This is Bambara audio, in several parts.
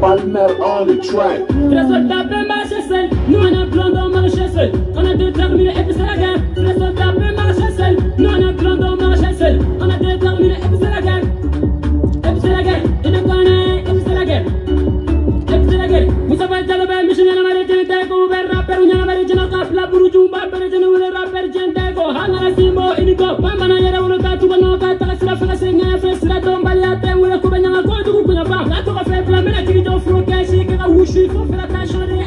Palmer on the track. Très soldats peut marcher seul, nous on a plan d'en marcher seul. On a déterminé et puis c'est la guerre. Très soldats peut marcher seul, nous on a plan d'en marcher seul. On a déterminé et puis c'est la guerre. Et puis c'est la guerre, et nous connaît, et puis c'est la guerre. Et puis c'est la guerre. Moussa Faye Diallo mission yana mari jente ko ber rapper yana mari jena ka la buru jumba ber jena wala rapper jente ko hangara simbo iniko pambana yara wala ka tu no ka ta sira fala senya fala tomba ya te wala ko banya ko tu ko na ba la to ka fe la mena tigi do fro ka shi ka wushi ko fela ta shore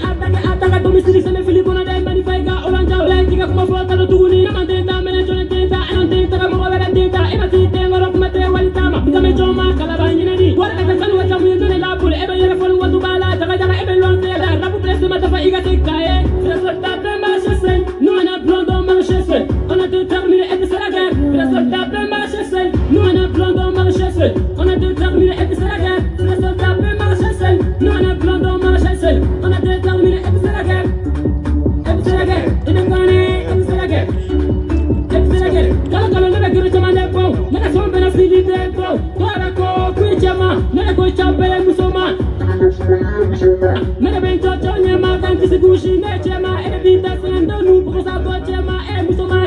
ataka domicile se me filipo na dai mani fai ga olanja wala tigi ko fo ka tu ni na mande ta mena jone tenta anon tenta mo wala tenta e ma ti te ngoro ko mate wali tama ngame joma kala ba ni ni wala ka tan wa jamu ni la bul e ba yere fon wa tu bala ta ga e be lon te la rabu presse ma ta fa iga te kae c'est soldat de marcher seul nous on a plan d'en marcher seul on a déterminé et c'est la guerre c'est soldat de marcher seul nous on a plan d'en marcher seul on a déterminé et c'est la guerre c'est soldat de marcher seul nous on a plan d'en marcher seul on a déterminé et c'est la guerre et c'est la guerre et nous connaît et c'est la guerre et c'est la guerre kala na gero chama ne ko na so be na fili de ko para ko ku chama na ko chambe musoma na ben to nyama kan kisi gushi ne chama e binda sendo nu ko sa to chama e musoma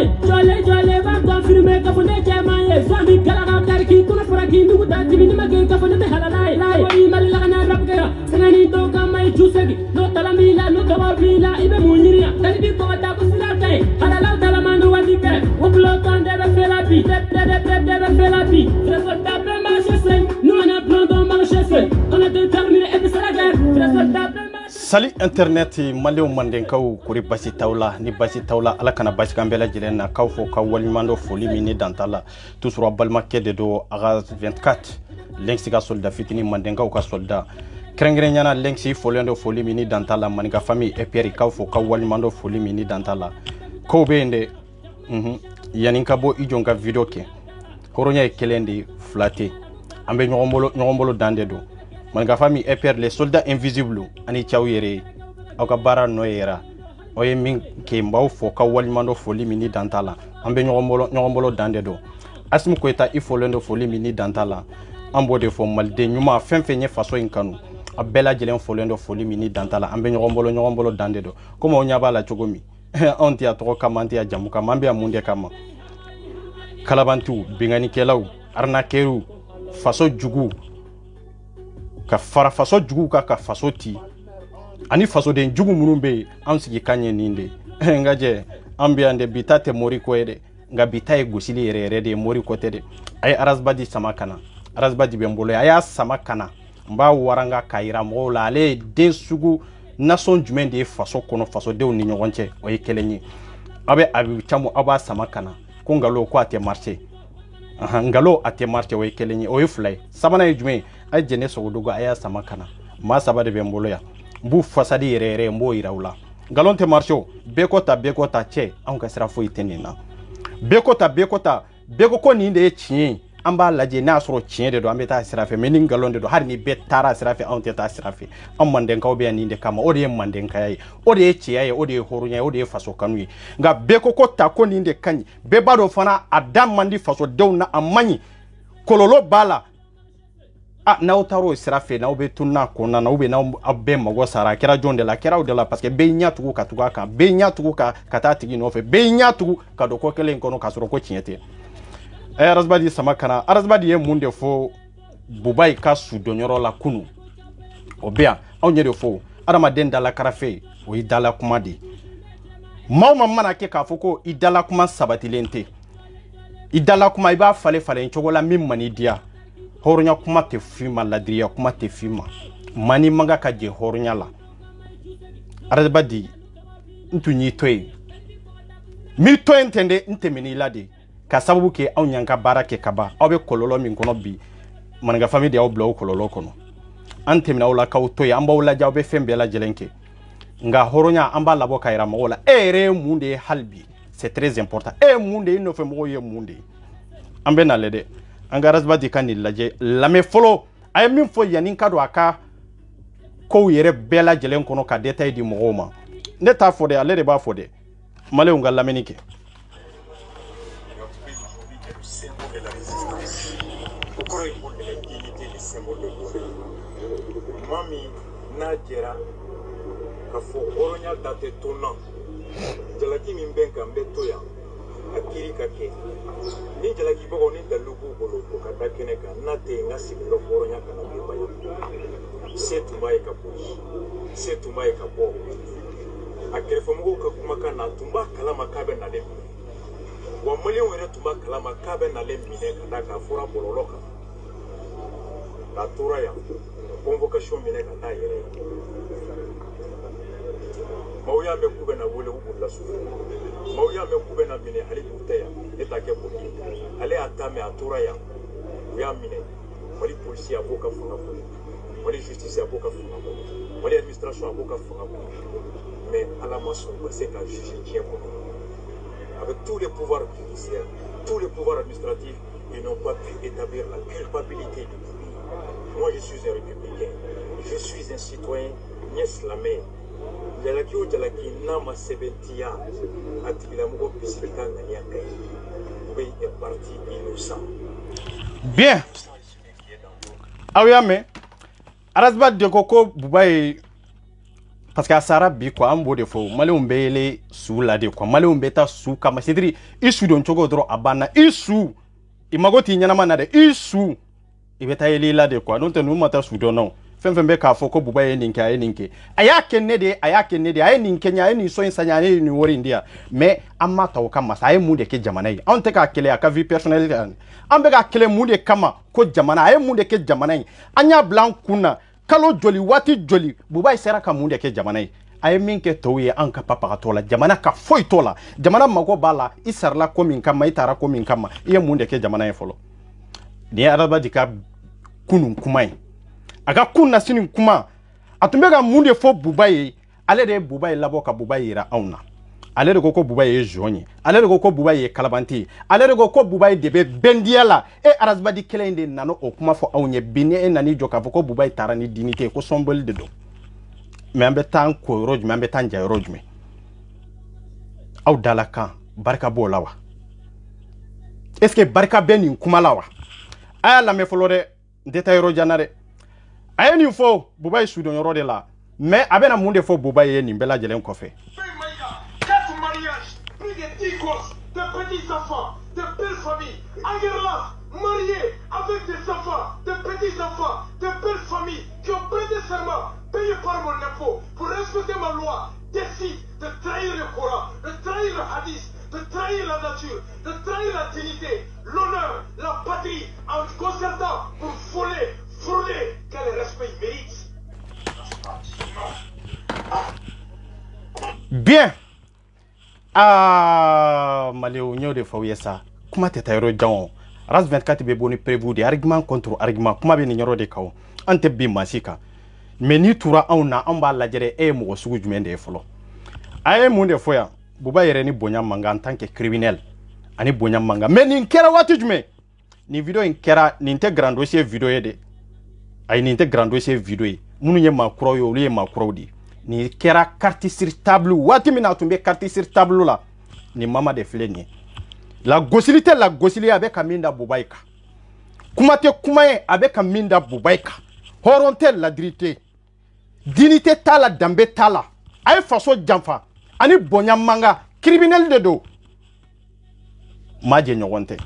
jole va confirmer ka fo ne chama e so mi kala ka kar ki kuna fora ki nu da ti ni mage ka fo ne halalai lai wi mal la na rap ga sanani to ka mai jusegi no talamila no tawabila ibe munyiria tani bi ko ta ko sila kai halala talamanu wadike woblo kan de be la vie de be la vie très soldat de marcher seul nous on a plan de marcher seul on a déterminé et c'est la guerre très soldat de Sali internet malio manden kaw kuri basi tawla ni basi tawla ala kana basi kambela jilenna kaw fo kaw walimando foli mini dantala tusura balma kede do aga 24 lenksi ka soldat fitini manden kaw ka soldat krengre nyana lenksi folendo foli mini dantala maniga famille e pieri kaw fo kaw walimando foli mini dantala ko bende yaninka bo ijonga video ke koronya ekelendi flaté ambe nyogombolo dande do maniga famille e pieri les soldats invisibles ani chawyere aka bara noyera oye min ke mbaw fo ka walimando foli mini dantala ambe nyogombolo dande do asmu ko eta ifolendo foli mini dantala ambo de fo malde nyuma fenfenye faso inkanu abela jelen folendo foli mini dantala ambe nyogombolo dande do kuma onyaba la chogomi onti ya toko kamanti ya jamu kamambe ya munde kama kalabantu bingani kelaw arnakeru faso jugu ka fara faso jugu ka faso ti ani faso den jugu munumbe ansigi kanye ninde ngaje ambiande bitate mori ko ede nga bitaye gusili yere de mori ko tede ay arasbadi samakana arasbadi bembolo aya samakana mba waranga kaira mola ale de sugu nason jumen de faso kono faso de ni nyonche o yekelenyi abe abi chamu aba samakana ko ngalo ko ate marché ngalo ate marché o yekelenyi o yeflay sabana jumen ay jene so dogo aya samakana ma sabade bembolo ya bu fasadi yere mbo irawla galonte marché bekota che an ka sira fo itenina beko ko ni de chien amba laje na soro chien de do ambeta sirafe menin galonde do har ni betara sirafe on teta sirafe am manden kaw be ni de kama ode manden kayai ode chiyaye ode horunya ode faso kanui nga beko ko ta ko ni de kanyi be bado fana adam mandi faso dewna amanyi kololo bala na utaro sirafe na ube tunna kona na ube na abbe mago sara kera jonde la kera de la parce que be nyatugo katuga ka be nyatugo ka katatigi no fe be nyatugo ka do ko kelen kono kasoro ko chinyete arasbadi samakana arasbadi ye munde fo bubai ka sudonyoro la kunu obia onye de fo arama den dala karafe o idala kuma di mawma mana ke ka foko idala kuma sabatilente idala kuma iba fale nchogola mimmani dia horunya kuma te fima ladriya kuma te fima mani manga ka je horunya la arasbadi ntunyi toy mi to entende ntemeni lade ka sababu ke aw nyanka barake kaba aw be kololo min kono bi manga famille aw blow kololo kono antemina wala ka toy amba wala jaw be fembe la jelenke nga horonya amba labo kayra mola ere munde halbi c'est très important munde no fe mo ye munde ambe na lede anga rasbadi kanil laje lame folo ay min fo yanin kado aka ko yere bela jelenko no ka detail di mo ma neta fode ale de ba fode male unga lamenike symbole de beauté. Mami Nadjera, Kafo Oronya date tonnant. Jalaki Mimbenka Mbetoya, Akiri Kake. Ni Jalaki Bogo ni Dalubu Bolo, Katakeneka, Nate Nasi Oronya Kanabaya. C'est tout maïka Kapuji, c'est tout maïka Bo. Akerefomo Kakumaka na Tumba Kalama Kabe na Lembi. Wamali were Tumba Kalama Kabe na Lembi, Kadaka Fora Bololoka. La Touraya, convocation Mineka Tayere. Mauya me kube na wole ubu la sufu. Mauya me kube na mine hali buteya. Eta ke budi. Ale atame aturaya. Uya mine. Wali polisi aboka fungabu. Wali justice aboka fungabu. Wali administration aboka fungabu. Mais à la maçon, c'est qu'à juger qui est bon. Avec tous les pouvoirs judiciaires, tous les pouvoirs administratifs, ils n'ont pas pu établir la culpabilité du pays. Moi, je suis un républicain. Je suis un citoyen nieslamé. Jalaki ou Jalaki nama sebentia atigila mugo pisika ngani akai. Ube est parti innocent. Bien. Awiyame. Arasba de koko bubai parce que asara bi quoi ambo de fo male umbele su la de quoi male umbeta su kama sidri isu don chogo dro abana isu imagoti nyana mana de isu ibeta yeli la de quoi non te nu mata su don non fembe ka fo ko buba ye ninke aye ninke aya kenne de aye ninke nya aye ni so insanya ni wori ndia mais amma taw kama sa aye mu de ke jamana yi on te ka kele aka vie personnelle an be ka kele mu de kama ko jamana aye mu de ke jamana yi anya blanc kuna kalo joli wati joli buba sera ka mu de ke jamana yi aye minke to ye an ka papa ka tola jamana ka foi tola jamana mago bala isarla ko min kama itara ko min kama ye mu de ke jamana yi folo ni araba dika kunun kumai aga kunna sinin kuma atumbe ga munde fo bubaye ale de bubaye labo ka bubaye ra auna ale de ko bubaye jonye ale de ko bubaye kalabanti ale de ko bubaye debe bendiala e arasbadi kelende nano o kuma fo awnye bine e nani joka ko bubaye tarani dinité ko sombol de do mais ambe tan ko rojme ambe tan jay rojme aw dalaka barka bo lawa est-ce que barka benin kuma lawa aya la me folore détail rojanare aye ni fo bubaye sudon yoro de la mais abena munde fo bubaye ni bela jelen ko fe 4 mariages, plus de 10 gosses, de petits enfants, de belles familles, ailleurs mariés avec des enfants, de petits enfants, de belles familles qui ont prêté serment, payé par mon impôt pour respecter ma loi, décident de trahir le Coran, de trahir le hadith, de trahir la nature, de trahir la dignité, l'honneur, la patrie, en concertant pour frauder, quel respect il mérite. Bien. Ah, Maléo nyo de fawiyesa. Kuma te tayro jaw. Ras 24 be boni prévu de argument contre argument. Kuma be ni nyoro de kaw. Ante bi masika. Mais ni tura auna amba la jere e mo sugu jumende folo. Aye munde foya. Buba yere ni bonya manga en tant que criminel. Ani bonya manga. Mais ni kera watu jume. Ni video in kera ni inte grand dossier video yede. Ay ni inte grand dossier video. Munu ye makro yo liye makro di. Ni kera carte sur table wati mina tumbe carte sur table la ni mama de fleni la gosilité avec aminda bubaika kumate kumaye avec aminda bubaika horontel la dignité tala dambe tala ay faso jamfa ani bonya manga criminel de do maje nyonte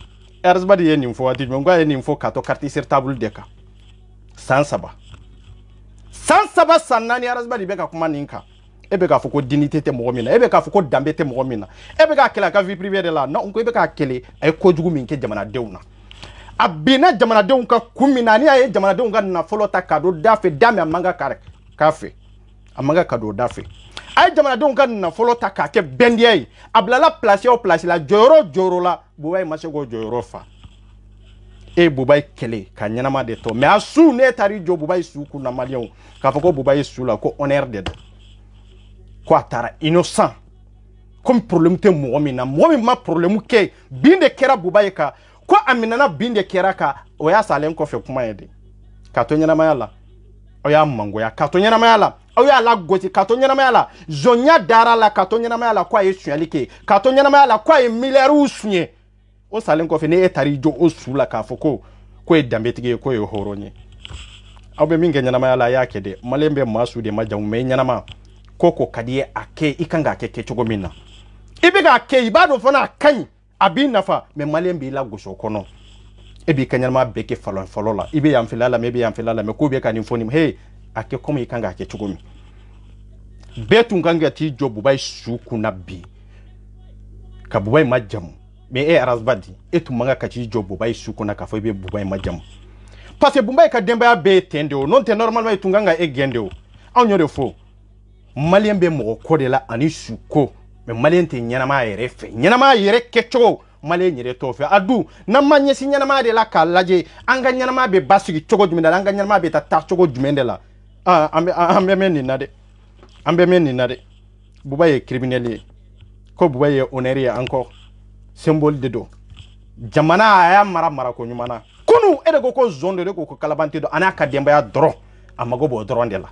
erzbadi ye nimfo wati ngwa ye nimfo kato carte sur table deka sans saba sanani arasbadi beka kuma ninka ebe ka foko dignité te mogomina ebe ka foko dambe te mogomina ebe ka kela ka vie privée de la non ko ebe ka kele ay ko jugu min ke jamana dewna abina jamana dew ka kumina ni ay jamana dew na folota kado dafe dame amanga kare kafe amanga kado dafe ay jamana dew na folota ka ke bendiay ablala place au place la joro la buway masego joro fa e bubai kele ka nyanama de to mais asu ne tari jo bubai su ku na malion ka fako bubai su la ko honneur de ko atara innocent comme problème te mo ma problème ke binde kera bubai ka ko aminana binde kera ka o ya salen ko fe kuma yede ka to nyanama yala o ya mango ya ka to nyanama yala o ya la goti ka to nyanama yala zonya dara la ka to nyanama yala ko ay sualike ka to nyanama yala ko ay milliard usunye o salen ko fe ne etari jo o sula ka foko ko e dambe tige ko e horonye aw be min kɛ ɲɛnamaya la y'a kɛ dɛ malien bɛ maasu de ma jamu mais ɲɛnama ko ka di ye a kɛ i kan k'a kɛ cogo min na i bɛ k'a kɛ i b'a dɔn fana a ka ɲi a b'i nafa mais malien b'i la gosi o kɔnɔ e b'i ka ɲɛnama bɛɛ kɛ fɔlɔ la i bɛ yan fɛla la mais i bɛ yan fɛla la mais ko bɛ ka nin fɔ nin hey a kɛ comme i kan k'a kɛ cogo min bɛɛ tun kan ka t'i jɔ Bubayi su kunna bi ka Bubayi ma jamu mais e Arazba di e tun man ka t'i jɔ Bubayi su kunna k'a fɔ i bɛ Bubayi ma jamu parce que Bubayi ka denbaya bɛɛ ye ten de o n'o tɛ normalement i tun kan ka e gɛn de o anw y'o de fɔ malien bɛ mɔgɔ ko de la ani su ko mais malien tɛ ɲɛnamaya yɛrɛ fɛ ɲɛnamaya yɛrɛ kɛcogo malien yɛrɛ t'o fɛ a dun n'an ma ɲɛsin ɲɛnamaya de la k'a lajɛ an ka ɲɛnamaya bɛ basigi cogo jumɛn de la an ka ɲɛnamaya bɛ taa cogo jumɛn de la an bɛ mɛn nin na dɛ an bɛ mɛn nin na dɛ Bubayi ye criminel ye ko Bubayi ye honneur ye encore symbole de do jamana a y'a mara ko ɲuman na kunu e de ko zone de ko kalabante do ana ka denbaya dɔrɔn a mago b'o dɔrɔn de la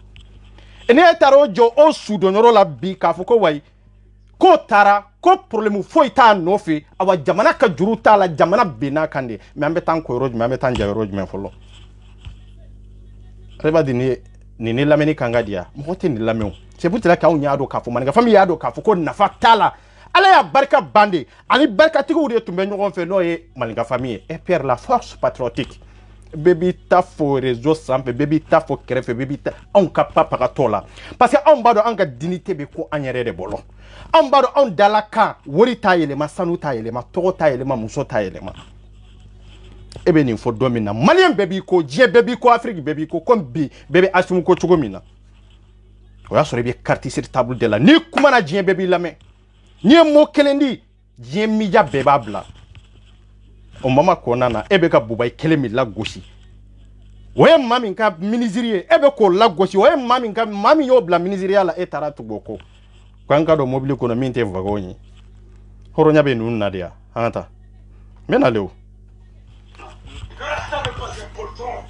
ne e taara o jɔ o sudonyɔrɔ la bi k'a fɔ ko wayi ko taara ko problème foyi t'a nɔfɛ awa jamana ka juru t'a la jamana benna kan de mais an bɛ taa ko yɔrɔ jumɛn an bɛ taa ja yɔrɔ jumɛn fɔlɔ ale b'a di ni lamɛnni kan ka di yan mɔgɔ tɛ nin lamɛn o c'est pour cela k'anw y'a dɔn k'a fɔ maninka famille y'a dɔn k'a fɔ ko nafa t'a la ala y'a barika bande ani barikatigiw de tun bɛ ɲɔgɔn fɛ n'o ye maninka famille ye FPR la force patriotique bɛɛ b'i ta fɔ réseau sanfɛ bɛɛ b'i ta fɔ kɛrɛfɛ bɛɛ b'i ta anw ka papagatɔ la parce que anw b'a dɔn an ka dignité bɛ ko an yɛrɛ de bolo anw b'a dɔn anw dala kan wari t'a yɛlɛma sanu t'a yɛlɛma tɔgɔ t'a yɛlɛma muso t'a yɛlɛma e bɛ nin fɔ don min na malien bɛɛ b'i ko diɲɛ bɛɛ b'i ko Afrique bɛɛ b'i ko comme bi bɛɛ bɛ Assimi ko cogo min na o y'a sɔrɔ i bɛ carte sur table de la n'i kumana diɲɛ bɛɛ b'i lamɛn n'i ye mot kelen di diɲɛ media bɛɛ b'a bila o mama kɔnɔna na e bɛ ka Bubayi kelen min lagosi o ye maa min ka ministre ye e bɛ k'o lagosi o ye maa min y'o bila ministeriya la e taara tugu o kɔ ko an ka dɔn mobili kɔnɔ min tɛ wagon ye hɔrɔnya bɛ ninnu na de yan an ka taa n bɛ nale o. Ça n'est pas important.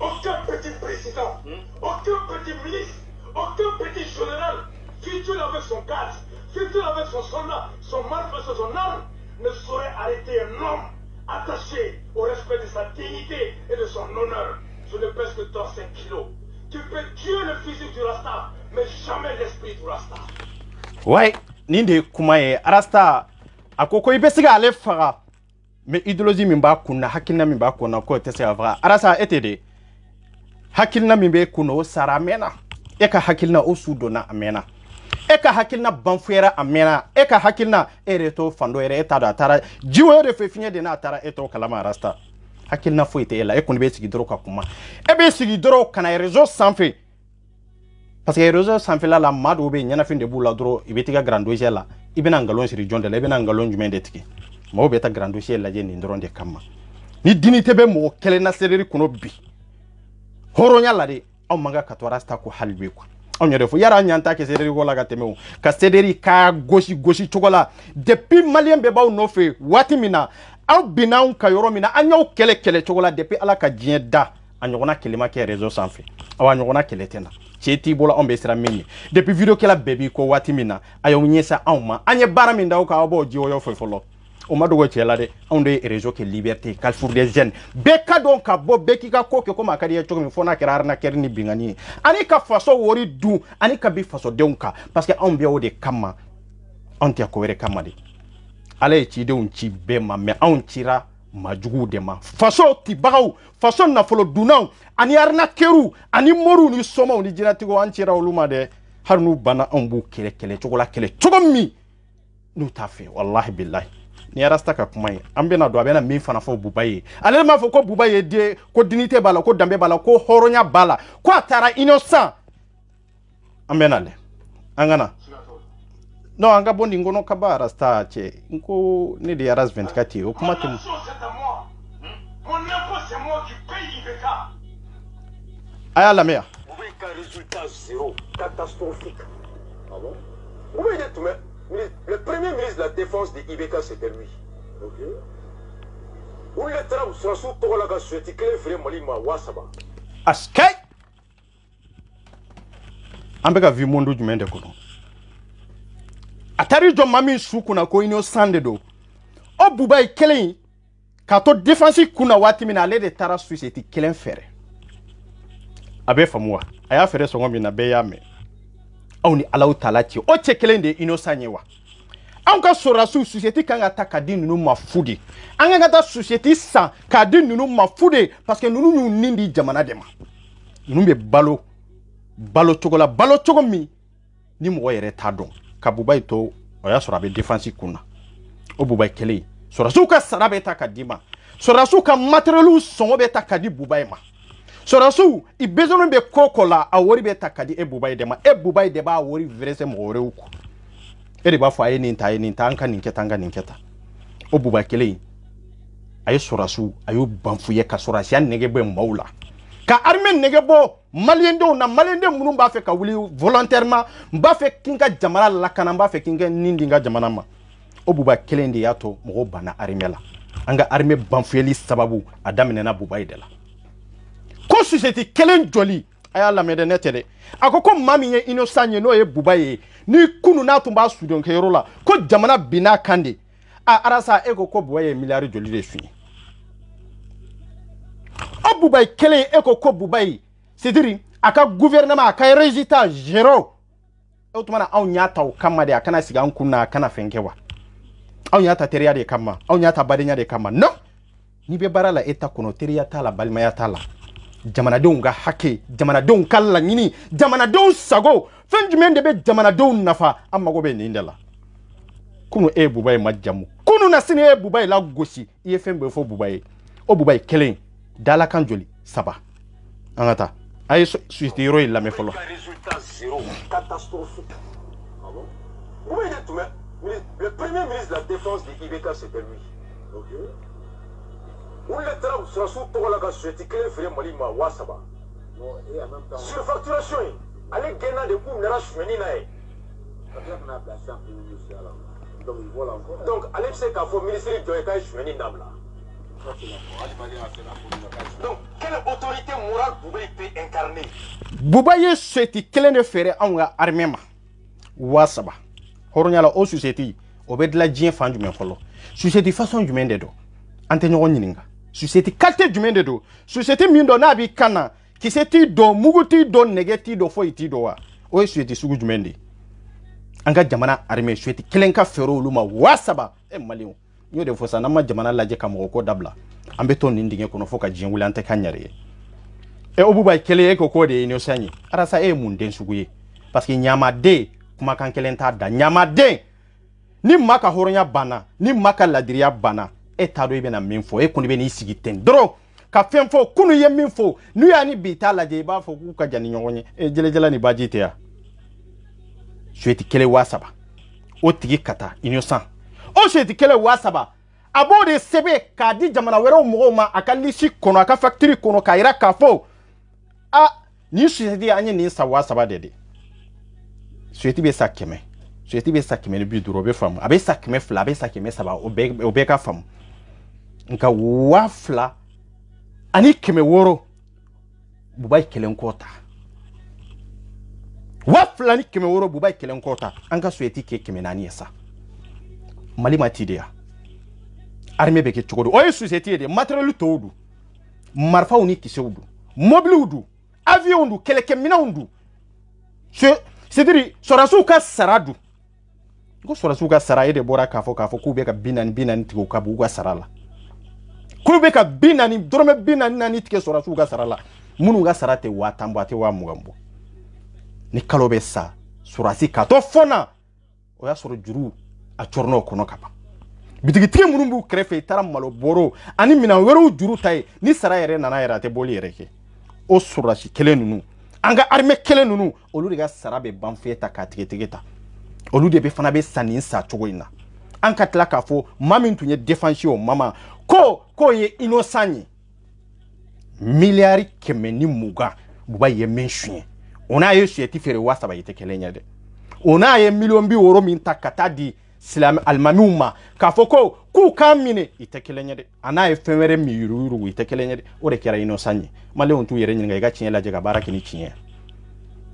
Aucun petit président, aucun petit ministre, aucun petit général, fût-il avec son cadre, fût-il avec son soldat, son marque, son arme, ne saurait arrêter un homme attaché au respect de sa dignité et de son honneur. Je ne pèse que 35 kilos. Tu peux tuer le physique du Rasta, mais jamais l'esprit du Rasta. Ouais, ni de kuma ye Rasta a ko i bɛ se k'ale faga mais idéologie min b'a kunna hakilina min b'a kunna ko tɛ se ka faga Rasta e tɛ de hakilina min b'e kunna o sara a mɛnna e ka hakilina o su donna a mɛnna e ka hakilina banfuyera a mɛnna e ka hakilina e yɛrɛ t'o fan dɔ yɛrɛ e t'a dɔn a taara jiwo de fɛ fiɲɛ de n'a taara e t'o kalama Rasta hakilina foyi tɛ e la e kɔni bɛ sigi dɔrɔn ka kuma e bɛ sigi dɔrɔn ka na réseau sanfɛ parce que réseau sanfɛla la maa dɔw bɛ yen ɲɛnafin de b'u la dɔrɔn i bɛ taa grand dossier la i bɛna nkalon siri jɔn de la i bɛna nkalon jumɛn de tigɛ mɔgɔw bɛ taa grand dossier lajɛ nin dɔrɔn de kama ni dignité bɛ mɔgɔ kelen na seleri kɔnɔ bi hɔrɔnya la de anw man ka to Rasta ko hali bi quoi anw yɛrɛ fɔ yara an ɲan ta kɛ seleri ko la ka tɛmɛ o ka seleri ka gosi cogo la depuis malien bɛɛ b'aw nɔfɛ waati min na aw binna anw ka yɔrɔ min na an y'aw kɛlɛ cogo la depuis ala ka diɲɛ da a ɲɔgɔnna kɛlɛ ma kɛ réseau sanfɛ aw a ɲɔgɔnna kɛlɛ tɛ na cɛ t'i bolo anw bɛ siran min ye depuis vidéo kɛla bɛɛ b'i ko waati min na a y'aw ɲɛsin anw ma an ye baara min da aw kan aw b'o jiwoyɔ fɛ fɔlɔ o ma dogo cɛ la dɛ anw de ye réseau kɛ liberté Carrefour des jeunes bɛɛ ka dɔn ka bɔ bɛɛ k'i ka ko kɛ komi a ka di ye cogo min fɔ n'a kɛra arnaqueur ni bingani ye ani ka faso wari dun ani ka bin fasodenw kan parce que anw bɛ o de kama anw tɛ ko wɛrɛ kama de ala ye cidenw ci bɛɛ ma mais anw cira majuguw de ma faso tibagaw faso nafolo dunnaw ani arnaqueur ani moruw ni somaw ni jinɛtigiw an cira olu ma dɛ hali n'u banna anw b'u kɛlɛ cogo la kɛlɛ cogo min n'u t'a fɛ wallahi billahi ni Rasta ka kuma ye an bɛna don a bɛna min fana fɔ Bubayi ye ale m'a fɔ ko Bubayi ye den ko dignité b'a la ko danbe b'a la ko hɔrɔnya b'a la ko a taara innocent an bɛna lɛ an ka na non an ka bɔ nin kɔnɔ ka ban Rasta cɛ n ko ne de ye Aras 24 ye o kuma tɛ Mon impôt, c'est moi qui paye IBK. a y'a lamɛn yan. Bubayi ka résultat zéro, catastrophique. Ah bon? Bubayi de Toumé, le premier ministre de la défense de IBK, c'était lui. Ok. Où le travail sera sous Togolaga souhaité que les vrais Malima Wasaba. Askay an bɛ ka vi monde jumɛn de kɔnɔ a taara jɔ maa min su kunna ko innocent de don o Bubayi kelen k'a to défense kunna waati min na ale de taara société kelen fɛrɛ abe famuwa aya fere songo mi na be ya me aw ni alaw taala ci o ce kelen de innocent ye wa an ka sorasu société kan ga ta ka di nunu mafudi an ga ta société san ka di nunu mafude parce que nunu ñu nindi jamana de ma nunu be balo chogola balo chogo mi ni mo yere ta don ka bubai to o ya sora be défense kunna o bubai kele sorasu ka sarabe ta ka dima sorasu ka matérielu songo be ta ka di bubai ma sorasu I besoin be kokola a wori be ta ka di e bubai de ma e bubai de ba wori vrese mo wore uku e de ba fo ayi ninta an ka ninketa o bubai kele ayi sorasu ayo banfuye ka sorasi an nege be maula ka armée nege bo malien de munu ba fe ka wuli volontairement ba fe kinga jamana la kana ba fe kinga nindinga jamana ma o buba kelendi yato mo bana armée la anga armée banfuyeli sababu adamine na buba idela ko société kelen joli aya la mede netele akoko mami ye innocent ye no ye buba ye ni kunu na tumba studio ke rola ko jamana bina kande a arasa eko ko buba ye milliard joli de fini o buba kelen eko ko buba ye c'est-à-dire aka gouvernement aka résultat zéro automana aw nyata o kama de akana siga nkuna akana fenkewa aw nyata teria de kama aw nyata badenya de kama no ni be barala eta kono teria tala balmaya tala jamana don ga hake jamana don kala nyini jamana don sago fenjumen de be jamana don nafa amma go be ni ndela kunu e bubai majamu kunu na sini e bubai la gosi e fembe fo bubai o bubai kelen dala kanjoli saba angata ayi suitiro il la me folo résultat zéro catastrophique. Ah bon? Vous voyez tout le premier ministre de la défense de IBK c'était lui. OK. Où le travail sera sous la société qui fait Malima Wasaba. Et en même temps surfacturation. Allez gagner des coups n'era cheminer nae. Donc allez c'est qu'à faut ministre de l'État cheminer nabla. Donc, quelle autorité morale Boubaye peut incarner? Boubaye souhaite kelen de faire en armée ma wasaba horonyala o société obedla dien fan du men folo société façon du men dedo antenyo nyininga société qualité du men dedo société mindo na bi kana ki seti do muguti do negeti do foiti do wa o société sugu du men de anga jamana armée société kelen ka fero luma wasaba e malion yo de fosa na ma jamana laje kam ko dabla ambe ton ndinge kono foka jien wuli ante kanyare e obuba kele e ko de ino sanyi arasa e mun den suguye parce que nyama de kuma kan kelen ta da nyama de ni maka horonya bana ni maka ladiriya bana e ta do ibe na minfo e kunu be ni sigi ten dro ka femfo kunu ye minfo nu ya ni bita laje ba fo ku ka jani nyonye e jele ni bajite ya sueti kele wasaba o tigi kata innocent o sueti kele wasaba abo de sebe ka di jamana wero mo ma akalishi kono aka factory kono ka ira ka fo a ni sueti anye ni sa wasaba dede sueti be sakeme ne bi duro be fam abe sakeme fla abe sakeme saba obe ka fam nka wafla ani keme woro bubai kelen kota wafla ni keme woro bubai kelen kota anka sueti ke keme nani esa malima tidia armée be ke chogodo o société de matériel tawdu marfa uni kisewdu mobile udu avion udu keleke mina udu c'est-à-dire sorasu ka saradu ko sorasu ka sara de bora kafo ku be ka binani tigo ka bu ka sarala ku be ka binani dorome binani nani tike sorasu ka sarala munu ga sarate wa tambo ate wa mugambo ni kalobe sa surasi ka to fona o ya soro juru a chorno kono kapa bitigi tike munu bu krefe taram malo boro ani mina wero juru tay ni sara yere nana yere ate boli yere ke o surasi kelen nunu anga armée kelen nunu olu de ga sara be banfeta ka tigeta olu de be fana be sanin sa chogoina anka tla ka fo mamin tunye défense o mama ko ye innocent milliard kemeni muga buba ye menchien ona ye sueti fere wasa ba yete kelenya de ona ye million bi woro min takata di islam almamuma ka fo ko ku kamine ite kelenya de ana ye fenwere mi yuru ite kelenya de o de kera innocent male on tu yere nyinga ga chinyela je ga baraki ni chinye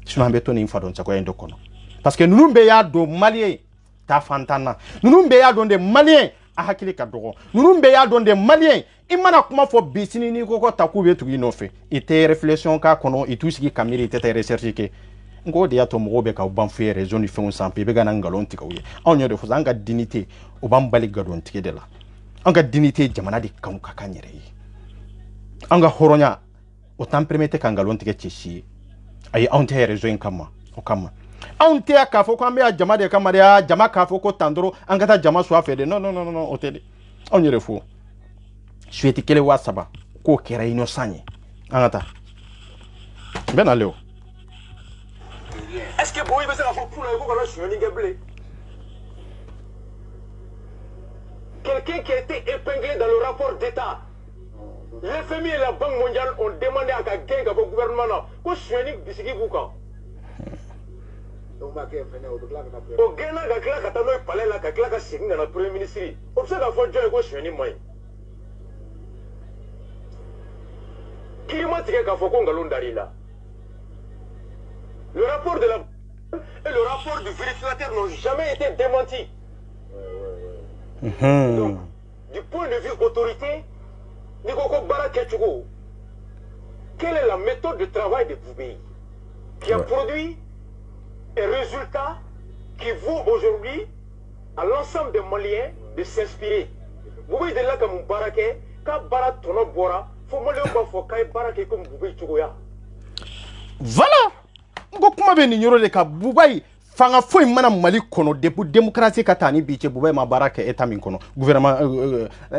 suma beto ni fadon sa ko endo kono parce que nunumbe ya do malien ta fantana nunumbe ya do de malien a hakili ka dogo nunu be ya don de malien I mana kuma fo bisini ni ko ta ku be tugi no fe ite réflexion ka kono itu sigi kamiri ite recherche ke ngo de ya to mo be ka ban fe raison ni fe on sampe be gana ngalon ti kawye onyo de fo zanga dignité o ban bali gadon ti de la anga dignité jamana di kan ka kanyere yi anga horonya o tan permettre kan ngalon ti ke chishi ay onte raison kama o kama onte ka fo ko ambe jama de kama ya jama ka fo ko tandro anga ta jama so afede non o tede onyo de fo sueti kele wasaba ko kera ino sanye angata bena leo est-ce que boy besa ko pour ko la choni gablé quelqu'un qui a été épinglé dans le rapport d'état l'FMI et la Banque mondiale ont demandé à quelqu'un au gouvernement ko choni bisiki buka o gena ga kla ka tano palais la ka kla ka singa na premier ministre observe fo joy ko choni moy climatique ka fo ko ngalon darila le rapport de la et le rapport du vérificateur n'ont jamais été démentis. Donc, du point de vue autorité, quelle est la méthode de travail de Boubéi qui a produit un résultat qui vaut aujourd'hui à l'ensemble des Maliens de s'inspirer. Boubéi de là comme Baraké, quand Bara Tono Bora, faut Malien faut qu'il Baraké comme Boubéi Tchougoya. Voilà! Ngo kuma be ni nyoro de ka Bubai fanga foi mana Mali kono depuis démocratie katani biche Bubai ma barake eta min kono gouvernement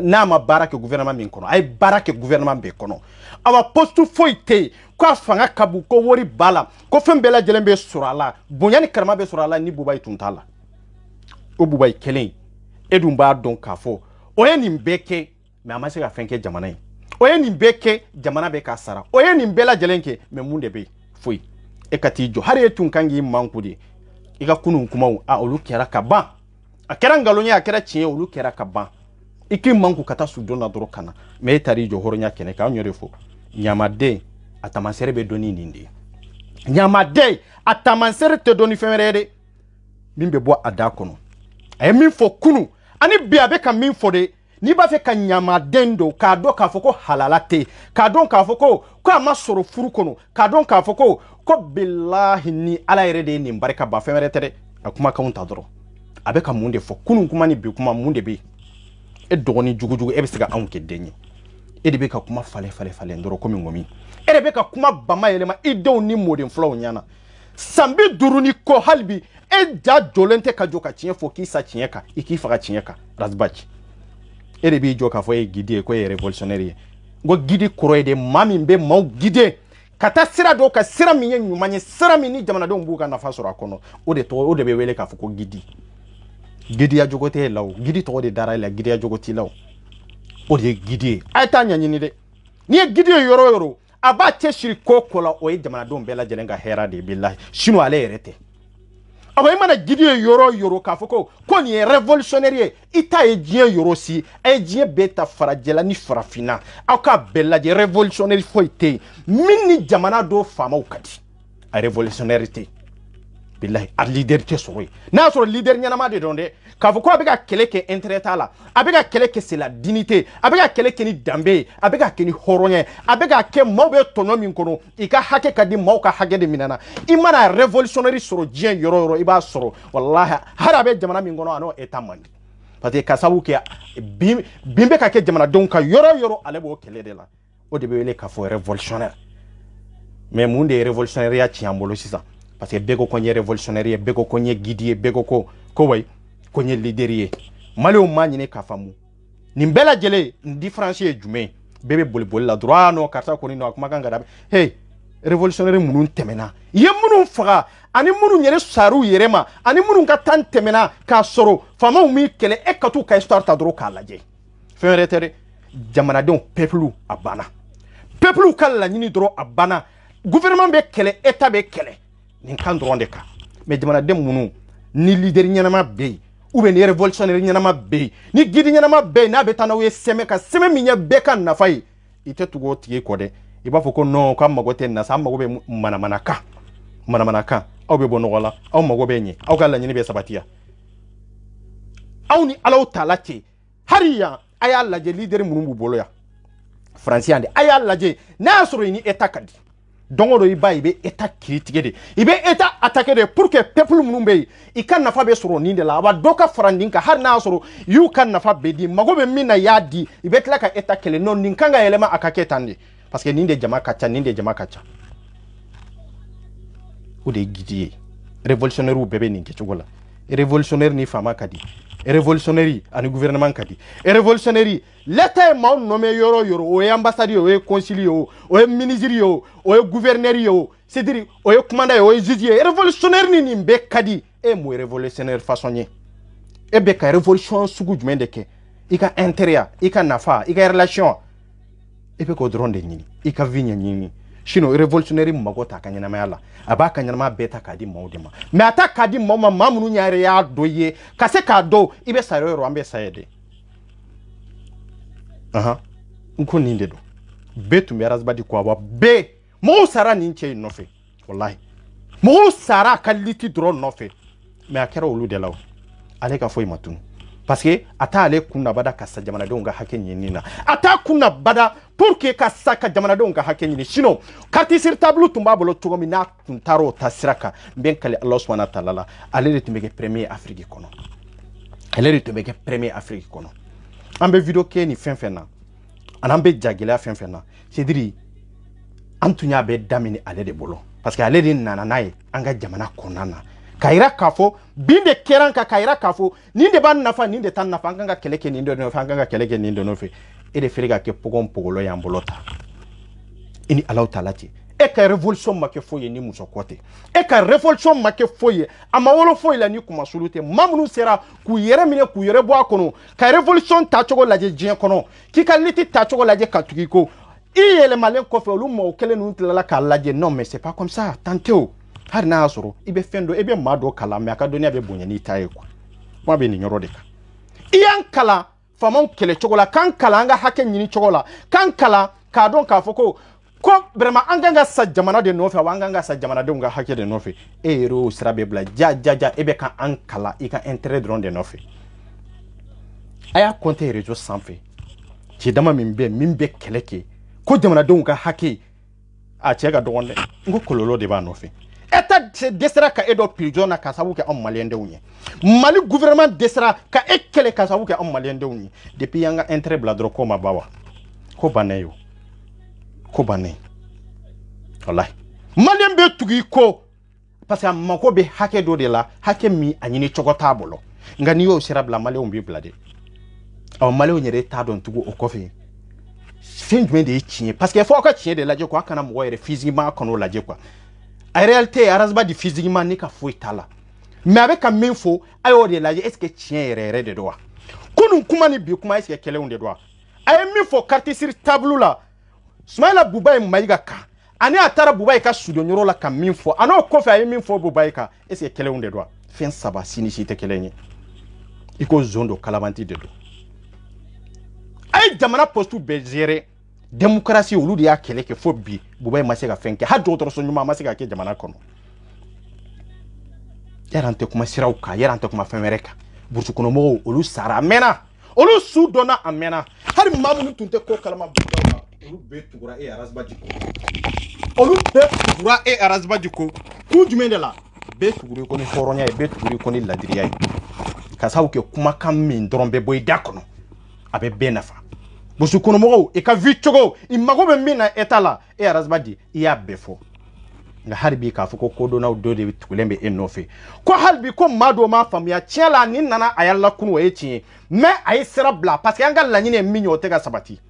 na ma barake gouvernement min kono ay barake gouvernement be kono awa postu foi te ko fanga kabu ko wori bala ko fembela jelembe surala bonyani karma be surala ni Bubai tuntala o Bubai kelen edum ba don kafo oye ni mbeke me amase ka fenke jamana yi oye ni mbeke jamana be ka sara oye ni mbela jelenke me munde be foi ekati jo hare tun kangi mankudi ika kunun kuma olu kera ka ban a kera ngalonya a kera cien olu kera ka ban iki manku kata sudon na doro kana me tari jo horonya kene ka nyore fo nyamade atamansere be doni nindi nyamade atamansere te doni femerede mimbe bo adakono ay min fo kunu ani bia be ka min fo de ni ba fe ka nyamadendo ka do ka foko halalate ka don ka foko ko amasoro furu kono ka don ka foko ko billahi ni ala yere de ni baraka ba femere tere akuma ka unta doro abe ka munde fo kunun kuma ni bi kuma munde be e dogoni jugujugu e be siga anke denye e de be ka kuma fale ndoro komi ngomi e de be ka kuma bama yelema e de ni modern flow nyana sambi duruni ko halbi e ja jolente ka joka cien fo ki sa cien ka iki faga cien ka rasbachi e de be joka fo e gidi ko e révolutionnaire go gidi koro de mami be mau gidi kata sira do ka sira minye nyumanye sira mini jamana do mbuka na fasoro akono o de be wele ka fuko gidi ya jogote law gidi to de dara la gidi ya jogoti law o de gidi ayta nyanyini de ni gidi yoro aba che shiri kokola o e jamana do mbela jelenga hera de billahi shinu ale erete aba imana gidi yoro ka fuko ko ni révolutionnaire ita e jie yoro si e jie beta farajela ni farafina aka bella de révolutionnaire foite mini jamana do fama ukati a révolutionnaire te billahi a leader te sori na so leader nyana ma de donde ka fuko abega keleke intérêt abega keleke c'est la dignité abega keleke ni dambe abega keni horonye abega ke mawbe autonomie kono ika hake kadi mawka hage de minana imana révolutionnaire soro jien yoro iba soro wallahi harabe jamana min gono ano etamandi parce que kasabu ke bimbe ka ke jamana donc yoro alebo kele de la o de be le ka fo révolutionnaire mais munde révolutionnaire ya chiambolo sisa parce que bego konye révolutionnaire bego konye guidie bego ko way konye leaderie malio manyine kafamu nimbela jele différencier jume bebe boli la droit no karta ko ni no akuma kanga dabe hey révolutionnaire munun temena ye munun faga ani munun yere saru yerema ani munun ka tan temena ka soro fama mi kele e katu ka histoire ta dro ka laje fe retere jamana don peuple abana peuple kala nyini dro abana gouvernement be kele état be kele nin kan dro ndeka mais jamana dem munun ni leader nyanama be ou bien ni révolutionnaire nyanama be ni gidi nyanama be na betana we seme ka seme minya be kan na fay ite tugo tiye kode iba foko no ka magote na sa magobe manaka aw be bono wala aw magobe nyi aw kala nyini be sabatia aw ni alaw talati hariya aya lajɛ leader minnu b'u bolo ya Français ande aya lajɛ n'a sɔrɔ ni état kadi dongo do iba ibe état critique de ibe état attaquer de pour que peuple minnu be i ka nafa be sɔrɔ nin de la aba doka farandin ka har n'a sɔrɔ yu ka nafa be di mago be min na ya di ibe tila ka état kele non nin kan ga yɛlɛma a ka kɛ tan de parce que nin de jama ka ca nin de jama ka ca o de gidi ye révolutionnaire u bɛɛ bɛ nin kɛcogo la révolutionnaire ni faama ka di révolutionnaire ani gouvernement ka di révolutionnaire l'état est maaw nommé yɔrɔ yɔrɔ o ye ambassade ye o ye consul ye o ye ministre ye o ye gouverneur ye o c'est-à-dire o ye commandant ye o ye juge ye révolutionnaire ni nin bɛɛ ka di e mo révolutionnaire façon ye e bɛ ka révolution sugu jumɛn de kɛ i ka intérêt i ka nafa i ka relation e bɛ k'o dɔrɔn de ɲini i ka vie ɲɛɲini sinon révolutionnaire mago ta ka ɲɛnamaya la a b'a ka ɲɛnamaya bɛɛ ta k'a di maaw de ma mais a ta k'a di maaw ma maa minnu yɛrɛ y'a dɔ ye ka se k'a dɔn i bɛ sa yɔrɔ yɔrɔ an bɛ sa ye de n ko nin de don bɛɛ tun bɛ arasibadi ko awa bɛɛ mɔgɔw sara nin cɛ in nɔfɛ walahi mɔgɔw sara a ka liti dɔrɔn nɔfɛ mais a kɛra olu de la o ale ka foyi ma tunu parce que a t'ale kunna bada ka sa jamanadenw ka hakɛ ɲini na a t'a kunna bada pour que ka sa ka jamanadenw ka hakɛ ɲini sinon carte sur table tun b'a bolo cogo min n'a tun taara o ta sira kan n bɛ n kale Ala subahana taala la ale de tun bɛ kɛ premier Afrique kɔnɔ ale de tun bɛ kɛ premier Afrique kɔnɔ an bɛ video kɛ ni fɛn fɛn na ani an bɛ ja gɛlɛya fɛn fɛn na c'est dire an tun y'a bɛɛ daminɛ ale de bolo parce que ale de nana n'a ye an ka jamana kɔnɔna na ka yira k'a fɔ bin de kɛra an kan ka yira k'a fɔ nin de b'a nafa nin de t'a nafa an kan ka kɛlɛ kɛ nin de nɔfɛ an kan ka kɛlɛ kɛ nin de nɔfɛ e de feere ka kɛ pɔgɔn pɔgɔlɔ y'an bolo ta i ni Alaw taala cɛ e ka révolution ma kɛ foyi ye ni muso kɔ tɛ e ka révolution ma kɛ foyi ye a ma wolo foyi la ni kumasulu tɛ maa minnu sera k'u yɛrɛ minɛ k'u yɛrɛ bɔ a kɔnɔ ka révolution tacogo lajɛ diɲɛ kɔnɔ k'i ka liti tacogo lajɛ ka tugu i ko i yɛlɛmalen kɔfɛ olu maaw kelen ninnu tilala k'a lajɛ non mais c'est pas comme ça tant tɛ o har n'a sɔrɔ i bɛ fɛn dɔ i bɛ maa dɔ kalan mais a ka dɔnniya bɛ bonya n'i ta ye quoi kuma bɛ nin yɔrɔ de kan i y'an kalan faamaw kɛlɛ cogo la k'an kalan an ka hakɛ ɲini cogo la k'an kalan k'a dɔn k'a fɔ ko vraiment an kan ka sa jamana de nɔfɛ wa an kan ka sa jamanadenw ka hakɛ de nɔfɛ e yɛrɛ o sira bɛ bila ja e bɛ ka an kalan i ka intérêt dɔrɔn de nɔfɛ a y'a compter réseau sanfɛ cɛ dama min bɛ kɛlɛ kɛ ko jamanadenw ka hakɛ a cɛ ka dɔgɔn dɛ n ko kɔlɔlɔ de b'a nɔfɛ État dɛsɛra ka e dɔ prison na ka sababu kɛ anw maliyɛndenw ye Mali gouvernement dɛsɛra ka e kɛlɛ ka sababu kɛ anw maliyɛndenw ye depuis y'an ka intérêt bila dɔrɔn ko ma ban wa ko bannen yo ko bannen wallahi maliyɛn bɛ tugu i ko parce que a mako bɛ hakɛ dɔ de la hakɛ min a ɲini cogo t'a bolo nka n'i y'o sira bila maliyɛnw b'i bila dɛ maliyɛnw yɛrɛ t'a dɔn tugu o kɔfɛ fɛn jumɛn de ye tiɲɛ ye parce que fo aw ka tiɲɛ de lajɛ quoi a kana mɔgɔ yɛrɛ physiquement kan'o lajɛ quoi en réalité arasibadi physiquement ni ka foyi t'a la mais a bɛ ka min fɔ a y'o de lajɛ est ce que tiɲɛ yɛrɛ yɛrɛ de don wa kunun kuma ni bi kuma est ce que kɛlɛnw de don wa a ye min fɔ carte sur table la Sumayila Buba ye Mayiga kan ani a taara Buba ka sudonyɔrɔ la ka min fɔ a n'o kɔfɛ a ye min fɔ Buba kan est ce que kɛlɛnw de don wa fɛn saba si ni si tɛ kɛlɛn ye i ko zone do kalabanti de don a ye jamana poste bɛɛ gérer démocratie olu de y'a kɛlɛ kɛ fo bi Buba ma se ka fɛn kɛ hali dɔgɔtɔrɔso ɲuman ma se ka kɛ jamana kɔnɔ yɛrɛ an tɛ kuma siraw kan yɛrɛ an tɛ kuma fɛn wɛrɛ kan burusi kɔnɔ mɔgɔw olu sara a mɛnna olu su dɔnna a mɛnna hali maa minnu tun tɛ ko kalama Buba la olu bɛɛ tugura e arasibadi ko olu bɛɛ tugura e arasibadi ko kun jumɛn de la bɛɛ tugura ko ni hɔrɔnya ye bɛɛ tugura ko ni ladiriya ye ka sababu kɛ kumakan min dɔrɔn bɛ bɔ i da kɔnɔ a bɛ bɛɛ nafa burusi kɔnɔ mɔgɔw i ka vie cogo i mago bɛ min na état la e arasibadi i y'a bɛɛ fɔ nka hali bi k'a fɔ ko kodɔnnaw dɔ de tugulen bɛ e nɔfɛ ko hali bi ko maa dɔw m'a faamuya tiɲɛ la nin nana a yɛrɛ lakunu o ye tiɲɛ ye mais a ye sira bila parce que an ka laɲini ye min ye o tɛ ka sabati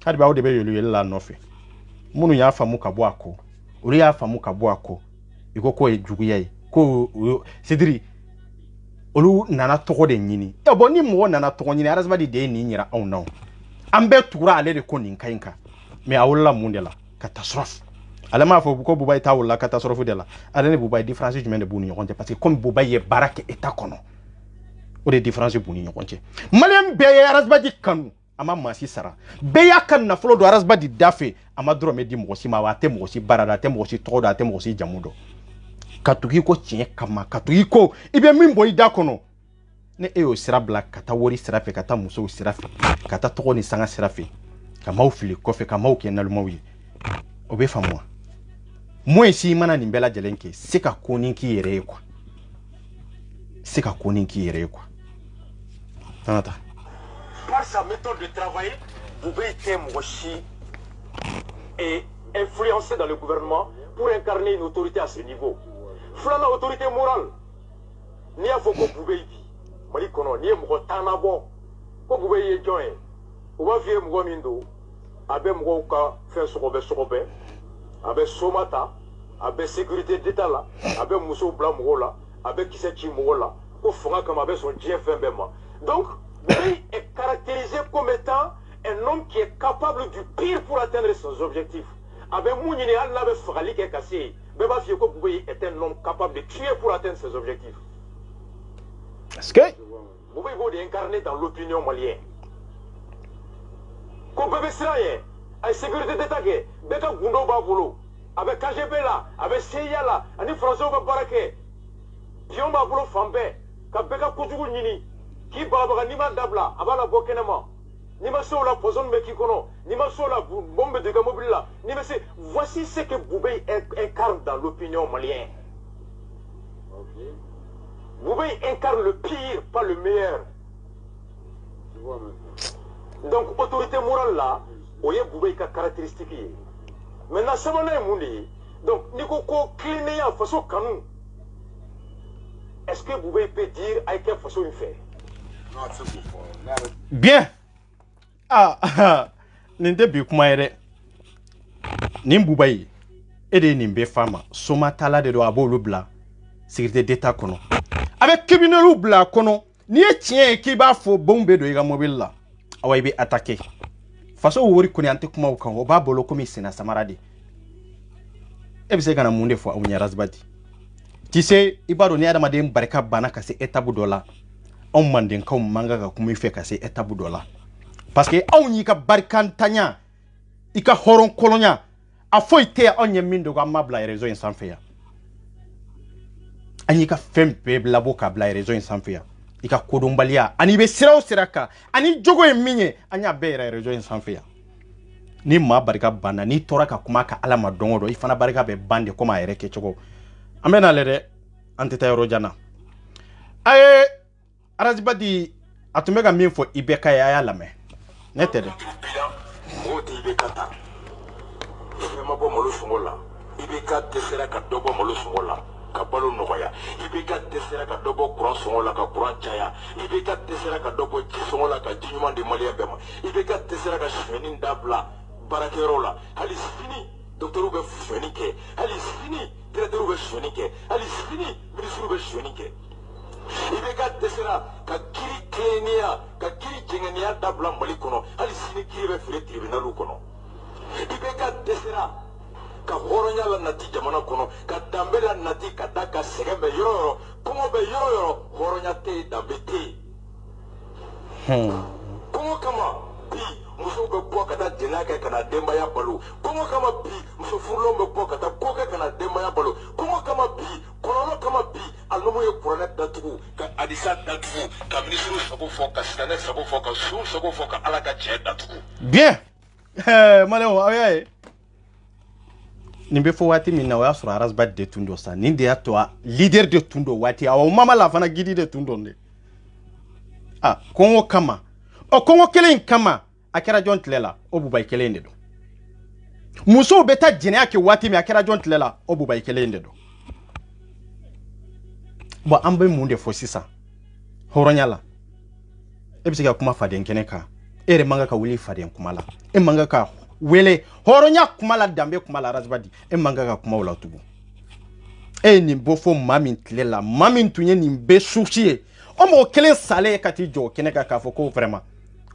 hali bi aw de bɛ yɛlɛ la a nɔfɛ minnu y'a faamu ka bɔ a kɔ olu y'a faamu ka bɔ a kɔ i ko k'o ye juguya ye ko c'est dire olu nana tɔgɔ de ɲini bon ni mɔgɔ nana tɔgɔ ɲini arasibadi de ye nin yira anw na an bɛɛ tugura ale de ko nin ka ɲi kan mais a wolola mun de la catastrophe ale m'a fɔ ko Buba t'a wolola catastrophe de la ale ni Buba différence jumɛn de b'u ni ɲɔgɔn cɛ parce que comme Buba ye baara kɛ état kɔnɔ o de différence b'u ni ɲɔgɔn cɛ maliyɛn bɛɛ ye arasibadi kanu a ma maa si sara bɛɛ y'a ka nafolo don arasibadi da fɛ a ma dɔrɔmɛ di mɔgɔ si ma wa a tɛ mɔgɔ si baara dɔn a tɛ mɔgɔ si tɔgɔ dɔn a tɛ mɔgɔ si jamu dɔn ka tugu i ko tiɲɛ kama ka tugu i ko i bɛ min bɔ i da kɔnɔ ne e yo sira bila ka taa wari sira fɛ ka taa musow sira fɛ ka taa tɔgɔ ni sanga sira fɛ ka maaw fili kɔfɛ ka maaw kɛ nalumaw ye o bɛ faamu wa moi si mana nin bɛɛ lajɛlen kɛ se ka ko ni k'i yɛrɛ ye quoi se ka ko ni k'i yɛrɛ ye quoi tanata par sa méthode de travail Boubé était Mouachi et influencé dans le gouvernement pour incarner une autorité à ce niveau. Flana autorité morale. Ni a foko Boubé dit. Mali kono ni mo tanabo. Ko Boubé ye join. O va vie mo mindo. Abe mo ka faire sokobe. Abe somata, abe sécurité d'état là, abe muso blanc mo là, abe kisechi mo là. Ko fonga comme abe son GFM bema. Donc Boubé est caractérisé comme étant un homme qui est capable du pire pour atteindre ses objectifs. Avec Mounini, Allah veut frali qui est cassé. Beba Fieko Boubé est un homme capable de tuer pour atteindre ses objectifs. Est-ce que Boubé est incarné dans l'opinion malienne. Comme Bébé Siraye, avec sécurité d'État, Beka Gundo Babolo, avec KGB là, avec CIA là, avec Français au Barake, Dion Babolo Fambe, Kabeka Koudou Nini, qui Babara Nima Dabla, Abala Bokenema. Nima la poison me kikono, nima la bombe de gamobile là, nima se voici ce que Boubé incarne dans l'opinion malienne. Okay. Boubé incarne le pire, pas le meilleur. Donc autorité morale là, oye Boubé ka caractéristique. Maintenant ça m'a mundi. Donc niko ko cleaner en façon canon. Est-ce que Boubé peut dire à quelle façon il fait? Bien. Ninde bi kuma yɛrɛ nin Buba ye e de ye nin bɛɛ fama soma tala de do a b'olu bila sécurité d'état kɔnɔ a bɛ criminels bila kɔnɔ n'i ye tiɲɛ ye k'i b'a fɔ bon bɛ don i ka mobile la awa i bɛ attaquer faso wori kɔni an tɛ kuma o kan o b'a bolo komi sena samara de e bɛ se ka na mun de fɔ aw ɲɛ Razbati tu sais i b'a dɔn ni adamaden barika banna ka se étape dɔ la anw mandenkaw man kan ka kuma i fɛ ka se étape dɔ la parce que on y ka barikantanya i ka horon kolonya a foi te on ye min do ga mabla réseau en sanfɛ ya ani ka fem pe blabo ka bla réseau en sanfɛ ya i ka kodonbaliya ani be siraw siraka ani jogo en minye anya be réseau en sanfɛ ya ni ma barika bana ni tora ka kuma ka alama dongo do i fana barika be bande ko ma yɛrɛ kɛ cogo amena lede antita yoro jana ay Razbati atumeka min fo ibeka ya lame netede moti ibekata fema bo molo sungola ibeka tesera ka dobo molo sungola ka balo nogoya ibeka tesera ka dobo courant sungola ka courant chaya ibeka tesera ka dobo sungola ka jinyuma de malia bema ibeka tesera ka shmenin dabla barakero la hali fini docteur be fini ke hali fini directeur be fini ke hali fini ministre be fini ke ibeka tesera ka kiri klenia ka kiri jengenia dabla mali kono hali sini kiri be fere tribunalu kono ibeka tesera ka horonya la nati jamana kono ka dambela nati ka daka segembe yoro komo be yoro horonya te dambete komo kama bi muso be bo kata jenaka kana demba ya balu komo kama bi muso furlo be bo kata koka kana demba ya balu komo kama bi kono kama bi alnomo ye kurana datugu ka adisa datugu ka ministre sabo fo ka sane sabo fo ka su sabo fo ka ala ka che datugu bien maleo aye nimbe fo wati minna wa sura Razbati de tundo sa ninde ya to leader de tundo wati awo mama la fana gidi de tundo ne kongo kama o kongo kelen kama akera John Tlela o Buba kelen de do muso beta jene ake wati mi akera John Tlela o Buba kelen de do bo ambe munde fo sisa horonyala ebisiga kuma faden keneka ere manga ka wuli faden kuma la e manga ka wele horonya kuma la dambe kuma la Razbati e manga ka kuma wala tubu e ni bofo mami Tlela mami tunye ni be sushi o mo kelen sale kati jo keneka ka fo ko vraiment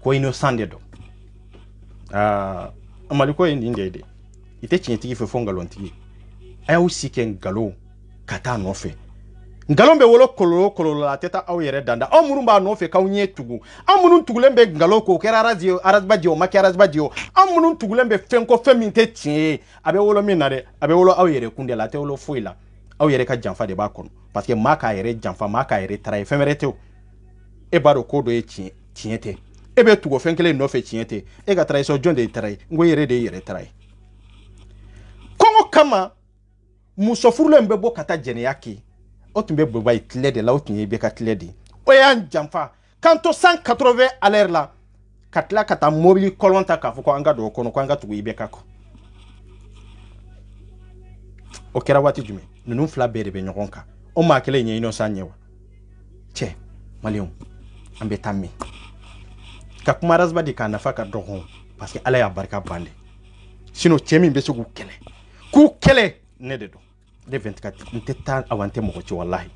ko innocent de do amaliko indi ndede ite chinyetiki fe fonga lontigi aya usiken galo kata nofe ngalo be wolo kololo la teta aw yere danda aw murumba nofe kawnye tugu aw munun tugulembe ngalo ko kera Razbati o makya Razbati o aw munun tugulembe fenko feminte tie abe wolo minare abe wolo aw yere kunde la te wolo foila aw yere ka janfa de ba kono parce que maka yere janfa maka yere tray femerete e b'a dɔn ko dɔ ye tiɲɛ tɛ e bɛ tugu fɛn kelen nɔfɛ tiɲɛ tɛ e ka trahison jɔn de ye tara ye n ko yɛrɛ de ye yɛrɛ tara ye kɔngɔ kama muso furulen bɛ bɔ ka taa jɛnɛya kɛ o tun bɛ bɔba tile de la o tun ye bɛ ka tile de o y'an janfa kan to 180 à l'heure la ka tila ka taa mobili kɔlɔn ta k'a fɔ ko an ka don o kɔnɔ ko an ka tugu i bɛ ka kɔ o kɛra waati jumɛn ninnu fila bɛɛ de bɛ ɲɔgɔn kan o maa kelen ɲɛ innocent ɲɛ wa cɛ maliyɛnw an bɛ taa min ka kuma rasba di k'a nafa ka dɔgɔn parce que ala y'a barika ban de sinon cɛ min bɛ se k'u kɛlɛ ne de don ne 24 n tɛ taa awan tɛ mɔgɔ ci wallahi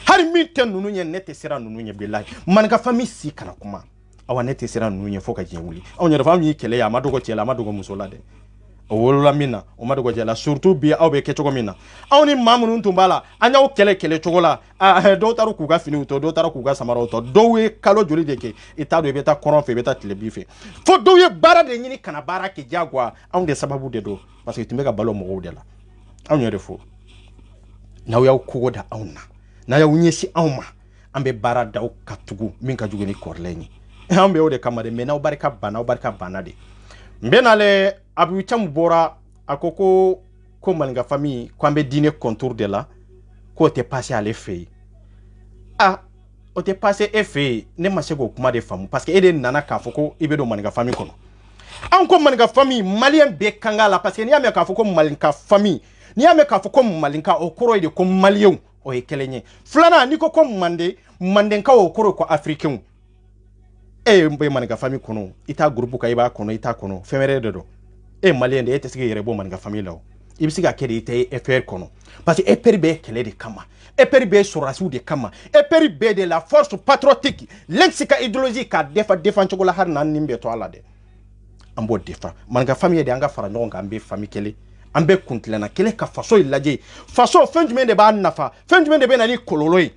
hari min tɛ ninnu ɲɛ ne tɛ siran ninnu ɲɛ bilahi maninka famille si kana kuma awa ne tɛ siran ninnu ɲɛ fo ka diɲɛ wuli anw yɛrɛ fɔ anw y'i kɛlɛ ye a ma dogo cɛ la a ma dogo muso la dɛ o wolola min na o ma dogo cɛ la surtout bi aw bɛ kɛ cogo min na anw ni maa minnu tun b'a la an y'aw kɛlɛ cogo la dɔw taara k'u ka finiw to dɔw taara k'u ka samaraw to dɔw ye kalo joli de kɛ i t'a dɔn i bɛ taa kɔrɔn fɛ i bɛ taa tile bi fɛ fo dɔw ye baara de ɲini kana baara kɛ diyagoya anw de sababu de don parce que tun bɛ ka balo mɔgɔw de la anw yɛrɛ fo n'aw y'aw kogo da anw na n'a y'aw ɲɛsin anw ma an bɛ baara da aw ka tugu min ka jugu ni kɔrɔlen ye an bɛ o de kama de mais n'aw barika banna de n bɛ n'ale Abu Cham bɔra a ko ko maninka famille ko an bɛ diinɛ contour de la k'o tɛ passé ale fɛ yen o tɛ passé e fɛ yen ne ma se k'o kuma de faamu parce que e de nana k'a fɔ ko i bɛ don maninka famille kɔnɔ an ko maninka famille malien bɛɛ kan la parce que n'i y'a mɛn k'a fɔ ko maninka famille n'i y'a mɛn k'a fɔ ko maninka o kɔrɔ ye de ko malien o ye kelen ye filanan n'i ko mandenka o kɔrɔ ko africain e bɛ maninka famille kɔnɔ i t'a groupe kan i b'a kɔnɔ i t'a kɔnɔ fɛn wɛrɛ de don e malien de e tɛ se k'i yɛrɛ bɔ maninka famille la o i bɛ se ka kɛ de i tɛ FPR kɔnɔ parce que FPR bɛ kɛlɛ de kama FPR bɛ sɔrɔdasiw de kama FPR bɛ de la force patriotique l'ex ka idéologie ka défend cogo la hari n'an nin bɛ to a la dɛ an b'o défend maninka famille de an ka fara ɲɔgɔn kan an bɛ famille kelen an bɛ kuntilenna kelen ka faso lajɛ faso fɛn jumɛn de b'a nafa fɛn jumɛn de bɛ na ni kɔlɔlɔ ye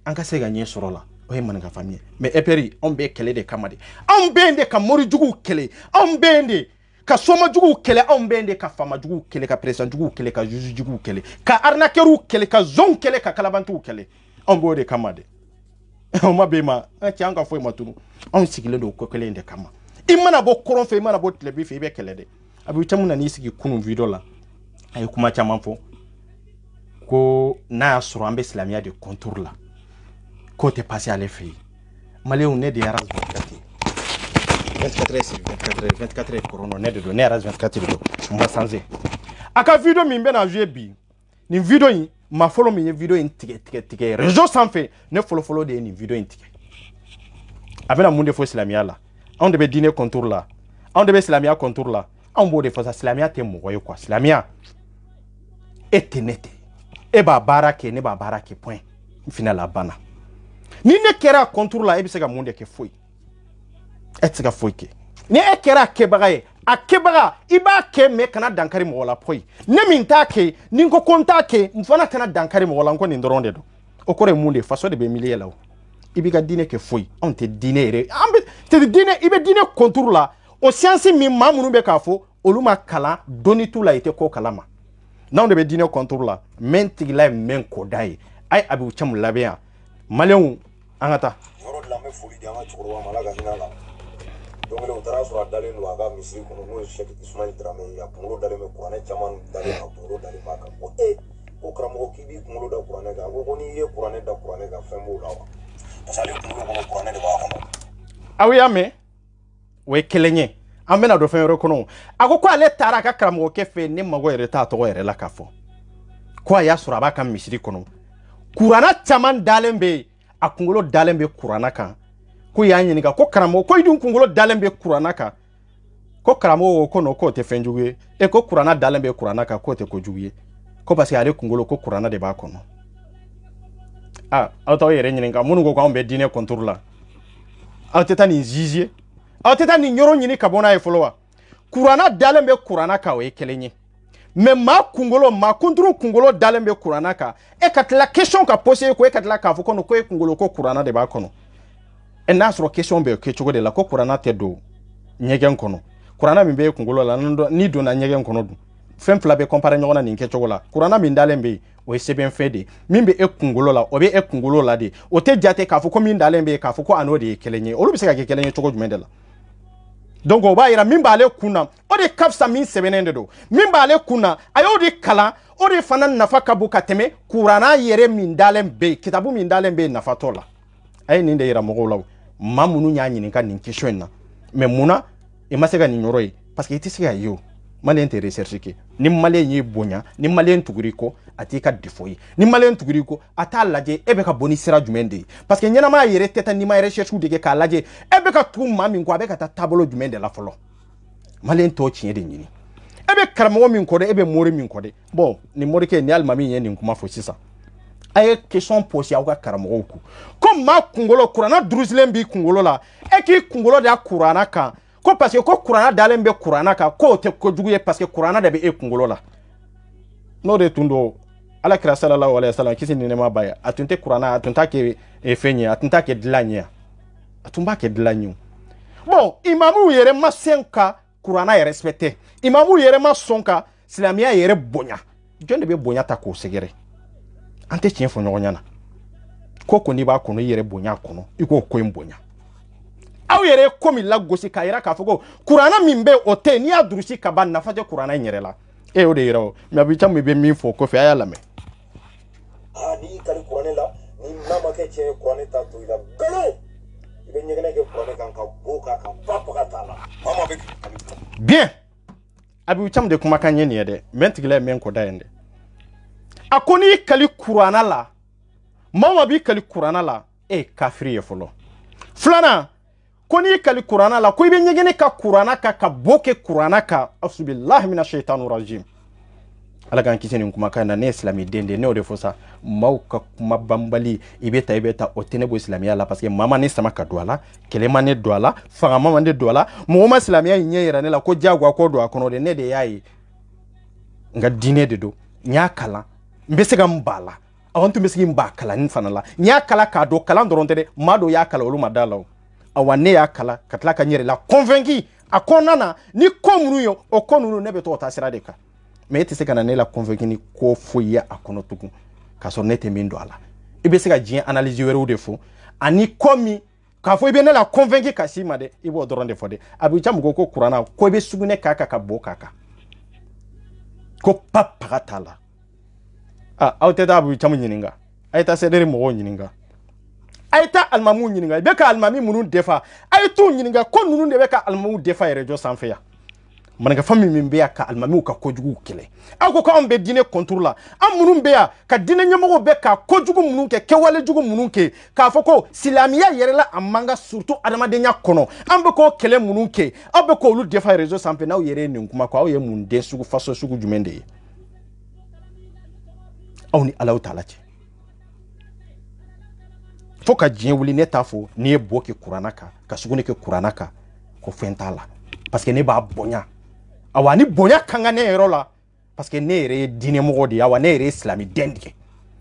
an ka se ka ɲɛ sɔrɔ la o ye maninka famille mais FPR anw bɛ kɛlɛ de kama de anw bɛ yen de ka morijuguw kɛlɛ anw bɛ yen de ka somajuguw kɛlɛ anw bɛ yen de ka famajuguw kɛlɛ ka présidentjuguw kɛlɛ ka jugejuguw kɛlɛ ka arnaqueurw kɛlɛ ka zon kɛlɛ ka kalabantiw kɛlɛ anw b'o de kama de o ma bɛn ma an cɛ an ka foyi ma tunu anw sigilen don ko kelen de kama i mana bɔ kɔrɔn fɛ i mana bɔ tilebi fɛ i bɛ kɛlɛ de Abu Cham nan'i sigi kunun video la a ye kuma caman fɔ ko n'a y'a sɔrɔ an bɛ silamɛya de contour la k'o tɛ passé ale fɛ yen maliyɛnw ne de ye RAS 24 heures kɔrɔnɔ ne de don ne RAS 24 de don n ma sanse a ka video min bɛna jouer bi nin video in maa fɔlɔ min ye video in tigɛ réseau sanfɛ ne fɔlɔ de ye nin video in tigɛ a bɛna mun de fɔ silamɛya la anw de bɛ diinɛ contour la anw de bɛ silamɛya contour la anw b'o de fɔ sa silamɛya tɛ mɔgɔ ye quoi silamɛya e tɛ ne tɛ e b'a baara kɛ ne b'a baara kɛ point final a banna ni ne kɛra contour la e bɛ se ka mun de kɛ foyi e tɛ se ka foyi kɛ ni e kɛra kɛbaga ye a kɛbaga i b'a kɛ mais kana dankari mɔgɔ la poyi ne min t'a kɛ ni n ko n t'a kɛ n fana kana dankari mɔgɔ la n ko nin dɔrɔn de don o kɔrɔ ye mun de faso de bɛ milieu la o i b'i ka diinɛ kɛ foyi anw tɛ diinɛ yɛrɛ an bɛ c'est diinɛ i bɛ diinɛ contour la o science min maa minnu bɛ k'a fɔ olu ma kalan dɔnni t'u la i tɛ ko kalama n'anw de bɛ diinɛ contour la mɛn tigila ye mɛn koda ye a ye Abu Cham labɛn yan maliyɛnw an ka taa yɔrɔ de la an bɛ foli di an ka cɛkɔrɔba ma Ala ka hinɛ a la don kelen u taara sɔrɔ a dalen don a ka misiri kɔnɔ n'o ye Cheikh Ismaïl Dramé ye a kunkolo dalen bɛ kuranɛ caman dalen a kunkolo dalen b'a kan ko ko karamɔgɔ k'i b'i kunkolo da kuranɛ kan ko n'i ye kuranɛ da kuranɛ kan fɛn b'o la wa parce que ale kunkolo kɔnɔ kuranɛ de b'a kɔnɔ aw y'a mɛn o ye kelen ye an bɛna dɔ fɛn wɛrɛ kɔnɔ a ko ale taara a ka karamɔgɔkɛ fɛ ne mago yɛrɛ t'a tɔgɔ yɛrɛ la k'a fɔ ko a y'a sɔrɔ a b'a ka misiri kɔnɔ kuranɛ caman dalen bɛ yen a kunkolo dalen bɛ kuranɛ kan ko y'a ɲininka ko karamɔgɔ ko i dun kunkolo dalen bɛ kuranɛ kan ko karamɔgɔ ko k'o tɛ fɛn jugu ye ko kuranɛ dalen bɛ kuranɛ kan k'o tɛ ko jugu ye ko parce que ale kunkolo ko kuranɛ de b'a kɔnɔ aw t'aw yɛrɛ ɲininka minnu ko k'anw bɛ diinɛ contour la aw tɛ taa nin juger aw tɛ taa nin yɔrɔ ɲini ka bɔ n'a ye fɔlɔ wa kuranɛ dalen bɛ kuranɛ kan o ye kelen ye mais maa kunturu kunkolo dalen bɛ kuranɛ kan e ka tila question ka poser ko e ka tila k'a fɔ ko e kunkolo ko kuranɛ de b'a kɔnɔ n'a sɔrɔ question bɛ kɛ cogo de la ko kuranɛ tɛ don ɲɛgɛn kɔnɔ kuranɛ min bɛ kunkolo la n'i donna ɲɛgɛn kɔnɔ dun fɛn fila bɛ comparer ɲɔgɔn na nin kɛcogo la kuranɛ min dalen bɛ yen o ye sɛbɛn fɛn de min bɛ e kunkolo la o bɛ e kunkolo la de o tɛ jate k'a fɔ ko min dalen bɛ k'a fɔ ko ano de ye kelen ye olu bɛ se ka kɛ kelen ye cogo jumɛn de la donc o b'a yira min b'ale kunna o de ka fisa min sɛbɛnnen de don min b'ale kunna a y'o de kalan o de fana nafa ka bon ka tɛmɛ kuranna yɛrɛ min dalen bɛ yen kitabu min dalen bɛ yen nafa t'o la a ye nin de yira mɔgɔw la maa minnu y'a ɲininka nin question in na mais munna i ma se ka nin yɔrɔ ye parce que i tɛ se ka ye o malien tɛ recherche kɛ ni malien y'i bonya ni malien tuguri kɔ a t'i ka défaut ye ni malien tuguri kɔ a t'a lajɛ e bɛ ka bɔ ni sira jumɛn de ye parce que ɲɛnamaya yɛrɛ tɛ taa n'i ma recherche de kɛ k'a lajɛ e bɛ ka tugu maa min kɔ a bɛ ka taa taabolo jumɛn de la fɔlɔ malien t'o tiɲɛ de ɲini e bɛ karamɔgɔ min kɔ dɛ e bɛ mori min kɔ dɛ bon ni morikɛ ni alimami ye nin kuma fɔ sisan a ye question posé aw ka karamɔgɔw kun ko maa kunkolo kuranna durusilen b'i kunkolo la e k'i kunkolo da kuranna kan ko parce que ko kuranna dalen bɛ kuranna kan k'o tɛ kojugu ye parce que kuranna de bɛ e kunkolo la n'o de tun don ala kira sallallahu alaihi wasallam kisi ni nɛɛma b'a ye a tun tɛ kuranna a tun t'a kɛ fɛn ye a tun t'a kɛ dilan ye a tun b'a kɛ dilan ye bon imamuw yɛrɛ ma sɛn ka kuranna yɛrɛ respecté imamuw yɛrɛ ma sɔn ka silamɛya yɛrɛ bonya jɔn de bɛ bonya ta k'o sɛgɛrɛ an tɛ tiɲɛ fɔ ɲɔgɔn ɲɛna ko ko n'i b'a kɔnɔ i yɛrɛ bonya kɔnɔ i k'o ko in bonya aw yɛrɛ ko min lagosi k'a yira k'a fɔ ko kuranna min bɛ o tɛ n'i y'a durusi ka ban nafa tɛ kuranna in yɛrɛ la e y'o de yira o mais abi caman bɛ min fɔ kɔfɛ a y'a lamɛn. n'i y'i kali kuranɛ la ni n'a ma kɛ tiɲɛ ye kuranɛ t'a to i la nkalon i bɛ ɲɛgɛnɛ kɛ kuranɛ kan ka bo k'a kan ba faga t'a la maa ma bɛ bien abi caman de kumakan ye nin ye dɛ mais n tigila ye min kɔ da yen dɛ a ko n'i kali kuranna la maa ma b'i kali kuranna la e ye kafiri ye fɔlɔ filanan ko n'i kali kuranna la ko i bɛ ɲɛgɛnɛ ka kuranna kan ka bo kɛ kuranna kan asubilahi mina shaitanu rajim ala k'an kisi nin kumakan na ne ye silamɛden de ne y'o de fɔ sa maaw ka kuma banbali i bɛ taa o tɛ ne bɔ silamɛya la parce que maa ma ne sama ka don a la kɛlɛ ma ne don a la fangama ma ne don a la mɔgɔ ma silamɛya in ɲɛ yira ne la ko diyagoya ko don a kɔnɔ de ne de y'a ye n ka diinɛ de don n y'a kalan n bɛ se ka n ba la aw tun bɛ se k'i ba kalanni fana la n y'a kalan k'a dɔn kalan dɔrɔn tɛ dɛ maa dɔw y'a kalan olu ma da la o awa ne y'a kalan ka tila ka n yɛrɛ la convaincu a kɔnɔna na ni ko minnu ye o ko ninnu ne bɛ to o taa sira de kan mais e tɛ se ka na ne la convaincu ni ko foyi ye a kɔnɔ tugun k'a sɔrɔ ne tɛ min don a la i bɛ se ka diɲɛ analyse wɛrɛw de fɔ ani ko min k'a fɔ i bɛ ne la convaincu ka s'i ma dɛ i b'o dɔrɔn de fɔ dɛ a bɛ ca mɔgɔw ko kuranna ko i bɛ sugunɛ k'a kan ka bo k'a kan ko papaga t'a la aw tɛ taa a bɛ caman ɲininka a ye taa sɛdɛri mɔgɔw ɲininka a ye taa alimamuw ɲininka i bɛ ka alimami minnu defa a ye t'u ɲininka ko ninnu de bɛ ka alimamuw defa yɛrɛ jɔ sanfɛ yan manikafa min bɛ yan ka alimamiw ka kojugu kɛlɛ aw ko k'anw bɛ diinɛ contour la an minnu bɛ yan ka diinɛ ɲɛmɔgɔw bɛ ka kojugu minnu kɛ kɛwale jugu minnu kɛ k'a fɔ ko silamɛya yɛrɛ la a man ka surtout adamadenya kɔnɔ an bɛ k'o kɛlɛ minnu kɛ aw bɛ k'olu defa réseau sanfɛ n'aw yɛrɛ ye nin kuma kɔ aw ye mun den sugu faso sugu jumɛn de ye aw ni Alahu Taala cɛ fo ka diɲɛ wuli ne t'a fɔ n'i ye bo kɛ kuranna kan ka sugunɛ kɛ kuranna kan ko fɛn t'a la parce que ne b'a bonya awa ni bonya kan ka ne yɛrɛ la parce que ne yɛrɛ ye diinɛ mɔgɔ de ye awa ne yɛrɛ ye silamɛden de ye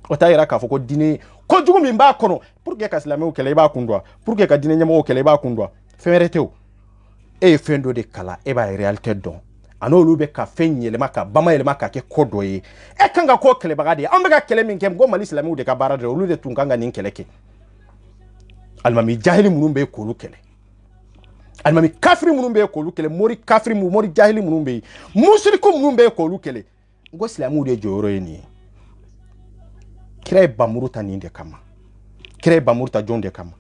o t'a yira k'a fɔ ko diinɛ kojugu min b'a kɔnɔ pour que ka silamɛw kɛlɛ i b'a kun dɔn pour que ka diinɛ ɲɛmɔgɔw kɛlɛ i b'a kun dɔn fɛn wɛrɛ tɛ o e ye fɛn dɔ de kalan e b'a réalité dɔn a n'olu bɛ ka fɛn yɛlɛma ka bamayɛlɛma ka kɛ ko dɔ ye e kan ka k'o kɛlɛbaga de ye an bɛ ka kɛlɛ min kɛ n ko Mali silamɛw de ka baara de olu de tun kan ka nin kɛlɛ kɛ alimami jahili minnu bɛ k'olu kɛlɛ alimami kafiri minnu bɛ k'olu kɛlɛ mori kafiri mori jahili minnu bɛ yen musiriku minnu bɛ k'olu kɛlɛ n ko silamɛw de jɔyɔrɔ ye nin ye kira ye bamuru ta nin de kama kira ye bamuru ta jɔn de kama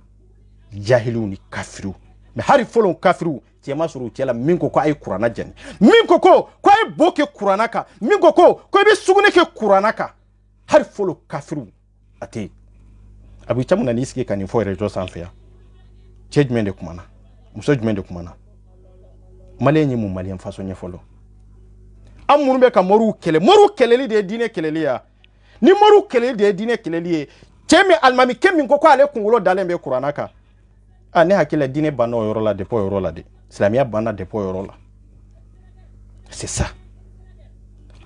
jahiliw ni kafiriw mais hali fɔlɔ kafiriw cɛ ma sɔrɔ u cɛ la min ko a ye kuranna jɛni min ko a ye bo kɛ kuranna kan min ko i bɛ sugunɛ kɛ kuranna kan hali fɔlɔ kafiriw a tɛ yen a bɛ caman na n'i sigi ka nin fɔ réseau sanfɛ yan cɛ jumɛn de kumana muso jumɛn de kumana maliyɛn ye mun maliyɛn faso ɲɛ fɔlɔ an minnu bɛ ka moriw kɛlɛli de ye diinɛ kɛlɛli ye ni moriw kɛlɛli de ye diinɛ kɛlɛli ye cɛ min alimami kɛ min ko ale kunkolo dalen bɛ kuranna kan ne hakili la diinɛ banna o yɔrɔ la depuis o yɔrɔ la de silamɛya banna depuis o yɔrɔ la c'est ça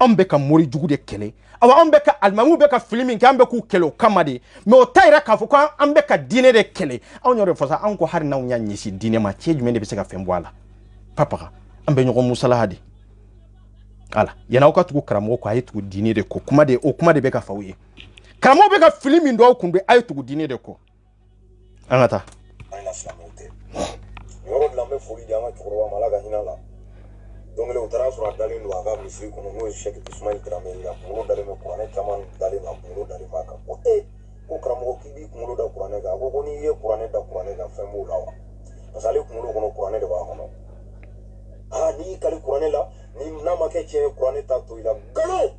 an bɛ ka mori jugu de kɛlɛ awa an bɛ ka alimamiw bɛ ka fili min kɛ an bɛ k'u kɛlɛ o kama de mais o t'a yira k'a fɔ ko an bɛ ka diinɛ de kɛlɛ anw y'o de fɔ sa an ko hali n'anw y'a ɲɛsin diinɛ ma cɛ jumɛn de bɛ se ka fɛn bɔ a la papaga an bɛ ɲɔgɔn musalaha de ala yana ka tugu karamo ko ayi tugu dini de ko kuma de be ka fawye karamo be ka fili min do kunbe ayi tugu dini de ko anata ala samote yoro la me foli jama chukro malaga hinala donc le utara sura dalin wa ga misri kono no shek ismail krame ya ko dale me ko ne chaman dalin na ko dale maka ko ko karamo kibi ko da qur'ane ga ko ni ye qur'ane da qur'ane ga femu lawa pasale ko no kono qur'ane de ba hono ni kali qur'ane la ni nama ke che qur'ane ta to ila galo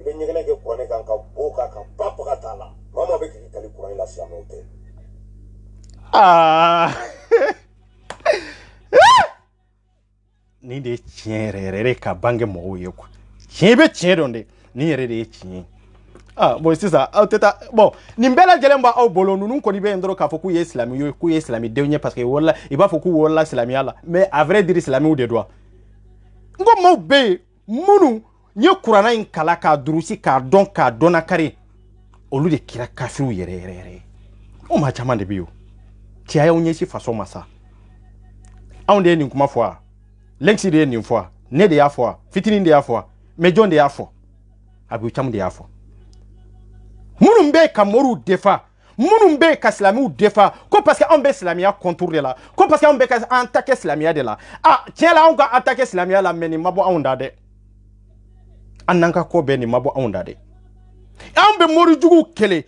ibe nyegene ke qur'ane kan ka boka ka papa ka tala mama be ke kali qur'ane la samote ni de tienre ka bange mo ye kwa tiebe tiendonde ni yere de tien bon c'est ça teta bon ni mbela jelemba au bolo nunu ko ni be ndoro ka foku islami yo ku islami de parce que wala il va foku wala islami ala mais à vrai dire islami ou de droit ngo mo be munu nye kurana in kala ka durusi ka don ka dona kare olu de kira kafiru yere o ma chama de biyo ti aya onye si faso masa on de ni kuma fois lexi de ni fois ne de ya fois fitini de ya fois mejon de ya fois abu cham de ya fois munu mbe ka moru defa munu mbe ka islamiu defa ko parce que on be islamia contour de la ko parce que on be ka attaquer islamia de la tiens là on va attaquer islamia la meni mabo on dade ananka ko be ni mabo on dade on be moru jugu kele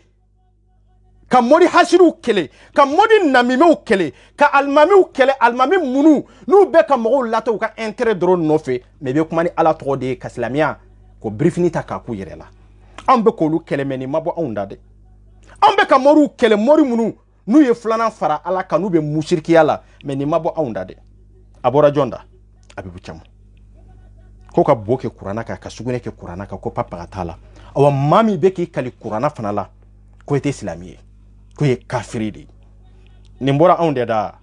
ka mori hasiru kele ka modi namimeu kele ka almamiu kele almami munu nu be ka mo lato ka intérêt dro no fe me be kuma ni ala to de ka islamia ko briefini ta ka ku yere la an be kolu kele meni mabo onda de an be ka moru kele mori munu nu ye flana fara ala ka nu be mushrikiya la meni mabo onda de abora jonda abibu cham ko ka boke qur'ana ka sugune ke qur'ana ka ko papa tala awa mami be ki kali qur'ana fana la ko ete islamiye ko ye kafiri de nimbora onde da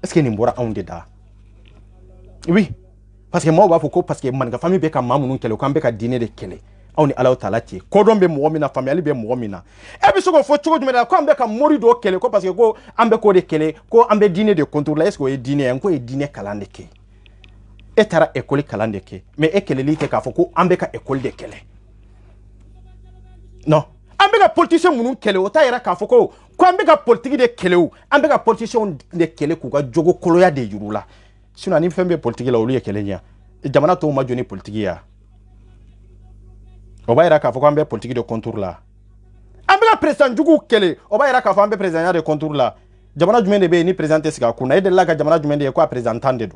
est-ce que nimbora onde da oui parce que moi ba foko parce que man ga famille be ka mamunu kele ko ambe ka dîner de kele on ni Allah taala ti ko don be mo mina famille be mo mina e bi so ko fo chugo jumela ko ambe ka mori do kele ko parce que ko ambe ko de kele ko ambe dîner de contour la est-ce que e dîner en ko e dîner kalande ke e tara école kalande ke mais e kele li ke ka fo ko ambe ka école de kele non ambe ka politicien munu kele o ta yera ka fo ko ambe ka politique de kele o ambe ka politicien de kele ku ga jogo koloya de yurula sino ani fembe politique la olu ye kele nya jamana to ma joni politique ya oba yera ka fo ko ambe politique de contour la ambe ka président jugu kele oba yera ka fo ambe président de contour la jamana jumende be ni président sika kuna ede la ka jamana jumende ko présentant de do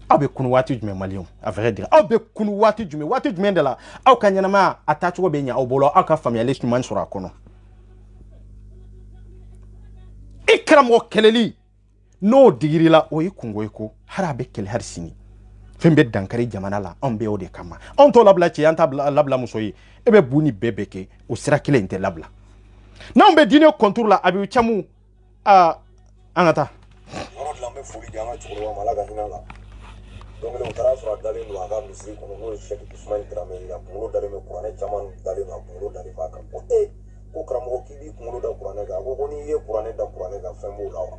abe kunu wati jume malion à vrai dire abe kunu wati jume de la au kanyana ma atacho be nya obolo aka familialiste man sura kono ikram wo keleli no digiri la o yikungo eko harabe kele harsini fembe dankari jamana la on be o de kama on to labla ci anta labla musoyi ebe buni bebeke o sira kile inte labla na on be dine contour la abi chamu anata yoro la me foli jama chukro malaga hinala donc le utara sura dalin wa ga misri kono no shek ismail krame ya ko dale me qur'ane chaman dalin na ko dale maka ko ko kramo kibi ko da qur'ane ga ko ni ye qur'ane da qur'ane ga femu lawa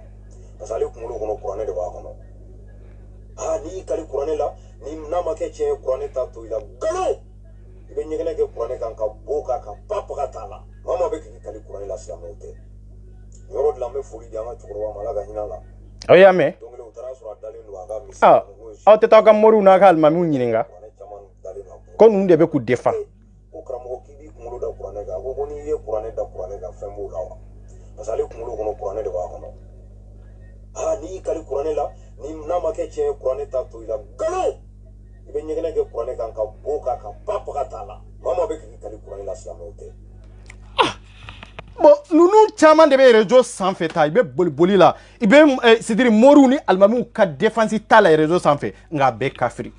pasale ko no kono qur'ane de ba kono ni kali qur'ane la ni nama ke che qur'ane ta to ila galo ibe nyegene ke qur'ane kan ka boka ka papa ka tala mama be ke kali qur'ane la samote yoro de la me foli jama chukro malaga hinala oyame donc le utara sura dalin wa ga misri aw te taw ka moru na ka almami nyininga ko nu de be ku defa ko kramo kibi ko da qur'ane ga ko ni ye qur'ane da qur'ane ga femu lawa pasale ko no kono qur'ane de ba kono ni kali qur'ane la ni nama ke che qur'ane ta to ila galo ibe nyegene ke qur'ane kan ka boka ka papa ka tala mama be ke kali qur'ane la samote bon nunu chaman de be réseau sans fait ta ibe boli la ibe c'est-à-dire moru ni almamu ka défense ta la réseau sans fait nga be kafiri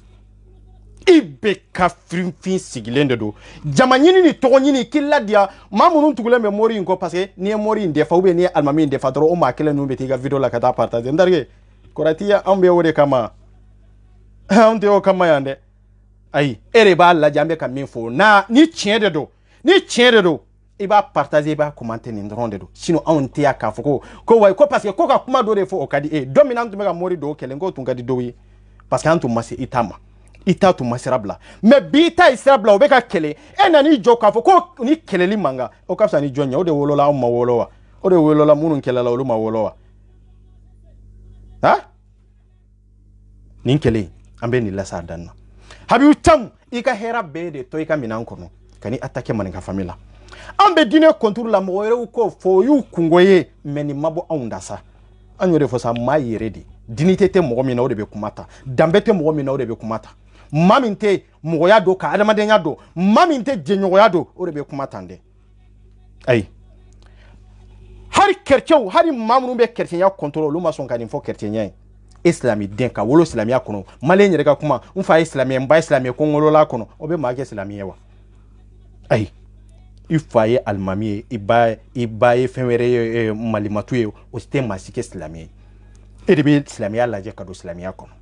ibe kafiri fin sigilende do jamanyini ni togonyini killa dia mamunu tugule me mori inko parce que ni mori ndefa ube ni almami ndefa dro o makele no be tiga video la kata partager ndarge koratia ambe wore kama onde o kama yande ai ere ba la jambe ka minfo na ni tiende do il va partager, il va commenter n'indronde do. Sinon on te a kafoko ko way ko parce que ko ka kuma do refo o kadi dominant me ka mori do kelengo tunga di do yi parce que an tun ma se i ta ma i ta tun ma sira bila mais bi i ta ye sira bila o bɛ ka kɛlɛ e nan'i jɔ k'a fɔ ko ni kɛlɛli man kan o ka fisa ni jɔn ye o de wolola anw ma wolo wa o de wolola minnu kɛlɛla olu ma wolo wa ha nin kɛlɛ an bɛ nin lasa dan na Habibu Tam i ka hɛrɛ bɛɛ de to i ka minɛn kɔnɔ ka ni attaquer maninka famille la an bɛ diinɛ contour la mɔgɔ wɛrɛw ko fɔ y'u kungo ye mais nin ma bɔ anw da sa an y'o de fɔ sa maa yɛrɛ de dignité tɛ mɔgɔ min na o de bɛ kuma ta danbe tɛ mɔgɔ min na o de bɛ kuma ta maa min tɛ mɔgɔya don ka adamadenya don maa min tɛ jɛɲɔgɔnya don o de bɛ kuma tan dɛ ayi hari chrétien hari maa minnu bɛ chrétienya contrôle olu ma sɔn ka nin fɔ chrétienya ye islami den ka wolo silamɛya kɔnɔ malien yɛrɛ ka kuma n fa ye silamɛ n ba ye silamɛ ko n wolola kɔnɔ o bɛ maa kɛ silamɛ ye wa ayi i fa ye alimami ye i ba ye fɛn wɛrɛ ye malimatu ye o si tɛ maa si kɛ silamɛ ye e de bɛ silamɛya lajɛ ka don silamɛya kɔnɔ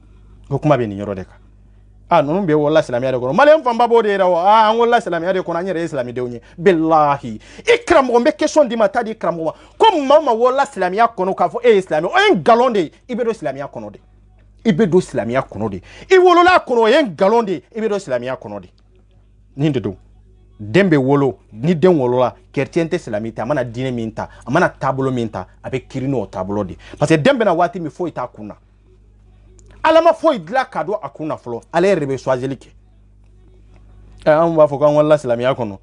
o kuma bɛ nin yɔrɔ de kan ninnu bɛ wolola silamɛya de kɔnɔ malien fanba b'o de yɛrɛ wa an wolola silamɛya de kɔnɔ an yɛrɛ ye silamɛdenw ye bilahi i karamɔgɔ n bɛ question di ma taa di karamɔgɔ ma ko maa o maa wolola silamɛya kɔnɔ k'a fɔ e ye silamɛ o ye nkalon de ye i bɛ don silamɛya kɔnɔ de i bɛ don silamɛya kɔnɔ de i wolola kɔnɔ o ye nkalon de ye i bɛ don silamɛya kɔnɔ de nin de don den bɛ wolo ni den wolola chrétien tɛ silamɛ ta a mana diinɛ min ta a mana taabolo min ta a bɛ kiri n'o taabolo de parce que den bɛna waati min foyi t'a kun na ala ma foyi dilan ka don a kun na fɔlɔ ale yɛrɛ de bɛ choisili kɛ an b'a fɔ k'an wolola silamɛya kɔnɔ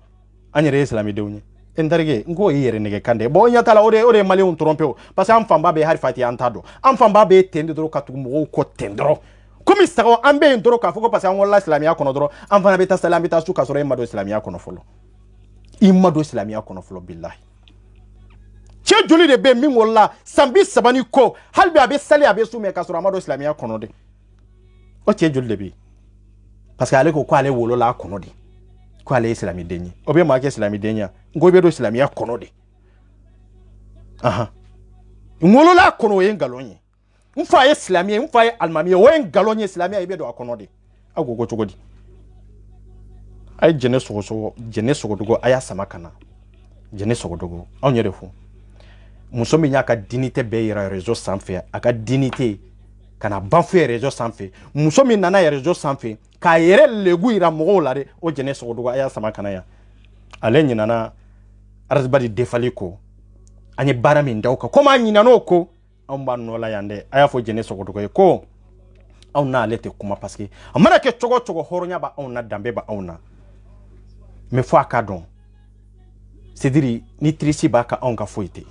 an yɛrɛ ye silamɛdenw ye n terikɛ n k'o ye yɛrɛ nɛgɛ kan dɛ bon ɲɛ t'a la o de ye maliyɛnw tromper o parce que an fanba bɛ hari fati an t'a dɔn an fanba bɛ ten de dɔrɔn ka tugu mɔgɔw kɔ ten dɔrɔn komi sagaw an bɛ yen dɔrɔn k'a fɔ ko parce que an wolola silamɛya kɔnɔ dɔrɔn an fana bɛ taa sali an bɛ taa su k'a sɔrɔ e ma don silamɛya kɔnɔ fɔlɔ i ma don silamɛya kɔnɔ fɔlɔ bilahi cɛ joli de bɛ min wolola san 30 ni kɔ hali bi a bɛ sali a bɛ su mɛ k'a sɔrɔ a ma don silamɛya kɔnɔ de o cɛ joli de bɛ yen parce que ale ko k'ale wolola a kɔnɔ de ko ale ye silamɛden ye o bɛ maa kɛ silamɛden ye n ko i bɛ don silamɛya kɔnɔ de n wolola a kɔnɔ o ye nkalon ye n fa ye silamɛ ye n fa ye alimami ye o ye nkalon ye silamɛya i bɛ don a kɔnɔ de aw ko cogo di a ye jɛnɛ sɔgɔsɔgɔ jɛnɛ sɔgɔdogo a y'a sama ka na jɛnɛ sɔgɔdogo anw yɛrɛ fɔ muso min y'a ka dignité bɛɛ yira réseau sanfɛ a ka dignité kana ban fo réseau sanfɛ muso min nana réseau sanfɛ k'a yɛrɛ legu yira mɔgɔw la de o jɛnɛ sɔgɔdogo a y'a sama ka na yan ale ɲinana arazibadi defali ko an ye baara min da o kan komi an ɲinan'o ko anw b'a nɔ la yan dɛ a y'a fɔ jɛnɛ sɔgɔdogo ye ko anw n'ale tɛ kuma parce que a mana kɛ cogo o cogo hɔrɔnya b'a anw na danbe b'a anw na mais fo a k'a dɔn c'est à dire ni trisi b'a ka anw ka foyi tɛ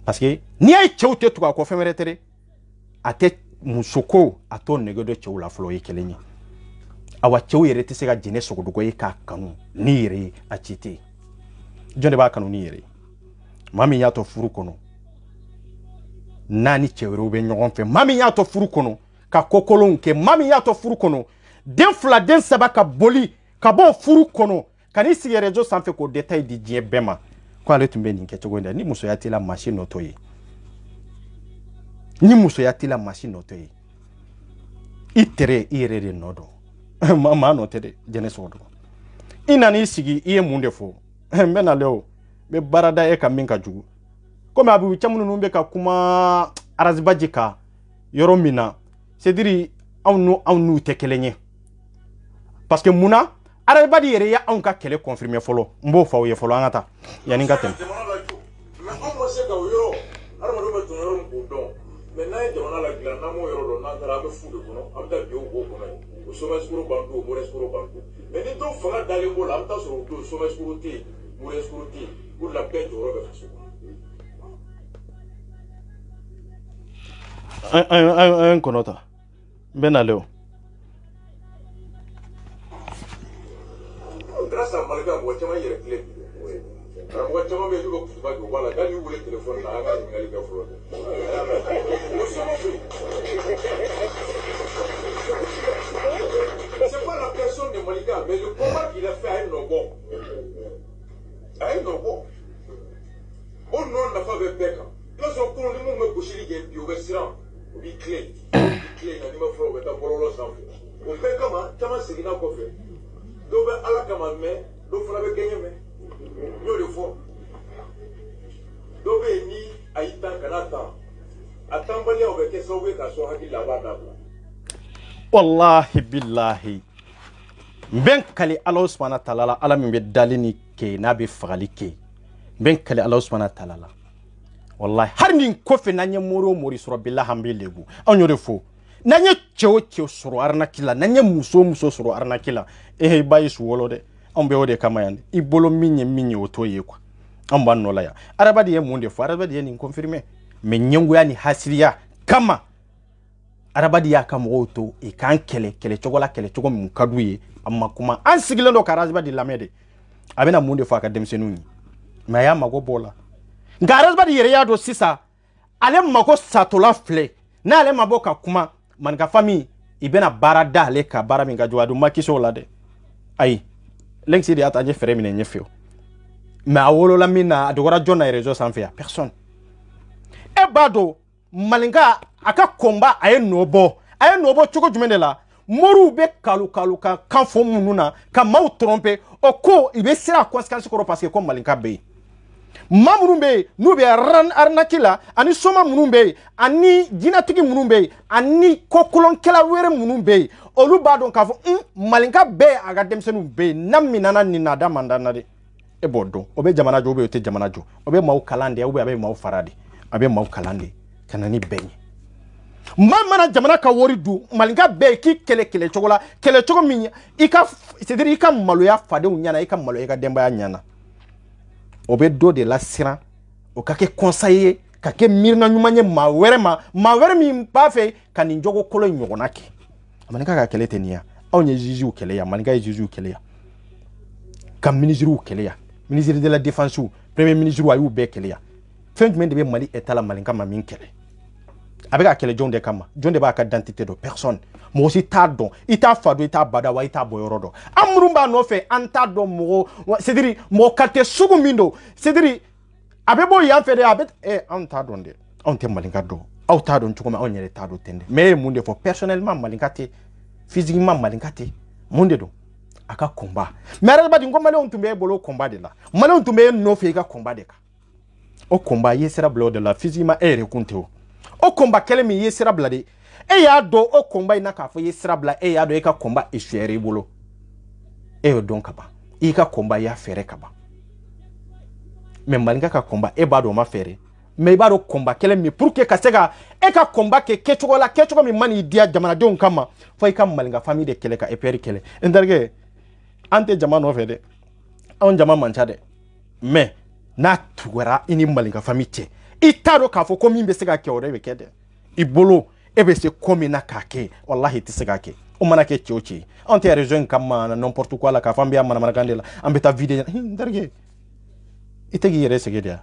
parce que n'i y'a ye cɛw tɛ tugu a kɔ fɛn wɛrɛ tɛ dɛ a tɛ muso ko a t'o nɛgɛ dɔ cɛw la fɔlɔ o ye kelen ye awa cɛw yɛrɛ tɛ se ka jɛnɛ sɔgɔdogo ye k'a kanu ni yɛrɛ ye a ci tɛ yen jɔn de b'a kanu ni yɛrɛ ye maa min y'a to furu kɔnɔ n'a ni cɛ wɛrɛw bɛ ɲɔgɔn fɛ maa min y'a to furu kɔnɔ ka kokolonw kɛ maa min y'a to furu kɔnɔ den 2 den 3 ka boli ka bɔ furu kɔnɔ ka n'i sigi réseau sanfɛ k'o détail di diɲɛ bɛɛ ma ko ale tun bɛ nin kɛ cogo in na ni musoya t'i la maa si nɔ t'o ye ni musoya t'i la maa si nɔ t'o ye i tɛrɛ i yɛrɛ de nɔ dɔn maa nɔ tɛ dɛ jɛnɛ sɔgɔdogo i nan'i sigi i ye mun de fɔ n bɛ nale o n bɛ baara da e ka min ka jugu komi Habibu Tam ninnu bɛ ka kuma arazibaji kan yɔrɔ min na c'est à dire anw n'u tɛ kelen ye parce que munna arazibaji yɛrɛ ye anw ka kɛlɛ confirmer fɔlɔ n b'o fɔ aw ye fɔlɔ an ka taa yanni n ka tɛmɛ mais n'a ye jamana la dilan n'an m'o yɔrɔ dɔn n'an taara an bɛ fu de kɔnɔ an bɛ taa bi o kɔnɔ o somɛsikoro bantu o morɛsikoro bantu mais ni dɔw fanga dalen b'o la an bɛ taa sɔrɔ o don somɛsikoro tɛ yen morɛsikoro tɛ yen o de la bɛɛ jɔyɔrɔ bɛ faso kɔnɔ. an kɔnɔ ta n bɛ nale o. grâce à Malika mɔgɔ caman yɛrɛ tilen mɔgɔ caman bɛ yen n'u bɛ kutuba kɛ wala k'a ni wele téléphone na an ka ɲininkali kɛ fɔlɔ dɛ o sɔrɔ fɛ c'est pas la personne de Malika mais le combat qu'il a fait a ye nɔ bɔ o nɔ nafa bɛ bɛɛ kan i b'a sɔrɔ kunun ni mun bɛ gosili kɛ bi o bɛ siran o b'i tilen na n'i ma fɔlɔ o bɛ taa bɔlɔlɔ sanfɛ o bɛɛ kama caman seginna kɔfɛ dɔw bɛ ala kama mɛn dɔw fana bɛ gɛɲɛ mɛn n y'o de fɔ dɔw bɛ yen ni a y'i tan kana tan a tanbaliya o bɛ kɛ sababu ye k'a sɔn hakili la a b'a dabila wallahi billahi ben kali Allah subhanahu wa ta'ala ala min be dalini ke na be fagali ke ben kali Allah subhanahu wa ta'ala wallahi har ni kofe nanye moro mori sura billahi hambe lebu onyo refo nanye chewo suru arna kila nanye muso suru arna kila bayi su wolo de on be wode kama yande ibolo minye oto ye kwa on ban no la ya arabadi ye munde fo arabadi ye ni confirmer me nyengo ya ni hasiriya kama arabadi ya kama oto e kan kele chogo mun kaduye amma kuma an sigile do karabadi lamede abena munde fo aka demsenuni ma ya mago bola ngarabadi yere ya do sisa ale mago satola fle na ale maboka kuma man ka fami ibena barada ale ka bara minga jwadu makiso la de ay lengsi de atanje fere mine nyefio ma awolo la mina adogora jona rezo sanfia personne e bado malinga aka komba aye nobo choko jumendela moru be kalu ka kanfo mununa ka mau tromper o ko ibe sira conséquence ko parce que comme malinga be mamurumbe nube arnakila ani soma munumbe ani jinatigi munumbe ani kokolon kela were munumbe olu ba don ka fo malinka be aga demsenu be nammi nana ni nada mandana de e bodo obe jamana jo obe te jamana jo obe maw kalande obe abe maw farade abe maw kalande kanani benye mamana jamana ka wori du malinka be ki kele chogo minya ika c'est-à-dire ika maloya fade unyana ika maloya ka demba nyana obe do de la siran o kake conseiller kake mirna nyumanye ma were mi ba fe kan njogo kolo nyogona ke amanika ka kele tenia onye jiji u kele ya manika jiji u kele ya kam ministre u kele ya ministre de la défense ou premier ministre wa yu be kele ya fin men de be mali etala malinka ma min kele abeka kele jonde kama jonde ba ka identité de personne mo aussi tardon ita fado ita badawa ita boyorodo amrumba no fe antado mo c'est-à-dire mo kate sugu mindo c'est-à-dire abebo ya fede abet antado de on te malinka do au tado nchukuma on yele tado tende mais munde fo personnellement malinka te physiquement malinka te munde do aka combat mais reba di ngoma le on tumbe bolo combat de la male on tumbe no fe ka combat de ka o combat yesera blo de la physiquement rekunte o combat kele mi yesera blade e ya do o combat ina ka fo yesera bla e ya do e ka combat eshuere bolo e o don kaba e ka combat ya fere kaba mais malinga ka combat e ba do ma fere mais ba do combat kele mi pour que kasega e ka combat ke kechogo mi mani dia jamana de on kama fo e ka malinga famille de kele ka e peri kele ndarge ante jamana no fede on jamana manchade mais na tuwara ini malinga famille te itaro ka fo komi mbe sega ke ore be kede ibolo ebe se komi na kake wallahi tisega ke o mana ke chochi on te raison kama na n'importe quoi la ka fambia mana mana gandela ambeta video ndarge itegi yere segedia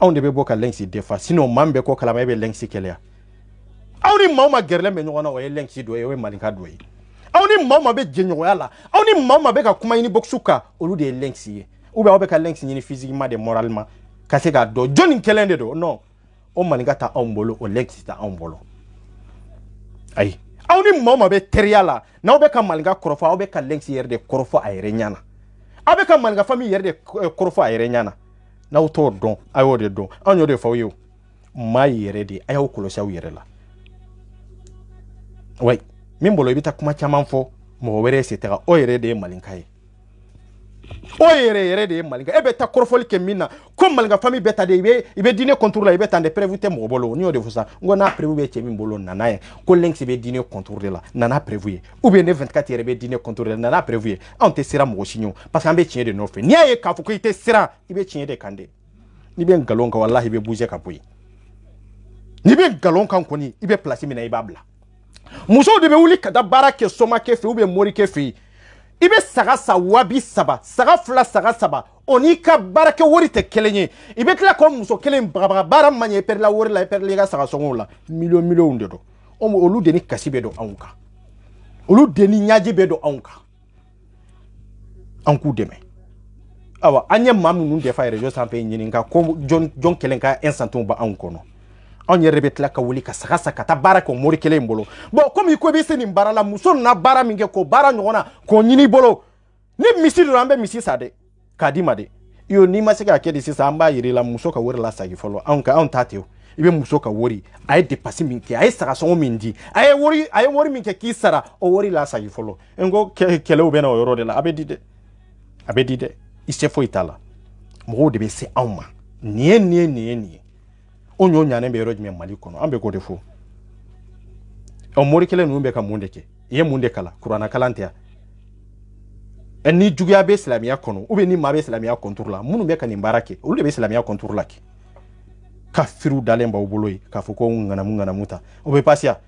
on de be boka lensi defa sino mambe ko kala mebe lensi kelea awni mama gerle me nyona o lensi do e malinka do e awni mama be jenyo yala awni mama be ka kuma ini boksuka olu de lensi ube obe ka lensi ni physiquement de moralement kasega do joni kelende do non o malinga ta ombolo o lensi ta ombolo ay awni mama be teriala na obe ka malinga korofo obe ka lensi yerde korofo ayre nyana abe ka malinga famille yerde korofo ayre nyana na auto don ayo de don anyo de fo yo mai yere de ayo kolosa yere la way mimbolo ibita kuma chaman fo mo were setera o yere de malinka yi o yere de malinka ebe ta korfoli ke mina comme malinga famille beta de ibe dîner contour la ibe tande prévuité mo bolo ni o de fosa ngona prévu be che mimbolo nanaye ko lenx be dîner contour de la nana prévu ou bien 24 yere be dîner contour de la nana prévu on te sera mo chinyo parce que ambe chien de nofe ni aye ka fo ko ite sera ibe chien de kande ni be galon ka wallahi be bouger ka boy ni be galon kan koni ibe place mina ibabla muso de be wuli kada barake soma ke fe ou be mori ke fe ibe saga sa wabi saba saga fla saga saba oni ka barake wori te kelenye ibe kla ko muso kelen bara manye per la wori la per lega saga songo la million de do o olu de ni kasibe do anka olu de ni nyaji be do anka anku deme awa anye mamu nun de fa rejo sampe nyini ka ko jon kelen ka instanton ba anko no on yere betla ka wuli ka saga kata bara ko mori kelen bolo bon comme iko be seni bara la muso na bara minge ko bara nyona ko nyini bolo ni misi do ambe misi sade kadima de yo ni ma se ka kɛ de sisan an b'a yiri la muso ka wari la sagi fɔlɔ anw ta tɛ o i bɛ muso ka wari a ye dépense min kɛ a ye sagasɔngɔ min di a ye wari min kɛ k'i sara o wari la sagi fɔlɔ n ko kɛlɛw bɛ na o yɔrɔ de la a bɛ di dɛ i se foyi t'a la mɔgɔw de bɛ se anw ma nin ye o ɲɔ ɲanen bɛ yɔrɔ jumɛn Mali kɔnɔ an bɛ k'o de fɔ ɔ mori kelen ninnu bɛ ka mun de kɛ i ye mun de kala kuranna kalan tɛ yan ni juguya bɛ silamɛya kɔnɔ ou bien ni maa bɛ silamɛya contour la minnu bɛ ka nin baara kɛ olu de bɛ silamɛya contour la kɛ kafiru dalen b'aw bolo ye k'a fɔ ko ŋanamu ta o bɛ passe ya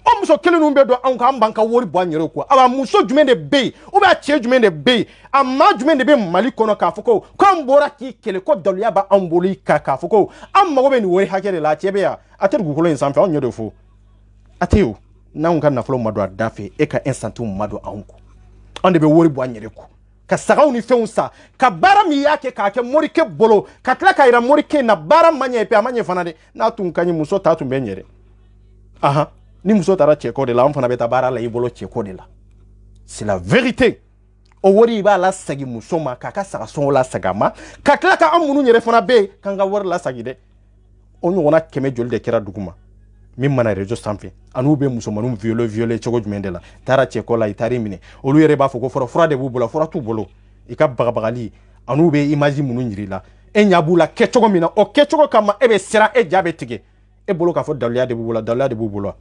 o muso kelen ninnu bɛ don anw kan an b'an ka wari bɔ an yɛrɛ kɔ a muso jumɛn de bɛ yen ou bien a cɛ jumɛn de bɛ yen a maa jumɛn de bɛ Mali kɔnɔ k'a fɔ ko an bɔra k'i kɛlɛ ko daluya b'an bolo k'a fɔ ko an mago bɛ nin wari hakɛ de la a cɛ bɛ yan a tɛ dugukolo in sanfɛ anw ɲɛ de fɔ a tɛ o n'anw ka nafolo ma don a da fɛ e ka instantiw ma don anw kɔ anw de bɛ wari bɔ an yɛrɛ kɔ ka sagaw ni fɛnw sa ka baara min y'a kɛ k'a kɛ morikɛ bolo ka tila ka yira morikɛ na baara ma ɲɛ pe a ma ɲɛ fana dɛ n'a tun ka ɲi muso ta tun bɛ ɲɛ dɛ ahan ni muso taara cɛko de la an fana bɛ taa baara la i bolo cɛko de la c'est la vérité o wari i b'a lasagi muso ma k'a ka sagasɔngɔ lasagi a ma ka tila ka an minnu yɛrɛ fana bɛ yen k'an ka wari lasagi dɛ o ɲɔgɔnna 100 joli de kɛra dugu ma min mana réseau sanfɛ an'u bɛ musomaninw violer cogo jumɛn de la taara cɛko la i taar'i minɛ olu yɛrɛ b'a fɔ ko fura de b'u bolo fura t'u bolo i ka bagabagali an'u bɛ image minnu jira i la e ɲɛ b'u la kɛcogo min na o kɛcogo kama e bɛ siran e ja bɛ tigɛ e bolo k'a fɔ daluya de b'u bolo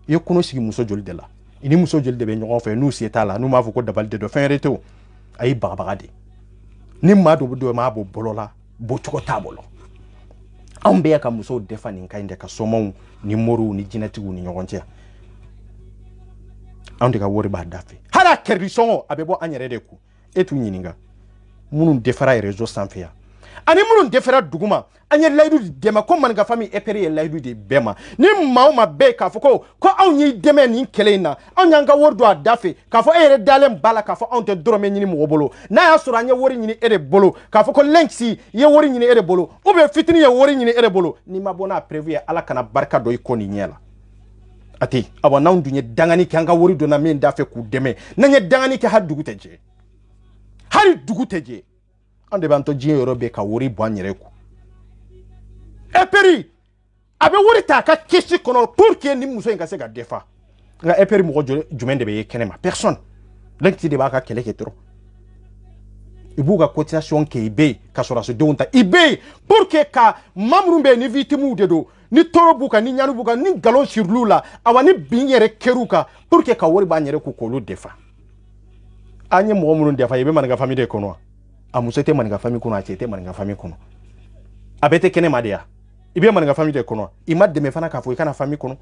i ye kɔnɔ sigi muso joli de la i ni muso joli de bɛ ɲɔgɔn fɛ n'u se t'a la n'u m'a fɔ ko dabali de don fɛn wɛrɛ tɛ o a y'i bagabaga de ni maa dɔ m'a bɔ bolo la bɔcogo t'a bolo anw bɛ yan ka musow defa nin ka ɲi de ka somaw ni moriw ni jinɛtigiw ni ɲɔgɔn cɛ anw de ka wari b'a da fɛ hali a kɛrɛdi sɔngɔ a bɛ bɔ an yɛrɛ de kun e t'u ɲininka minnu defara réseau sanfɛ yan ani minnu defara dugu ma an ye layidu de dɛmɛ ko maninka famille EPR ye layidu de bɛɛ ma ni maa o maa bɛ yen k'a fɔ ko anw y'i dɛmɛ nin kɛlɛ in na anw y'an ka wari don a da fɛ k'a fɔ e yɛrɛ dalen b'a la k'a fɔ anw tɛ dɔrɔmɛ ɲini mɔgɔ bolo n'a y'a sɔrɔ an ye wari ɲini e de bolo k'a fɔ ko Lenksi i ye wari ɲini e de bolo ou bien Fitini ye wari ɲini e de bolo n'i ma bɔ n'a prévu ye Ala kana barika dɔ i kɔ nin ɲɛ la a tɛ awa n'anw dun ye dangani kɛ an ka wari donna min da fɛ k'u dɛmɛ n'an ye dangani kɛ hali dugu tɛ jɛ an de b'an to diɲɛ yɔrɔ bɛɛ ka wari bɔ an yɛrɛ kun EPR a bɛ wari ta a ka kɛsi kɔnɔ pour que ni muso in ka se ka defa nka EPR mɔgɔ jumɛn de bɛ ye kɛnɛ ma personne Lenksi de b'a ka kɛlɛ kɛ dɔrɔn i b'u ka cotisation kɛ i bɛ yen ka sɔrɔdadenw ta i bɛ yen pour que ka maa minnu bɛ yen ni victimes de don ni tɔɔrɔ b'u kan ni ɲani b'u kan ni nkalon sir'u la awa ni bin yɛrɛ kɛr'u kan pour que ka wari b'an yɛrɛ kun k'olu defa an ye mɔgɔ minnu defa i bɛ maninka famille de kɔnɔ wa a muso tɛ maninka famille kɔnɔ a cɛ tɛ maninka famille kɔnɔ a bɛɛ tɛ kɛnɛ ma de ya i bɛ maninka famille de kɔnɔ i ma dɛmɛ fana k'a fɔ i kana famille kɔnɔ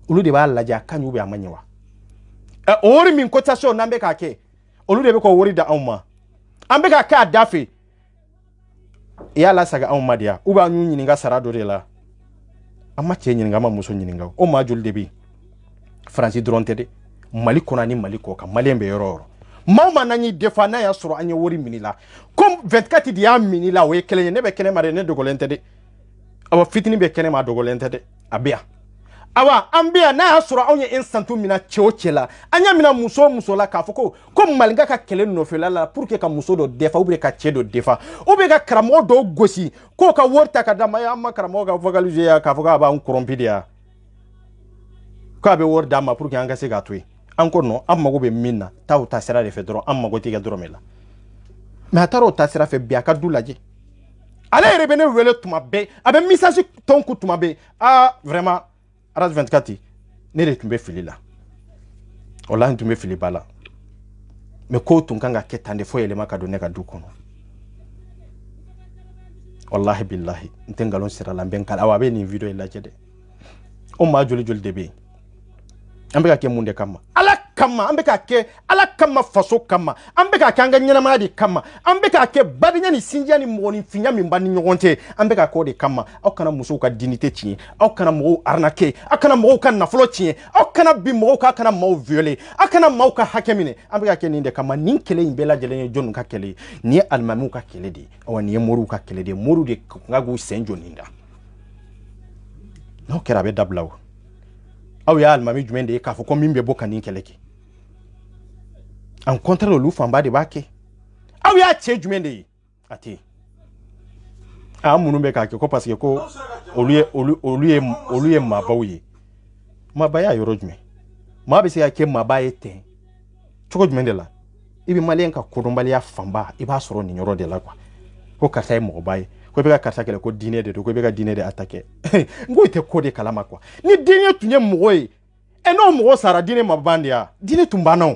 olu de b'a lajɛ a ka ɲi ou bien a ma ɲɛ wa o wari min cotisation n'an bɛ k'a kɛ olu de bɛ k'o wari da anw ma an bɛ k'a kɛ a da fɛ i y'a lasagi anw ma de ya ou bien an y'u ɲininka sara dɔ de la an ma cɛ ɲininka an ma muso ɲininka o maa joli de bɛ yen Faransi dɔrɔn tɛ dɛ Mali kɔnɔ ani Mali kɔ kan Maliyɛn bɛ yɔrɔ o yɔrɔ maa o maa n'an y'i defa n'a y'a sɔrɔ an ye wari minɛ i la comme 24 de y'a minɛ i la o ye kelen ye ne bɛ kɛnɛ ma dɛ ne dogolen tɛ dɛ awa Fitini bɛ kɛnɛ ma a dogolen tɛ dɛ a bɛ yan awa an bɛ yan n'a y'a sɔrɔ anw ye instantu mina cɛ o cɛ la an y'a mina muso o muso la k'a fɔ ko maninka ka kɛlɛ nɔfɛla la pour que ka muso dɔ defa ou bien ka cɛ dɔ defa ou bien ka karamɔgɔ dɔw gosi k'o ka wari ta ka d'a ma an ma karamɔgɔ ka vocaliser yan k'a fɔ k'a b'an corrompu de yan k'a bɛ wari d'a ma pour que an ka se k'a to yen an ko non an mago bɛ min na taa o taasira de fɛ dɔrɔn an mago tɛ kɛ dɔrɔmɛ la mais a taara o taasira fɛ bi a ka du lajɛ ale yɛrɛ bɛ ne wele tuma bɛɛ a bɛ message tɔn ku tuma bɛɛ vraiment Aras 24 ne de tun bɛ fili la walahi n tun bɛ fili ba la mais ko tun kan ka kɛ tan de fo yɛlɛma ka don ne ka du kɔnɔ wallahi billahi n tɛ nkalon sira la n bɛ n kala awa a bɛ nin video in lajɛ dɛ o maa joli joli de bɛ yen an bɛ ka kɛ mun de kama Ala kama an bɛ ka kɛ Ala kama faso kama an bɛ ka kɛ an ka ɲɛnamaya de kama an bɛ ka kɛ badenya ni sinjiya ni mɔgɔninfinya min b'an ni ɲɔgɔn cɛ an bɛ ka kɛ o de kama aw kana musow ka dignité tiɲɛ aw kana mɔgɔw arnaquer aw kana mɔgɔw ka nafolo tiɲɛ aw kana bin mɔgɔw ka kana maaw violer aw kana maaw ka hakɛ minɛ an bɛ ka kɛ nin de kama nin kɛlɛ in bɛɛ lajɛlen ye jɔnniw ka kɛlɛ ye nin ye alimamiw ka kɛlɛ de ye awa nin ye moriw ka kɛlɛ de ye moriw de kan ka k'u sen jɔ nin da n'o kɛra a bɛ dabila o aw y'a alimami jumɛn de ye k'a fɔ ko min bɛ bɔ ka nin kɛlɛ kɛ en contraire olu fanba de b'a kɛ aw y'a cɛ jumɛn de ye a tɛ a munun be ka ke ko parce que ko olu ye mabaw ye mabaya yoro jume ma be se ka ke mabaye ten cogo jume de la ibi malien ka kodonbaliya famba iba soro ni yoro de la quoi ko karta e mo baye ko be ka karta kele ko dine de ko be ka dine de attaquer ngo ite ko de kalama quoi ni dine tunye mo ye eno mo sara dine mabandia dine tumbana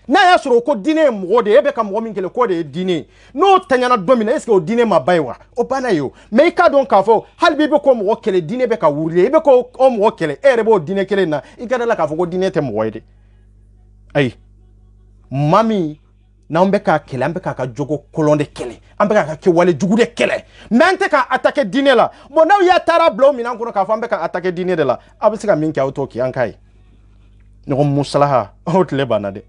na ya soro ko dine mo de ebe ka mo min kele ko de dine no tanyana domina est-ce que o dine mabaye wa o bana yo me ka don ka fo halbi be ko mo kele dine be ka wurle ebe ko o mo kele ere bo dine kele na igada la ka fo ko dine te mo de ay mami na on be ka kele ambe ka jogo kolonde kele ambe ka ke wale jugude kele mente ka attaquer dine la bon na ya tara blow mi nan ko ka fo ambe ka attaquer dine de la abisika min ka auto ki an kai no musalaha outle banade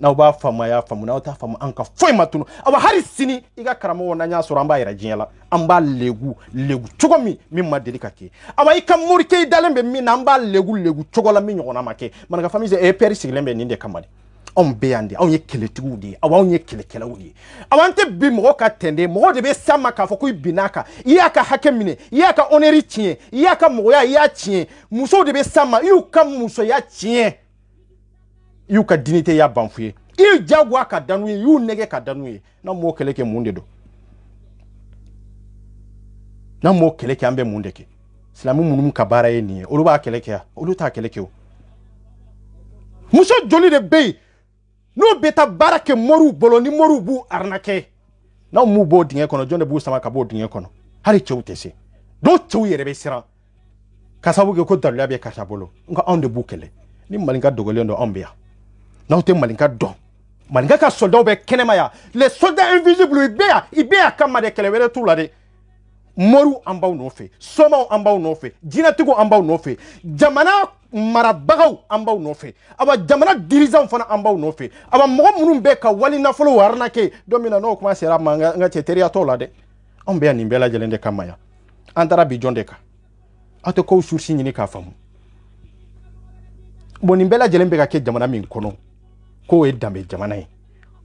na ba fama ya famu na ta famu an ka foi matunu aba hari sini iga karamo wona nya soro amba ira jinyala amba legu chogo mi ma delika ke aba ika murke dalembe mi na amba legu chogo la mi nyona make man ga famille e peri siglembe ninde kamade on beyande on ye keletigu di aba on ye kelekela wudi awante bi mo ka tende mo de be sama ka fo ku binaka iyaka hakemine iyaka oneri tie iyaka mo ya tie muso de be sama yu kam muso ya tie yu ka dignité ya banfuye yu jagwa ka danuye yu nege ka danuye na mo keleke munde do na mo keleke ambe munde ke islamu munum ka bara ye ni olu ba keleke ya olu ta keleke o muso joli de bey no beta barake moru bolo ni moru bu arnake na mu bo dinge kono jonde bu sama ka bo dinge kono hari chewtese do chew yere be sira kasabu ke ko dalu be kasabolo nga onde bu kele ni malinga dogole ndo ambia na ote malinga do malinga ka soldat be kenema ya les soldats invisibles ibea kama de kele wele tulade moru ambaw no fe soma ambaw no fe jinatigo ambaw no fe jamana marabagaw ambaw no fe aba jamana dirigeant fana ambaw no fe aba mogo munun be ka wali nafolo warna ke domina no kuma sera manga nga teteria to la de on be ani bela jelende kamaya antara bi jonde ka ato ko sursi nyini ka famu boni bela jelembe ka ke jamana min kono ko e dambe jamana yi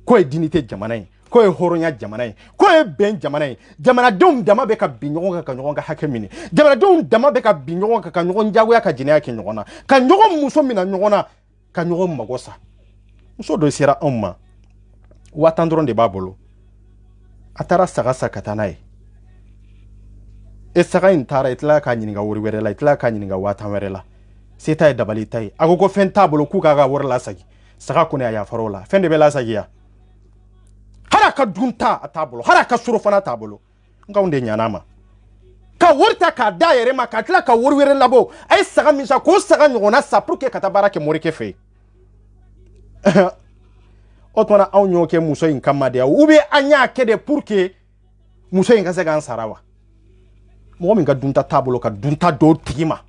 ko e dignité jamana yi ko e horonya jamana yi ko e ben jamana yi jamana dum dama be ka binyoga ka nyonga hakemini jamana dum dama be ka binyoga ka nyonga jago ya ka jine ya ke nyona ka nyonga muso mina nyona ka nyonga magosa muso do sera umma watandron de babolo atara saga sakatana yi e saga intara itla ka nyinga wori were la itla ka nyinga watan were la seta e dabali tai agogo fen tabolo ku ka ga wor la sagi saga kune ya farola fen de be la sagi ya haraka dunta atabolo haraka surufana tabolo ngaunde nyanama ka worta ka daire ma ka tla ka worwere labo ay saga misa ko saga nyona sa pour que katabara ke morike fe otwana aw nyoke muso in kamade ube anya kede pour que muso in kasega ansarawa mo min ka dunta tabolo ka dunta do tigima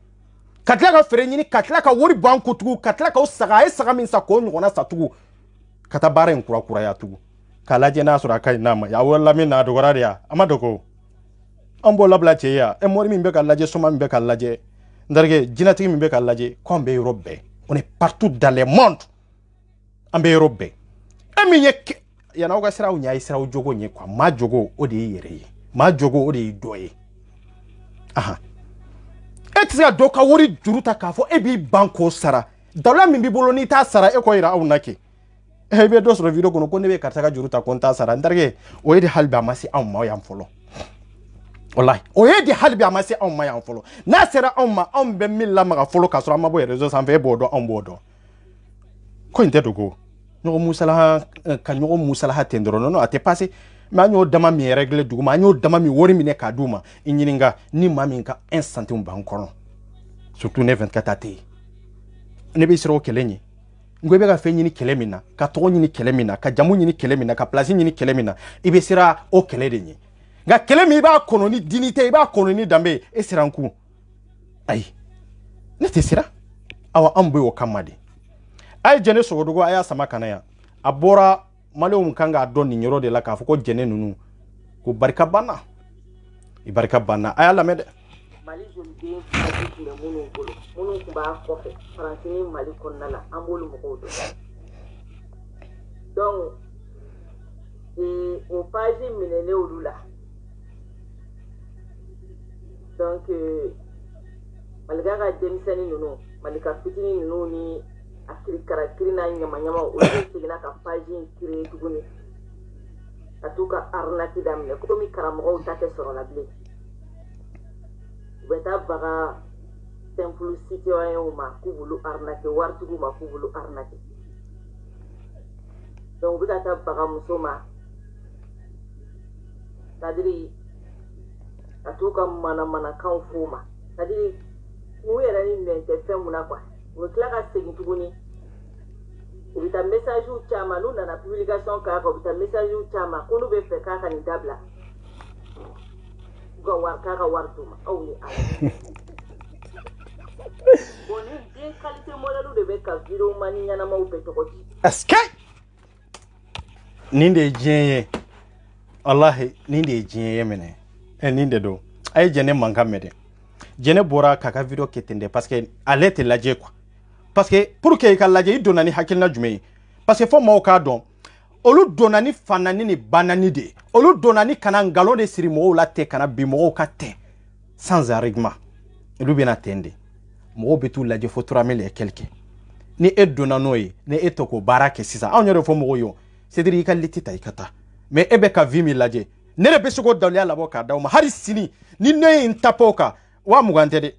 katla ka fere nyini katla ka wori banko tugu katla ka saga ay saga min sa ko nyona sa tugu katabara en kura ya tugu kalaje na sura kai nama ya wala min na dogora dia amadoko ambo labla che ya e mori min be kalaje soma min be kalaje ndarge jinati min be kalaje kombe Europe on est partout dans le monde ambe Europe e mi yek ya na oga sira unya sira jogo nye kwa ma jogo o de yere ma jogo o de doye aha etsa doka wori juruta kafo e bi banko sara dawla min bi bolo ni ta sara e ko ira aunake hebe do so video kono ko nebe karta ka juruta konta sara ndarge o yedi halbe amasi amma yam folo wallahi o yedi halbe amasi amma yam folo na sera amma ambe milla maga folo ka so amma bo rezo sanfe bodo ambodo ko inte dogo no musala ka no musala tendro no ate passé ma nyo dama mi règle dugu ma nyo dama mi wori mi ne ka duma inyininga ni mami nka instant mbankono surtout ne 24 ate ne be siro kelenyi ngwebe ka fe nyini kelemina ka to nyini kelemina ka jamu nyini kelemina ka place nyini kelemina ibe sira o keledenyi ga kelemi ba kono ni dignité ba kono ni dambe e sira nku ai ne te sira awa ambe wo kamade ai jene sogodogo aya sama kanaya abora malum kanga don ni nyoro de la ka foko jene nunu ko barka bana ibarka bana aya la mede mali jolbe fati me munu ba ko fe francine mali konnala ambolu mo ko do donc et on page minene olula donc malgré la démissionné nous malika fitini nous ni akiri karakiri na nyama o segina ka page créer tuguni atuka arnaki damne ko mi karamo ta ke soro la blé beta baga simple citoyen ma kubulu arnaki wartugu ma kubulu arnaki donc beta ta baga musoma kadiri atuka mana kan fuma kadiri mu yera ni nte femuna kwa o kila ka segin tuguni ubita message u chama nu na publication ka ko ubita message u chama ko nu be fe ka ni dabla go war ka wartuma au ni ala boni de qualité modelu de be ka video mani nyana ma upe tokoti aske ninde jenye wallahi ninde jenye mene ninde do ay jene manga mede jene bora kaka video ketende parce que allait te laje quoi parce que pour que ka laje idonani hakilna jume parce que fo mo ka don olu donani fanani ni banani de olu donani kana ngalo de sirimo la te kana bimo ka te sans argument elu bena tende mo betu laje fo 3000 et quelque ni e donano yi ni e to ko barake sisa on yore fo mo yo c'est dire ka litita ikata mais ebe ka 20000 laje ne le besugo dawliya labo ka dawma hari sini ni ne intapoka wa mugantede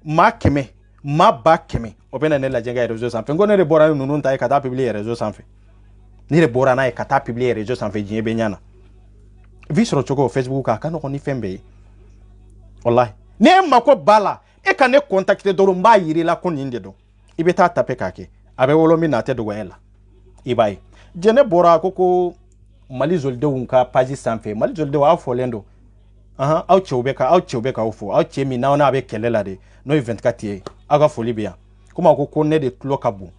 ma keme ma ba keme obena ne la jenga réseau sans fait ngone re bora nunu nta e kata publier réseau sans fait ni re bora na e kata publier réseau sans fait jien benyana vi sur choko Facebook ka no ni fembe wallahi ne mako bala e ka ne contacter do mba yiri la ko ninde do ibeta tape kake abe wolo mi na te do wela ibai jene bora koko mali zolde unka page sans fait mali zolde wa folendo au chobeka ofo au chemi na ona be kelela de no 24 ye aga foli bien comment ko connaît de clokabu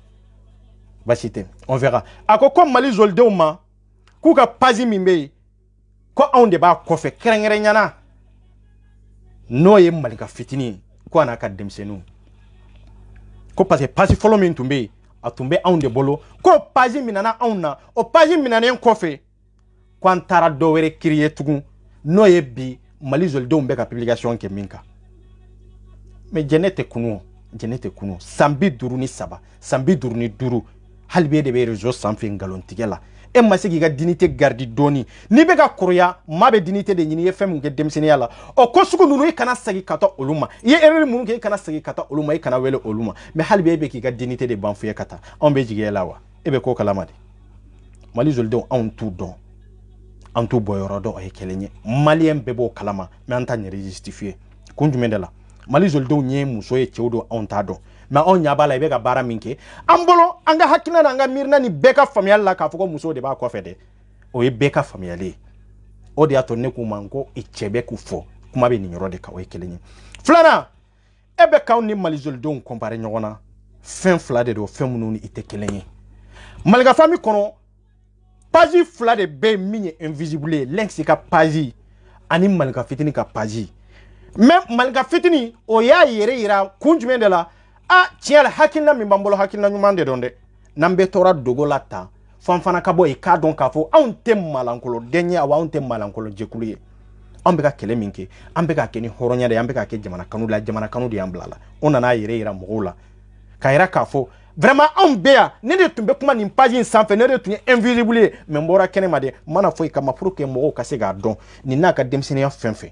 bachite on verra akoko mali zolde uma ku ka page mimbe ko onde ba kofe kerengere nyana no ye malika fitini ko ana ka demsenu ko parce que page follow me tumbe atumbe onde bolo ko page minana onna o page minana en kofe ko antara do were kriye tugun no ye bi mali zoldo mbeka publication ke minka mais jenete kunu sambi duru ni saba sambi duru ni duru halbe de be réseau sans fin galon tigela e masigi ga dignité gardi doni ni be ga kuruya mabe dignité de nyini fem ke demsini yala o ko suku nunu e kana sagi kata oluma ye erere mun ke kana sagi kata oluma e kana wele oluma mais halbe be ki ga dignité de banfuye kata on be jigela wa e be ko kalamade mali zoldo on tout don en tout boyorodo ay kelenye malien bebo kalama mais anta ni justifier kunjumendela mali zoldo nye muso ye chewdo on tado mais on nya bala be ga bara minke ambolo anga hakina na anga mirna ni beka familial la ka foko muso de ba ko fede o ye beka familiale o de ato ne ku manko e chebe ku fo kuma be ni nyoro de ka o kelenye flana ebe ka ni mali zoldo on compare nyona fin flade do femunu ni ite kelenye malga fami kono page fla de be minye invisible links ka page ani malga fitini ka page même malga fitini o ya yere ira kunjume de la tiela hakilna mi bambolo hakilna nyumande donde nambe tora dogo lata fanfana ka boy ka don ka fo on tem malankolo denya wa on tem malankolo jekuluye ambe ka kele minke ambe ka keni horonya de ambe ka ke jamana kanu de amblala ona na yere ira mogula kaira ka fo vraiment on bea ne de tumbe kuma ni page sans fait ne de tunye invisible mais mbora kene made mana foi kama pour que mo ka se ga don ni na ka demsene ya fenfe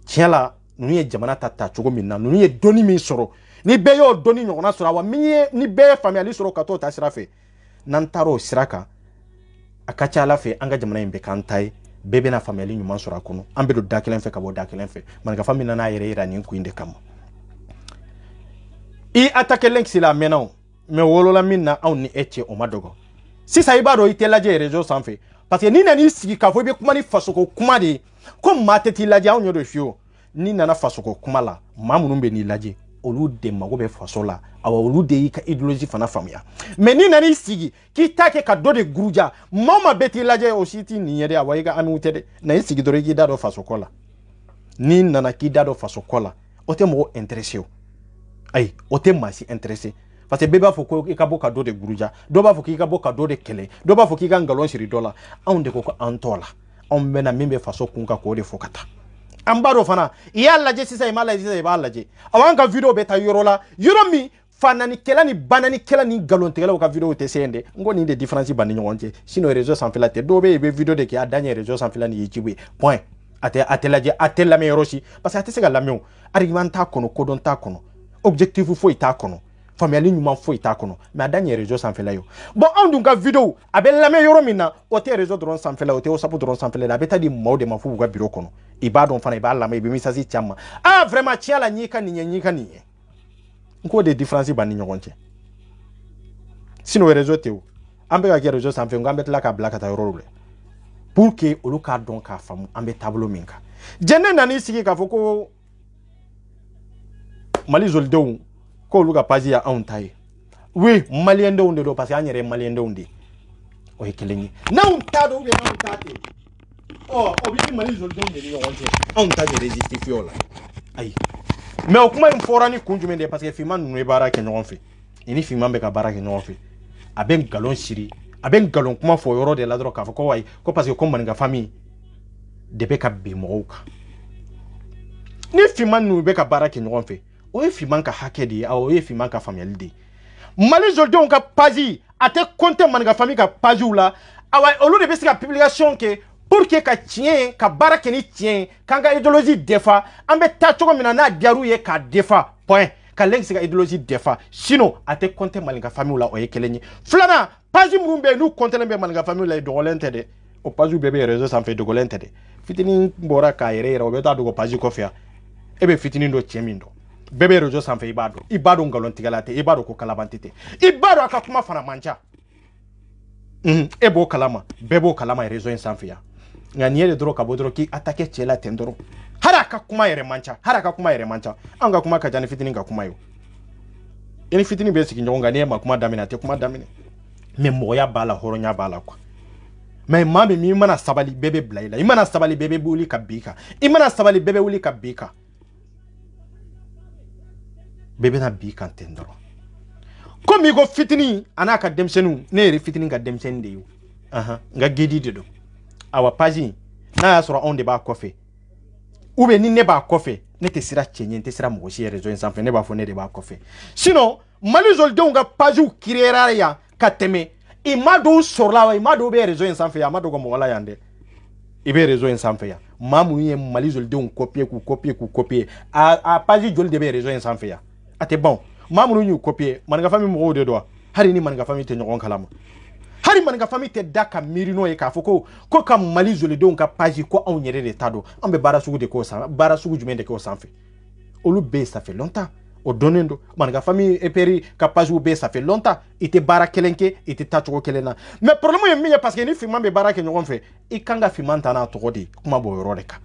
tiela nu ye jamana tata chogo minna nu ye doni mi soro ni be yo doni nyona soro wa mi ni be family soro ka to ta sirafe nan taro siraka akacha la fe anga jamana imbe kantai bebe na family nyuma soro akono ambe do dakelen fe ka bo dakelen fe man ka family na yere ira ni ku inde kama I attaque links la maintenant mais wolola minna on ni eche o madogo si sa ibado itelaje réseau sans fait parce que ni nani sigi ka fo be kuma ni fasoko kuma de comme mateti laje on yodo fio ni nana fasoko kuma la mamunu be ni laje olu de mago be fasola awa olu de ka idéologie fana famia mais ni nani sigi ki take ka do de gruja mama beti laje o siti ni yede awa iga ami utede na sigi do regi dado fasokola ni nana ki dado fasokola o te mo intéressé ay o te masi intéressé parce que bɛɛ b'a fɔ ko i ka bɔ ka dɔ de guruja dɔ b'a fɔ k'i ka bɔ ka dɔ de kɛlɛ dɔ b'a fɔ k'i ka ngalon siri dɔ la anw de ko ko an tɔ la anw bɛna min bɛ faso kun kan k'o de fɔ ka taa an b'a dɔn fana i y'a lajɛ sisan i m'a lajɛ sisan i b'a lajɛ awɔ an ka video bɛ taa yɔrɔ la yɔrɔ min fananikɛla ni bananikɛla ni ngalontigɛlaw ka video tɛ se yen dɛ n ko nin de différence b'an ni ɲɔgɔn cɛ sinon réseau sanfɛla tɛ dɔw bɛ yen i bɛ video de kɛ a dan ye réseau sanfɛla ni YouTube ye point a tɛ lajɛ a tɛ lamɛn yɔrɔ si parce que a tɛ se ka lamɛn o argument t'a kɔnɔ kodɔn t'a kɔnɔ objectif foyi t'a kɔnɔ faamuyali ɲuman foyi t'a kɔnɔ mais a dan ye réseau sanfɛla ye bon anw dun ka video a bɛ lamɛn yɔrɔ min na o tɛ réseau dɔrɔn sanfɛla o tɛ WhatsApp dɔrɔn sanfɛla la a bɛ taa di maaw de ma f'u ka bureau kɔnɔ i b'a dɔn fana i b'a lamɛn i bɛ message ci a ma ah vraiment tiɲɛ la n'i ka nin ye n'i ka nin ye n k'o de différence b'an ni ɲɔgɔn cɛ sinon réseau tɛ o an bɛ ka kɛ réseau sanfɛ n ko an bɛ tila k'a bila ka taa yɔrɔ la pour que olu k'a dɔn k'a faamu an bɛ taabolo min kan jɛnɛ nan'i sigi k'a fɔ ko Mali zolidenw k'olu ka page ya anw ta ye oui malien denw de don parce que an yɛrɛ ye malien denw de o ye kelen ye n'anw t'a dɔn ou bien n'anw t'a ten o bɛ di Mali zolidenw de ni ɲɔgɔn cɛ anw ta de résister o la ayi mais o kuma in fɔra ni kun jumɛn de parce que finman ninnu ye baara kɛ ɲɔgɔn fɛ i ni finman bɛ ka baara kɛ ɲɔgɔn fɛ a bɛ ngalon siri a bɛ ngalon kuma fɔ yɔrɔ de la dɔrɔn k'a fɔ ko ayi ko parce que ko maninka famille de bɛ ka bin mɔgɔw kan ni finman ninnu bɛ ka baara kɛ ɲɔgɔn fɛ o ye finman ka hakɛ de ye o ye finman ka faamuyali de ye Mali zolidenw ka page a tɛ compter maninka famille ka page la awa olu de bɛ se ka publication kɛ pour que ka tiɲɛ ka baara kɛ ni tiɲɛ k'an ka idéologie defa an bɛ taa cogo min na n'a diyar'u ye k'a defa point ka lɛn se ka idéologie defa sinon a tɛ compter maninka famille la o ye kelen ye filanan page minnu bɛ yen n'u compter bɛ maninka famille la dogolen tɛ dɛ o page bɛɛ bɛ réseau sanfɛ dogolen tɛ dɛ fitinin bɔra k'a yɛrɛ yɛrɛ o bɛ taa dogo page kɔfɛ yan e bɛ fitinin dɔ cɛ min dɔn bɛɛ bɛ réseau sanfɛ i b'a dɔn ngalontigɛla tɛ i b'a dɔn ko kalabanti tɛ i b'a dɔn a ka kuma fana man ca e b'o kalama bɛɛ b'o kalama réseau in sanfɛ yan nka nin ye de dɔrɔn ka bɔ dɔrɔn k'i attaquer cɛ la ten dɔrɔn hali a ka kuma yɛrɛ man ca hali a ka kuma yɛrɛ man ca an ka kuma ka ca ni fitinin ka kuma ye o i ni fitinin bɛ sigi ɲɔgɔn kan n'i ye ma kuma daminɛ a tɛ kuma daminɛ mais mɔgɔya b'a la hɔrɔnya b'a la quoi mais maa min i mana sabali bɛɛ bɛ bila i la i mana sabali bɛɛ bɛ wuli ka bin i kan i mana sabali bɛɛ bɛ wuli ka bin i kan bɛɛ bɛna bin i kan ten dɔrɔn komi i ko fitinin a n'a ka denmisɛnninw ne yɛrɛ fitinin ka denmisɛnnin de ye o n ka gedi de don awa page n'a y'a sɔrɔ anw de b'a kɔfɛ ou bien ni ne b'a kɔfɛ ne tɛ sira cɛ ɲɛ n tɛ sira mɔgɔ si ye réseau in sanfɛ ne b'a fɔ ne de b'a kɔfɛ sinon Mali zolidenw ka pagew créera yan ka tɛmɛ i ma dɔw sɔrɔla wa i ma dɔw bɛ réseau in sanfɛ yan a ma dɔw ka mɔgɔ la yan dɛ i bɛ réseau in sanfɛ yan maa minnu ye Mali zolidenw copier k'u copier a page joli de bɛ réseau in sanfɛ yan a tɛ ban maa minnu y'u copier maninka famille mɔgɔw de don wa hali ni maninka famille tɛ ɲɔgɔn kalama hali maninka famille tɛ da ka miiri n'o ye k'a fɔ ko ka Mali zolidenw ka page ko anw yɛrɛ de ta don an bɛ baara sugu de k'o sanfɛ baara sugu jumɛn de k'o sanfɛ olu bɛ yen ça fait longtemps o donnen don maninka famille eperi ka page bɛ yen ça fait longtemps i tɛ baara kelen kɛ i tɛ taa cogo kelen na mais problème ye min ye parce que ni finman bɛ baara kɛ ɲɔgɔn fɛ i kan ka finman ta n'a tɔgɔ de kuma b'o yɔrɔ de kan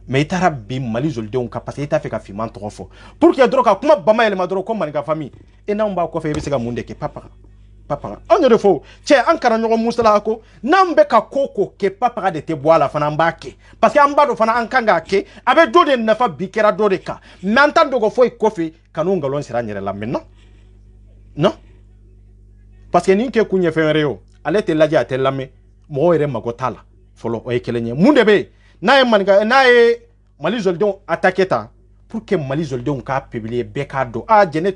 mais i taara bi Mali zolidenw kan parce que i t'a fɛ ka finman tɔgɔ fɔ pour que dɔrɔn ka kuma bamayɛlɛma dɔrɔn ko maninka famille e n'anw b'a kɔfɛ i bɛ se ka mun de kɛ papa anw yɛrɛ fɔ cɛ an kana ɲɔgɔn musala ko n'an bɛ ka ko kɛ papa de tɛ bɔ a la fana an b'a kɛ parce que an b'a dɔn fana an kan k'a kɛ a bɛ dɔ de nafa bi kɛra dɔ de kan mais an t'an dogo foyi kɔfɛ ka n'o ngalon sira an yɛrɛ la mais non parce que nin kɛ kun ye fɛn wɛrɛ ye o ale tɛ lajɛ a tɛ lamɛn mɔgɔw yɛrɛ mago t'a la fɔlɔ o ye kelen ye mun de bɛ yen n'a ye Mali zolidenw attaquer ta pour que Mali zolidenw k'a publier bɛɛ k'a dɔn jɛnɛ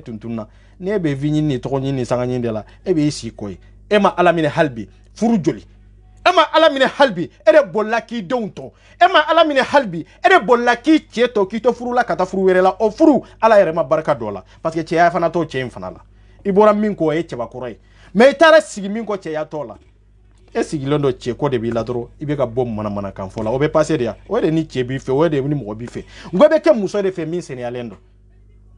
tuntunna ne bɛ vi ɲini ni tɔgɔ ɲini ni sanga ɲini de la e bɛ i sigi ko ye e ma ala minɛ hali bi furu joli e ma ala minɛ hali bi e de bolila k'i denw tɔ e ma ala minɛ hali bi e de bolila k'i cɛ tɔ k'i to furu la ka taa furu wɛrɛ la o furu ala yɛrɛ ma barika dɔ la parce que cɛya fana t'o cɛ in fana la i bɔra min kɔ o ye cɛbakɔrɔ ye mais i taara sigi min kɔ cɛya tɔ la e sigilen dɔ cɛ ko de b'i la dɔrɔn i bɛ ka bɔ manamana kan fɔ la o bɛ passer de yan o de ni cɛ b'i fɛ o de ni mɔgɔ b'i fɛ n ko bɛ kɛ muso de fɛ min sɛnɛyalen don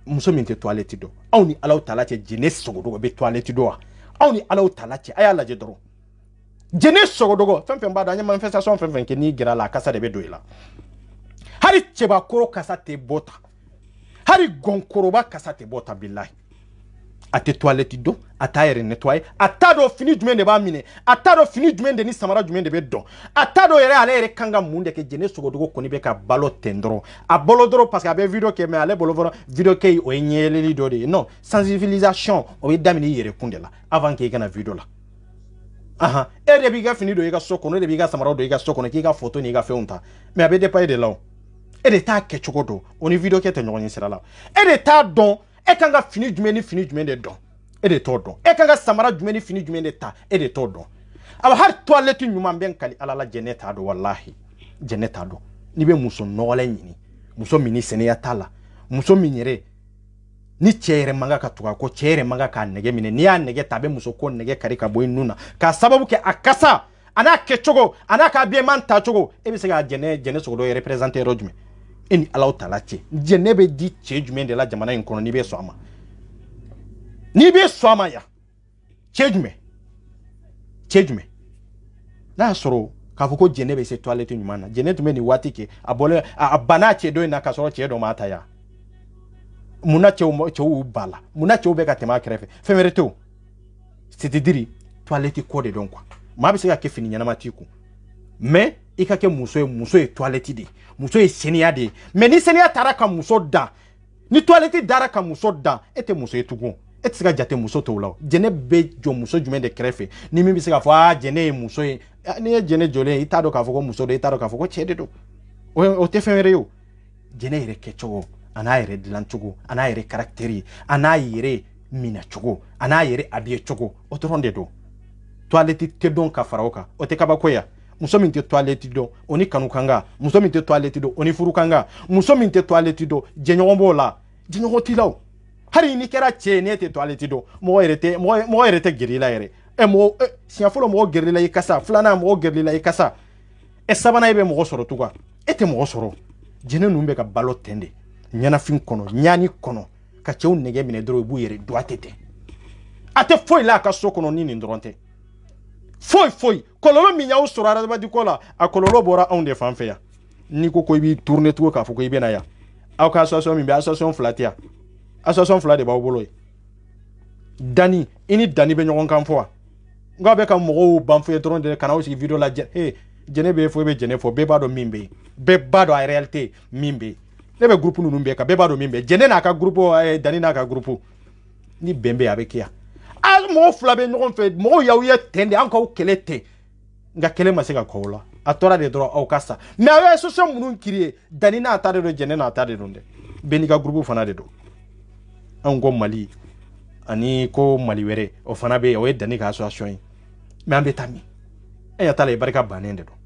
muso min tɛ toilette dɔn aw ni Alahu Taala cɛ jɛnɛ sogodogo bɛ toilette dɔn wa aw ni Alahu Taala cɛ a y'a lajɛ dɔrɔn jɛnɛ sogodogo fɛn fɛn b'a dɔn an ye manifestation fɛn fɛn kɛ n'i gɛrɛ a la a kasa de bɛ don i la hali cɛbakɔrɔ kasa tɛ bɔ ta hali gɔnkɔrɔba kasa tɛ bɔ ta bilahi a te toilette do a ta yɛrɛ nettoyer a t'a dɔn fini jumɛn de b'a minɛ a t'a dɔn fini jumɛn de ni samara jumɛn de bɛ dɔn a t'a dɔn yɛrɛ ale yɛrɛ kan ka mun de kɛ jɛnɛ sogodogo kɔni bɛ ka balo ten dɔrɔn a balo dɔrɔn parce que a bɛ video kɛ mais ale bolo fɔlɔ video kɛ o ye ɲɛyɛlɛli dɔ de ye non sensibilisation o bɛ daminɛ i yɛrɛ kun de la avant que i kana video la e de b'i ka fini don i ka so kɔnɔ e de b'i ka samara don i ka so kɔnɔ k'i ka photo ni i ka fɛnw ta mais a bɛ dépend e de la o e de t'a kɛ cogo dɔn o ni video kɛ tɛ ɲɔgɔn ɲɛ sira la e de t'a dɔn e kan ka fini jumɛn ni fini jumɛn de dɔn e de t'o dɔn e kan ka samara jumɛn ni fini jumɛn de ta e de t'o dɔn aba hali toilette ɲuman bɛ kali ala la jɛnɛ t'a dɔn wallahi jɛnɛ t'a dɔn n'i bɛ muso nɔgɔlen ɲini muso min ni sɛnɛya t'a la muso min yɛrɛ ni cɛ yɛrɛ man ka tugu a kɔ cɛ yɛrɛ man k'a nɛgɛ minɛ n'i y'a nɛgɛ ta a bɛ muso ko nɛgɛ kari ka bɔ i nun na k'a sababu kɛ a kasa a n'a kɛcogo a n'a ka habillement tacogo e bɛ se ka jɛnɛ sogo dɔ représenter yɔrɔ jumɛn e ni alaw tala cɛ jɛnɛ bɛ di cɛ jumɛn de la jamana in kɔnɔ n'i bɛ sɔn a ma n'i bɛ sɔn a ma ya cɛ jumɛn n'a y'a sɔrɔ k'a fɔ ko jɛnɛ bɛ se toilette ɲuman na jɛnɛ tun bɛ nin waati kɛ a bɔlen a banna cɛ dɔ in na k'a sɔrɔ cɛ dɔ m'a ta ya munna cɛw ba la munna cɛw bɛ ka tɛmɛ a kɛrɛfɛ fɛn wɛrɛ tɛ o c'est-à-dire toilette ko de dɔn quoi maa bɛ se ka kɛ fini ɲɛnama t'i kun mais i ka kɛ muso ye toilette de muso ye sɛnɛya de mais ni sɛnɛya taara ka muso dan ni toilette dara ka muso dan e tɛ muso ye tugun e tɛ se ka jate muso tɔw la jɛnɛ bɛ jɔ muso jumɛn de kɛrɛfɛ ni min bɛ se k'a fɔ jɛnɛ ye muso ye n'i ye jɛnɛ jɔlen ye i t'a dɔn k'a fɔ ko muso don i t'a dɔn k'a fɔ ko cɛ de don o tɛ fɛn wɛrɛ ye o jɛnɛ yɛrɛ kɛcogo a n'a yɛrɛ dilancogo a n'a yɛrɛ caractère a n'a yɛrɛ minɛcogo a n'a yɛrɛ habillé cogo o dɔrɔn de don toilette tɛ dɔn ka fara o kan o tɛ kabako ya muso min tɛ toilette dɔn o ni kanu kanga muso min tɛ toilette dɔn o ni furu kanga muso min tɛ toilette dɔn jɛɲɔgɔn b'o la jɛɲɔgɔn t'i la o hali ni kɛra cɛ ye n'e tɛ toilette dɔn mɔgɔ yɛrɛ tɛ gɛrɛ i la yɛrɛ siɲɛ fɔlɔ mɔgɔ gɛrɛ i la i kasa filanan mɔgɔ gɛrɛ i la i kasa sabanan e bɛ mɔgɔ sɔrɔ tugun e tɛ mɔgɔ sɔrɔ jɛnɛ ninnu bɛ ka balo ten de ɲanafin kɔnɔ ɲani kɔnɔ ka cɛw nɛgɛ minɛ dɔrɔn i b'u yɛrɛ droite tɛ a tɛ foyi la a ka so kɔnɔ ni nin dɔrɔn tɛ foyi kɔlɔlɔ min y'aw sɔrɔ adamaden ko la a kɔlɔlɔ bɔra anw de fan fɛ yan n'i ko i b'i tourner tugun k'a fɔ ko i bɛna yan aw ka association min bɛ association fila tɛ yan association fila de b'aw bolo ye dani i ni dani bɛ ɲɔgɔn kan fɔ wa n k'a bɛ ka mɔgɔw ban fɔ ye dɔrɔn de ka n'aw sigi video la jɛnɛ bɛ fɔ i bɛ jɛnɛ fɔ bɛɛ b'a dɔn min bɛ yen bɛɛ b'a dɔn a réalité min bɛ yen ne bɛ groupe ninnu bɛɛ kan bɛɛ b'a dɔn min bɛ yen jɛnɛ n'a ka groupe dani n'a ka groupe ni bɛn bɛ yen a bɛ kɛ yan mɔgɔ fila bɛ ɲɔgɔn fɛ mɔgɔw y'aw ye ten de an k'aw kɛlɛ ten nka kɛlɛ ma se ka k'aw la a tora de dɔrɔn aw ka sa mais a bɛ association minnu créé dani n'a ta de don jɛnɛ n'a ta de don dɛ bɛɛ n'i ka groupe fana de don anw ko Mali ani ko Mali wɛrɛ o fana bɛ yen o ye dani ka association ye mais an bɛ taa min e ɲɛ t'a la i barika bannen de don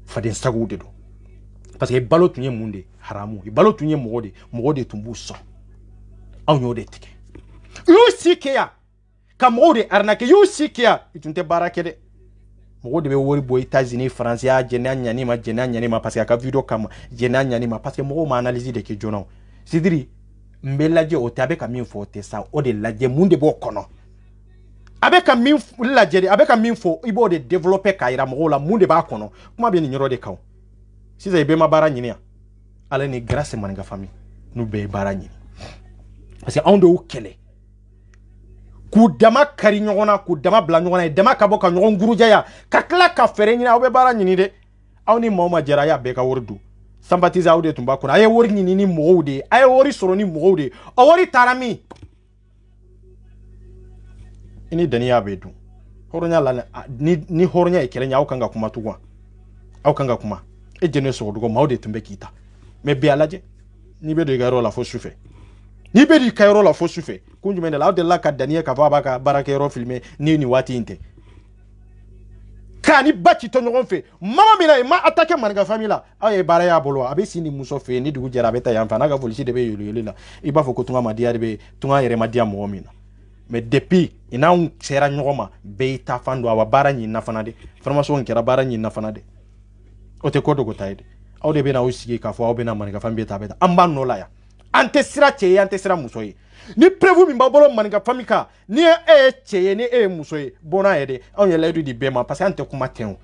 faden sagow de don parce que balo tun ye mun de haramu balo tun ye mɔgɔ de tun b'u sɔn anw y'o de tigɛ y'u si kɛ yan ka mɔgɔw de arnaquer y'u si kɛ yan i tun tɛ baara kɛ dɛ mɔgɔw de bɛ wari bɔ États-Unis France jɛnɛya ɲani ma parce que a ka video kama jɛnɛya ɲani ma parce que mɔgɔw ma analyse de kɛ joona c'est-à-dire n bɛ lajɛ o tɛ a bɛ ka min fɔ o tɛ sa o de lajɛ mun de b'o kɔnɔ a bɛ ka min lajɛ de a bɛ ka min fɔ i b'o de développer k'a yira mɔgɔw la mun de b'a kɔnɔ kuma bɛ nin yɔrɔ de kan sisan i bɛɛ ma baara ɲini yan ale ni grâce Maninka famille n'u bɛɛ ye baara ɲini parce que anw de y'u kɛlɛ k'u dama kari ɲɔgɔn na k'u dama bila ɲɔgɔn na dama ka bɔ ka ɲɔgɔn gurujaya ka tila ka fɛɛrɛ ɲini aw bɛ baara ɲini dɛ aw ni maa o maa jɛra a y'a bɛɛ ka wari dun sympathiser aw de tun b'a kɔnɔ a ye wari ɲini ni mɔgɔw de ye a ye wari sɔrɔ ni mɔgɔw de ye o wari taara min i ni dani y'a bɛ dun hɔrɔnya la ni hɔrɔnya ye kɛlɛ ɲɛ aw kan ka kuma tugun aw kan ka kuma e jɛnɛ sɔgɔdogo maaw de tun bɛ k'i ta mais bi a lajɛ n'i bɛ don i ka yɔrɔ la fo sufɛ n'i bɛ don i ka yɔrɔ la fo sufɛ kun jumɛn de la aw delila ka dani ye k'a fɔ a b'a ka baarakɛyɔrɔ filmer ni nin waati in tɛ k'a ni ba ci tɔ ɲɔgɔn fɛ mama min na i ma attaquer Maninka famille la aw ye baara y'a bolo a bɛ si ni muso fɛ yen ni dugu jɛra a bɛ taa yan fɛ n'a ka polisi de bɛ yɛlɛ la i b'a fɔ ko tunga ma diya de bɛ tunga yɛrɛ ma diya mɔgɔ min na mais depuis i n'anw sera ɲɔgɔn ma bɛɛ y'i ta fan don a wa baara ɲinina fana de formation kɛra baara ɲinina fana de o tɛ ko dogo ta ye dɛ aw de bɛ na aw sigi k'a fɔ aw bɛ na Maninka famille bɛ ta a bɛ ta an b'a nɔ la yan an tɛ sira cɛ ye an tɛ sira muso ye ni preuve min b'a bolo Maninka famille kan ni e ye cɛ ye ni e ye muso ye bon n'a ye dɛ anw ye layidu di bɛɛ ma parce que an tɛ kuma tɛ o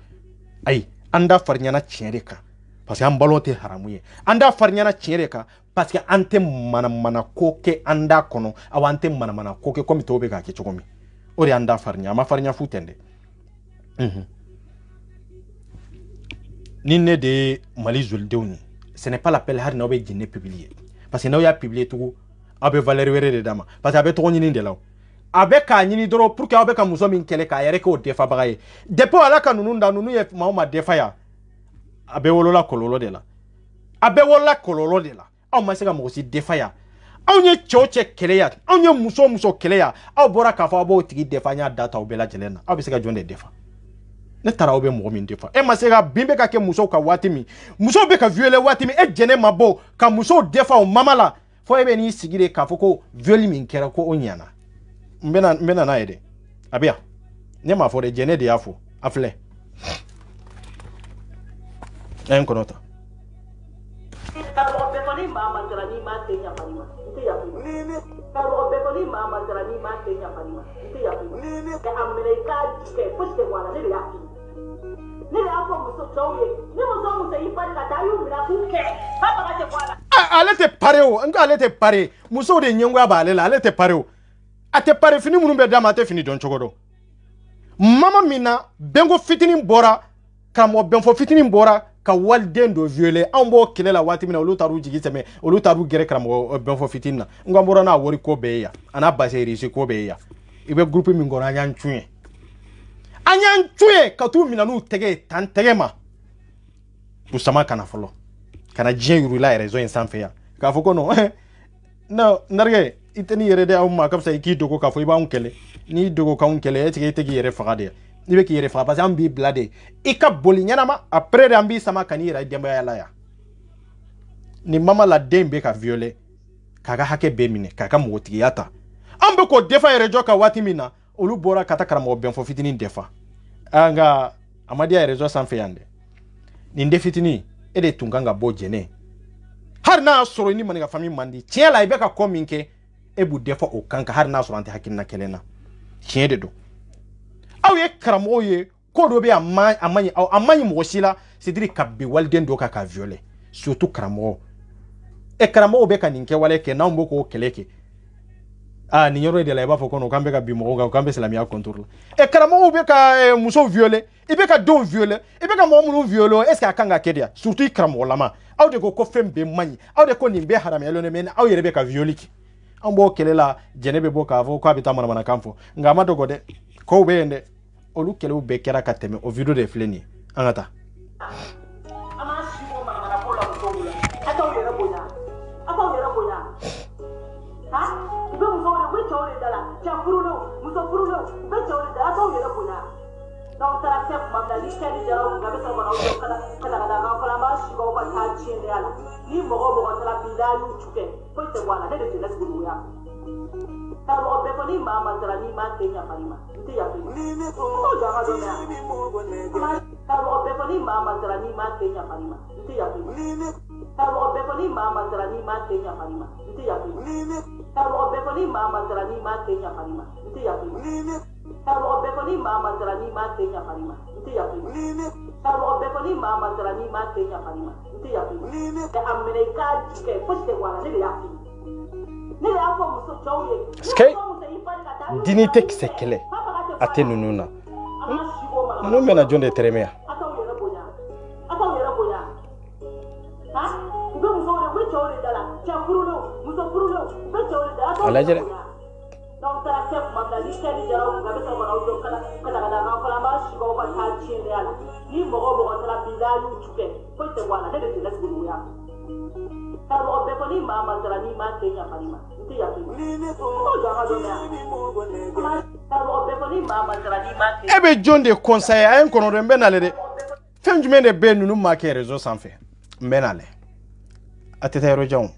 ayi an da fariɲana tiɲɛ de kan parce que an balo te haramu ye anda farnyana tiere ka parce que ante mana koke anda kono awante mana koke comme tobe ka ke chokomi ori anda farnya ma farnya futende Nine de Mali Zuldeuni. Ce n'est pas l'appel har na obe jinne publié. Parce que na ya publié tout abe valeur wéré de dama. Parce que abe to nyini de law. Abe ka nyini doro pour que abe ka muso min kele ka yere ko defa bagaye. Depo ala ka nunu nda nunu ye ma defa ya. Abe wolola kololo de la. Abe wolola kololo de la. Aw ma se ka mo si defa ya. Aw nye choche kele ya. Aw nye muso kele ya. Aw bora ka fa abo tigi defa nya data obela jelena. Aw be se ka jonde defa. Ne tara obe mo min defa e masega bimbe ka ke muso ka watimi muso be ka viole watimi e jene mabo ka muso defa o mamala fo ebe ni sigire ka foko viole min kera ko onyana mbena na ede abia ne ma fo de jene de afo afle en konota ale te pare o nga ale te pare muso de nyengwa ba ale te pare o ate pare fini munun be dama te fini don chogodo mama mina bengo fitinin bora kamo benfo fitinin bora ka walden do viole ambo kelela wati mina olu taru jigi teme olu taru gere kamo benfo fitinna nga bora na wori ko be ya ana baseri si ko be ya ibe groupe mi ngora nyan tue anyan tue ka tu mina nu tege tan tege ma busama kana folo kana jien yuru la raison sanfe ya ka foko no no narge iteni yere de awma kam sa iki dogo ka fo iba unkele ni dogo ka unkele etike tege yere fagade ni be ki yere faga parce que ambi blade ika boli nyana ma après de ambi sama kanira demba ya la ya ni mama la dembe ka viole kaga hake be mine kaga motigi yata ambe ko defa yere joka wati mina olu bora kata karamo benfo fitini defa anga amadia yere zo sanfe yande ni ndefitini ede tunganga bo jene har na soro ni maniga fami mandi tiela ibe ka kominke ebu defa o kanka har na soro ante hakinna kelena tiede do aw ye karamo ye ko do be amanyi mo sila sidiri kabbe walden do ka viole surtout karamo e karamo be ka ninke wale ke na mboko keleke ni yoro de la iba foko no kambe ka bimo ko kambe islamia contrôle e karamo be ka muso viole ibe ka don viole ibe ka mo mu viole est ce akanga kedia surtout karamo lama aw de ko fembe manyi aw de ko nimbe haram yelo ne men aw yere be ka viole ki ambo kelela jenebe bo ka avo ko abita mana kamfo ngama dogo de ko be ende olu kele be kera ka teme o video de fleni angata Dinite ki sekele ate nununa nunu mena jonde teremea alajere ebe John de conseil a un kono rembe na le de fem jume de be nunu ma ke réseau sans fait mbenale atete rojon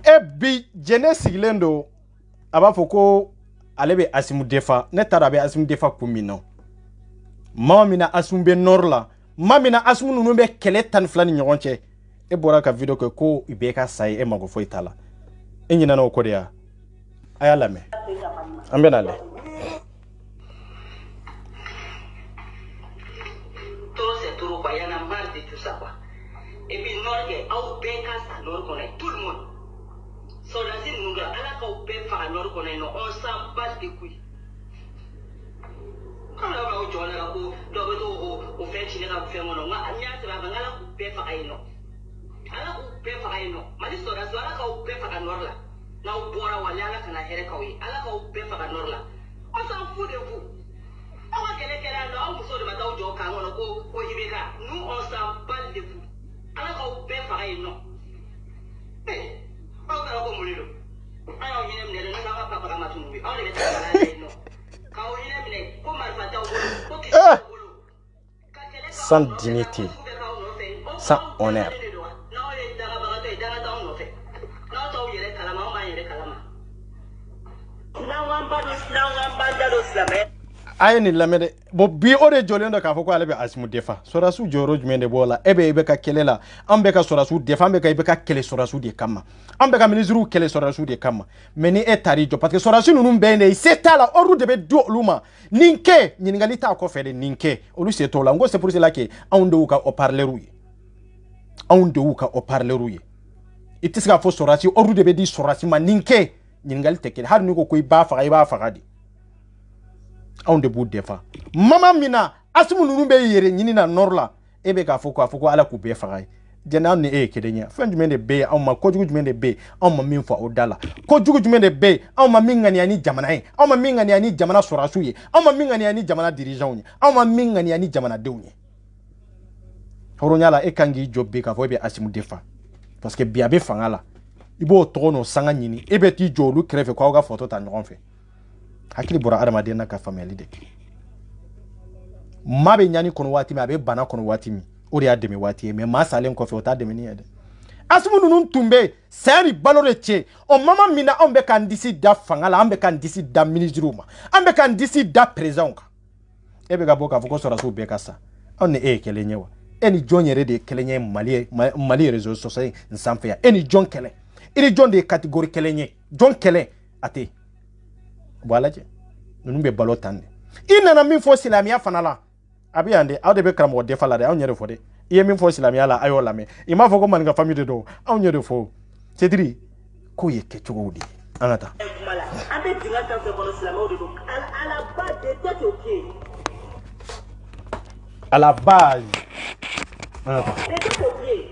ebi jene siglendo aba foko alebe asimu defa ne tarabe asimu defa kumino mama mina asumbe norla mama mina asumu nunu be kele tan flani nyogonche e bora ka video ko ibeka sai e mago foitala enyina no kodia ayala me ambenale au benka sa nord connaît tout le monde. Son racine nous gars, ala ka au ben fa nord connaît non, on s'en bat les couilles. Quand on va au journal là où doit au fait chiner ka faire mon nom, anya se va ngala ku ben fa ay non. Ala ku ben fa ay non. Mali so racine ala ka au ben fa nord là. Na au bora wala ala kana here ka wi. Ala ka au ben fa nord là. On s'en fout de vous. On va quel là, on sort de ma au journal quand on au Ibeka. Nous on s'en bat de vous. Alors qu'on peut faire non. Mais, on va au Molino. Alors, il y a une pas pour la matinée. On est là, non. Quand on est comment faire sans dignité, sans honneur. Aye ni lamede bo bi ore jolen do ka foko ale be asimu defa sorasu joro jumende bola ebe ka kelela ambe ka sorasu defa ambe ka ibe ka kele sorasu de kama ambe ka ministru kele sorasu de kama meni etari jo parce que sorasu nunu bende setala oru de be do luma ninke nyingali ta ko fede ninke olu setola ngo c'est pour cela que on de ka o parleru ye itiska fo sorasi oru de be di sorasi ma ninke nyingali tekele har ni ko ba faga di on de bout defa mama mina asimu nunu be yere nyini na norla ebe ka foko ala ku be fagai jena ne e kedenya fanju mende be on ma kojugu mende be on ma min fa odala kojugu mende be on ma min ngani ani jamana e on ma min ngani ani jamana sorasu ye on ma min ngani ani jamana dirigeant ye on ma min ngani ani jamana dewnye horonyala e kangi jobbe ka fo be asimu defa parce que biabe fangala ibo tono sanga nyini ebe ti jolu kreve kwa ga photo ta nyon fe hakili bora adamade na ka family de mabe nyani kono wati mi abe bana kono wati mi ori ademe wati me ma salen ko fe ota de ni ede asmu nunun tumbe sari balore che o mama mina on be kan disi da fangala on be kan disi da ministruma on be kan disi da president ebe ga boka foko sora so be kasa on ne kele nyewa eni jonyere de kele nye mali réseaux sociaux nsamfe ya eni jon kele eni jon de catégorie kele nye jon kele ate voilà je nous be balotande ina na min fo silamia fanala abi ande awde be kramo de fala de awnyere fo de iye min fo silamia la ayo lame ima fo ko man ga famille de do awnyere fo cedri ko yeke chogodi anata abe dinga ta fe bono silamia de do à la base de tête au pied à la base anata tête au pied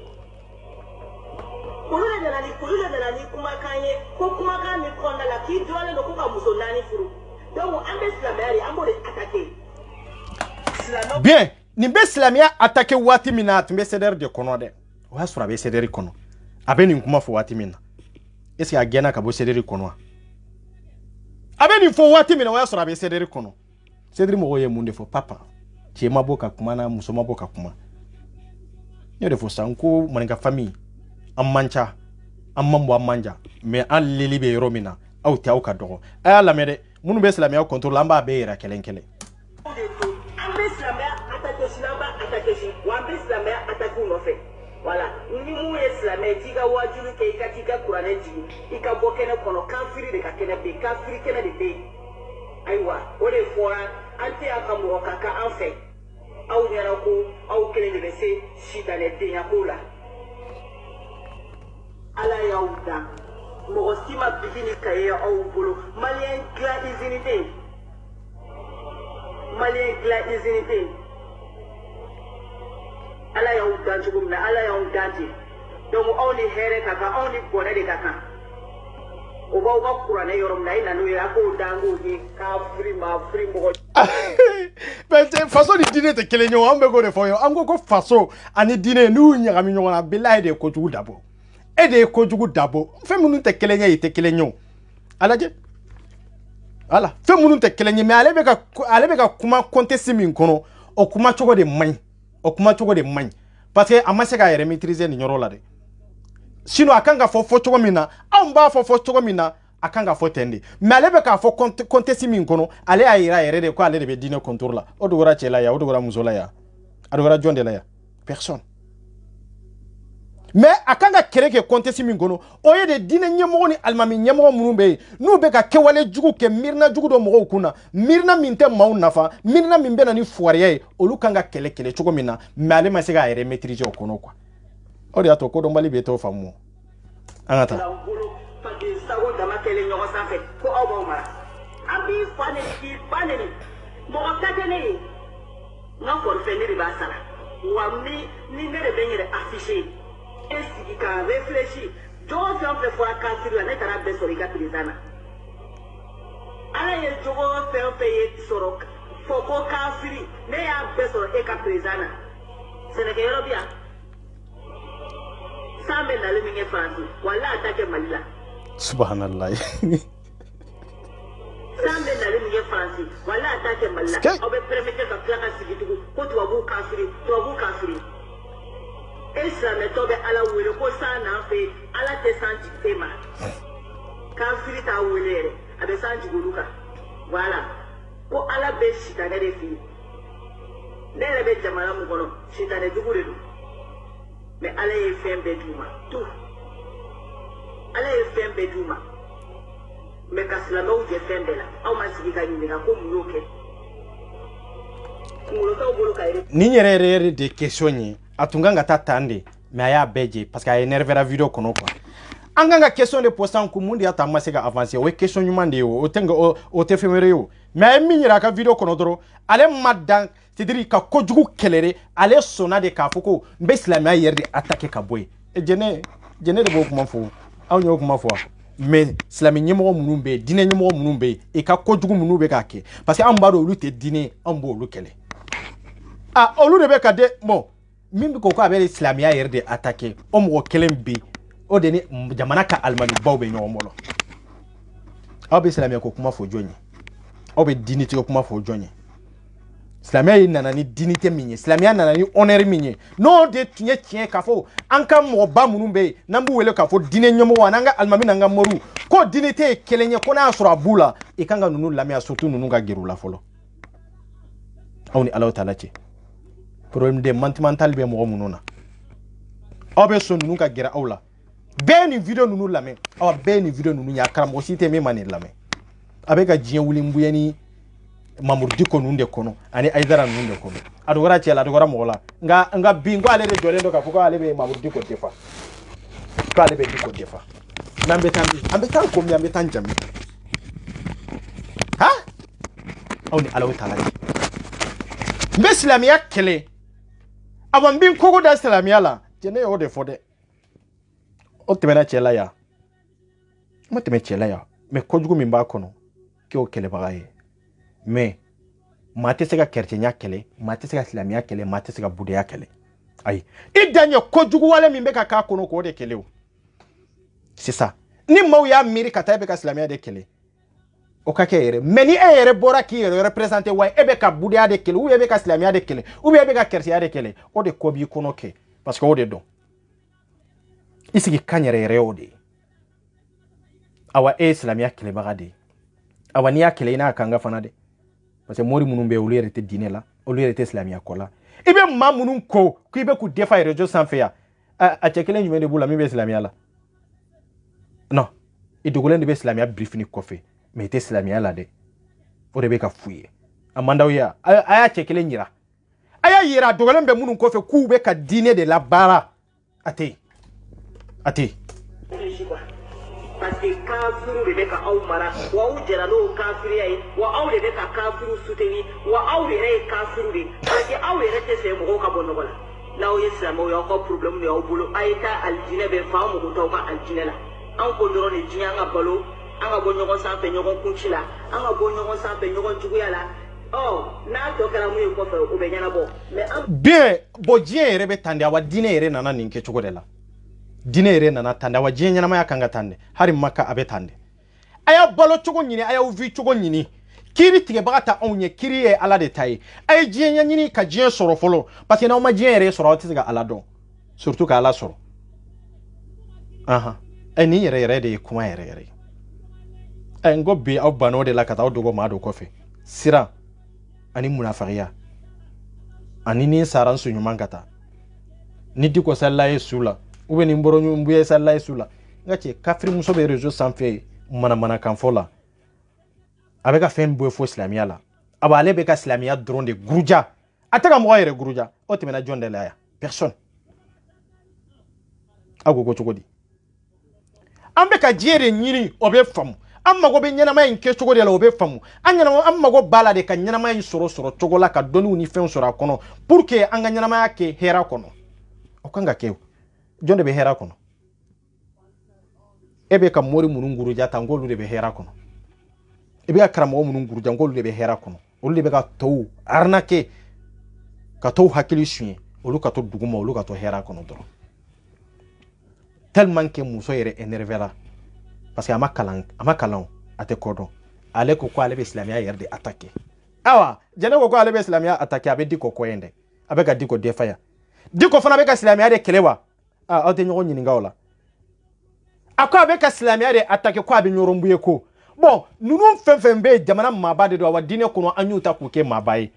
kulule de nani kuma kanye ko kuma ka mi konda la ki dole no kuka muso nani furu donc ambe islamia ambo de attaquer bien ni be islamia attaquer wati mina tumbe ceder de kono de wa sura be ceder kono abe ni kuma fo wati mina est ce que agena ka bo ceder kono abe ni fo wati mina wa sura be ceder kono ceder mo ye munde fo papa ti maboka kuma na muso maboka kuma ne de fo sanko maninga famille amancha amambo amanja mais an lelibe romina aw ti aw ka dogo aya lamede munu be islamia contrôle amba be yera kelenkele ambe islamia attaquer silamba attaquer si wa ambe islamia attaquer no fe voilà ni mu islamia diga wajulu ke ikatika qur'ane ji ikabokene kono kafiri de kakene be kafiri kene de be aiwa ore fora anti akamu kaka en fait aw nyara ko aw kele de se shida le de yakula ala yauda mogosima bigini kaye au bolo malien gla izinité ala yauda jugumna ala yauda ti donc only here kaka only bone de kaka oba kurane yorom na ina no ya ko dango ni ka free mo mais façon di dîner te kelenyo ambe go de foyo ango ko façon ani dîner nu nya gami nyona billahi de ko jugu dabo e de ko jugu dabo fe munu te kelenya ite kelenyo alaje ala fe munu te kelenye me alebe ka kuma contest min kono o kuma chogo de main parce que amase ka yere maîtriser ni nyoro la de sino akanga fo chogo mina amba fo chogo mina akanga fo tende mais alebe ka fo contest min kono ale ayira yere de ko ale de be dîner contour la o dogora chela ya o dogora muzola ya adogora jonde la ya personne. Mais akanga kereke contesti min gono oye de dine nyemo ni almami nyemo munumbe nu be ka kewale jugu ke mirna jugu do mo kuna mirna minte maun nafa mirna mimbe na ni foirier olu kanga kele chogo mina mais ale masega ere maîtriser okono quoi o de y'a to ko dɔnbali bɛ t'o faamu an ka taa sago dama kelen ɲɔgɔn sanfɛ ko aw b'aw mara an b'i fa ne k'i ba ne mɔgɔ ka tɛ ne ye n ka forfait ne de b'a sara wa ni ne de bɛ n yɛrɛ affiché e sigi ka réfléchir jogo fɛn o fɛn fɔra kansiri la ne taara bɛɛ sɔrɔ i ka président na ala ye jogo fɛn o fɛn ye sɔrɔ fɔ ko kansiri ne y'a bɛɛ sɔrɔ e ka président na sɛnɛkɛyɔrɔ bi yan san bɛ nali min kɛ faransi wala a ta kɛ mali la subhanallah san bɛ nali min kɛ faransi wala a ta kɛ mali la aw bɛ permettre ka tila ka sigi tugun ko tubabuw kansiri e silamɛtɔ bɛ ala wele ko san n'an fɛ ala tɛ san jigin e ma kansiri t'a wele yɛrɛ a bɛ san jigin olu kan wala ko ala bɛ sitanɛ de fɛ yen ne yɛrɛ bɛ jamana mun kɔnɔ sitanɛ jugu de don mais ala ye fɛn bɛɛ d'u ma tout ala ye fɛn bɛɛ d'u ma mais ka silamɛw jɛ fɛn bɛɛ la aw ma sigi ka ɲininka ko mun y'o kɛ kunkolotaw bolo ka yɛrɛ ni yɛrɛ yɛrɛ de question ye a tun kan ka taa tan de mais a y'a bɛɛ je parce que a énervera vidéo kɔnɔ quoi an kan ka question de poser ko mun de y'a to an ma se ka avancer o ye question ɲuman de ye o tɛ fɛn wɛrɛ ye o mais a ye min yira a ka vidéo kɔnɔ dɔrɔn ale ma dan c'est-à-dire ka kojugu kɛlɛre ale sɔnna de k'a fɔ ko n bɛ silamɛya yɛrɛ de attaquer ka bɔ yen jɛnɛ de b'o kuma fɔ anw y'o kuma fɔ mais silamɛ ɲɛmɔgɔ minnu bɛ yen diinɛ ɲɛmɔgɔ minnu bɛ yen i ka kojugu minnu bɛ k'a kɛ parce que anw b'a dɔn olu tɛ diinɛ anw b'olu kɛlɛ olu de bɛ ka de bon min bɛ ko a bɛ silamɛya yɛrɛ de attaquer o mɔgɔ kelen bɛ o de ni jamana ka alimamibaw bɛ ɲɔgɔn bolo aw bɛ silamɛya ko kuma fɔ jɔn ye aw bɛ diinɛ tigɛ kuma fɔ jɔn ye silamɛya ye nana ni dignité min ye silamɛya nana ni honneur min ye n'o de tun ye tiɲɛ k'a fɔ an ka mɔgɔba minnu bɛ yen n'an b'u wele k'a fɔ diinɛ ɲɛmɔgɔ n'an ka alimami n'an ka mɔriw ko dignité ye kelen ye ko n'a y'a sɔrɔ a b'u la i kan ka ninnu lamɛn surtout ninnu ka gɛrɛ u la fɔlɔ aw ni Alahu Taala cɛ problème de mental bɛ mɔgɔ minnu na aw bɛ sɔn ninnu ka gɛrɛ aw la bɛɛ ni vidéo ninnu lamɛn aw bɛɛ ni vidéo ninnu ye a karamɔgɔ si tɛ min ma nin lamɛn a bɛ ka diɲɛ wuli nbuya ni Mamour Diko ninnu de kɔnɔ ani Aïdara ninnu de kɔnɔ a dɔgɔra cɛ la a dɔgɔra mɔgɔ la nka bi ko ale de jɔlen don k'a fɔ ko ale bɛ Mamour Diko defa ko ale bɛ Diko defa n'an bɛ taa ko min an bɛ taa jami aw ni Alahu Taala cɛ n bɛ silamɛya kɛlɛ awa n bɛ kogo da silamɛya la cɛ ne y'o de fɔ dɛ o tɛmɛna cɛ la yan o ma tɛmɛ cɛ la yan mais kojugu min b'a kɔnɔ k'o kɛlɛbaga ye mais maa tɛ se ka chrétienya kɛlɛ maa tɛ se ka silamɛya kɛlɛ maa tɛ se ka budeya kɛlɛ ayi i dan ye kojugu wale min bɛ ka k'a kɔnɔ k'o de kɛlɛ o c'est ça ni maaw y'a miiri ka taa e bɛ ka silamɛya de kɛlɛ o ka kɛ yɛrɛ mais ni e yɛrɛ bɔra k'i yɛrɛ représenter wa e bɛ ka budeya de kɛlɛ ou bien e bɛ ka silamɛya de kɛlɛ ou bien e bɛ ka chrétienya de kɛlɛ o de ko b'i kɔnɔ kɛ parce que o de dɔn i sigi kan yɛrɛ yɛrɛ o de ye awa e ye silamɛya kɛlɛbaga de ye awa n'i y'a kɛlɛ i n'a kanga fana dɛ parce que mori minnu bɛ olu yɛrɛ tɛ diinɛ la olu yɛrɛ tɛ silamɛya ko la i bɛ maa minnu ko k'i bɛ k'u defa réseau sanfɛ yan a cɛ kelen jumɛn de b'u la min bɛ silamɛya la non i dogolen de bɛ silamɛya birifini kɔfɛ mais i tɛ silamɛya la dɛ o de bɛ ka f'u ye a man d'aw ye a y'a cɛ kelen yira a y'a yira a dogolen bɛ minnu kɔfɛ k'u bɛ ka diinɛ de labaara a tɛ yen a tɛ yen parce que kafiru de bɛ ka aw mara wa aw jɛra n'o kafiriya ye wa aw de bɛ ka kafiru soutenir wa aw yɛrɛ ye kafiru de parce que aw yɛrɛ tɛ fɛ mɔgɔw ka bɔ ɲɔgɔn la n'aw ye silamɛw ye aw ka problème de y'aw bolo a ye taa alijinɛ bɛ fa aw mago t'aw ka alijinɛ la an ko dɔrɔn de diɲɛ an ka balo an ka bɔ ɲɔgɔn sanfɛ ɲɔgɔn kunci la an ka bɔ ɲɔgɔn sanfɛ ɲɔgɔn juguya la n'a tɔ kɛra mun ye kɔfɛ o bɛ ɲɛnabɔ mais bien bon diɲɛ yɛrɛ bɛ tan de awa diinɛ yɛrɛ nana nin kɛcogo de la diinɛ yɛrɛ nana tan de awa diɲɛ ɲɛnamaya kan ka tan de hari maka a bɛ tan de a y'a balo cogo ɲini a y'aw vi cogo ɲini kiri tigɛbaga ta anw ye kiri ye ala de ta ye a ye diɲɛ ɲɛɲini ka diɲɛ sɔrɔ fɔlɔ parce que n'aw ma diɲɛ yɛrɛ sɔrɔ aw tɛ se ka ala dɔn surtout ka ala sɔrɔ nin yɛrɛ yɛrɛ de ye kuma yɛrɛ yɛrɛ ye n ko bi aw banna o de la ka taa aw dogo maa dɔ kɔfɛ siran ani munafagiya ani ni sara n suɲuman ka taa ni Diko salila ye su la ou bien ni Mboroɲu salila ye su la n ka cɛ kafiri muso bɛ réseau sanfɛ manamanakan fɔ la a bɛ ka fɛn bɔ fo silamɛya la a b'ale bɛ ka silamɛya dɔrɔn de guruja a tɛ ka mɔgɔ yɛrɛ guruja o tɛmɛna jɔn de la yan personne ago ko chogodi ambe ka jere nyiri obe famu amma go be nyanama in ke chogodi la obe famu anyana amma go bala de ka nyanama in soro chogola ka donu ni fen soro akono pour que anga nyanama yake hera kono okanga kew jonde be hera kono ebe ka mori mununguru jata ngolu de be hera kono ebe ka karamo mununguru jangolu de be hera kono olu de be ka to arnake ka to hakili suye olu ka to duguma olu ka to hera kono doro tellement que muso yere énervé la parce que ama kalan ate kodo ale ko ale be islamia yere de attaquer awa jene ko ale be islamia attaquer abe diko ko yende abe ka diko defaya diko fana be ka islamia de kelewa a te nyogo nyininga ola akwa abe ka islamia de attaquer ko abe nyorombuye ko bon nunu fembe jamana mabade do wa dine kuno anyuta ku ke mabaye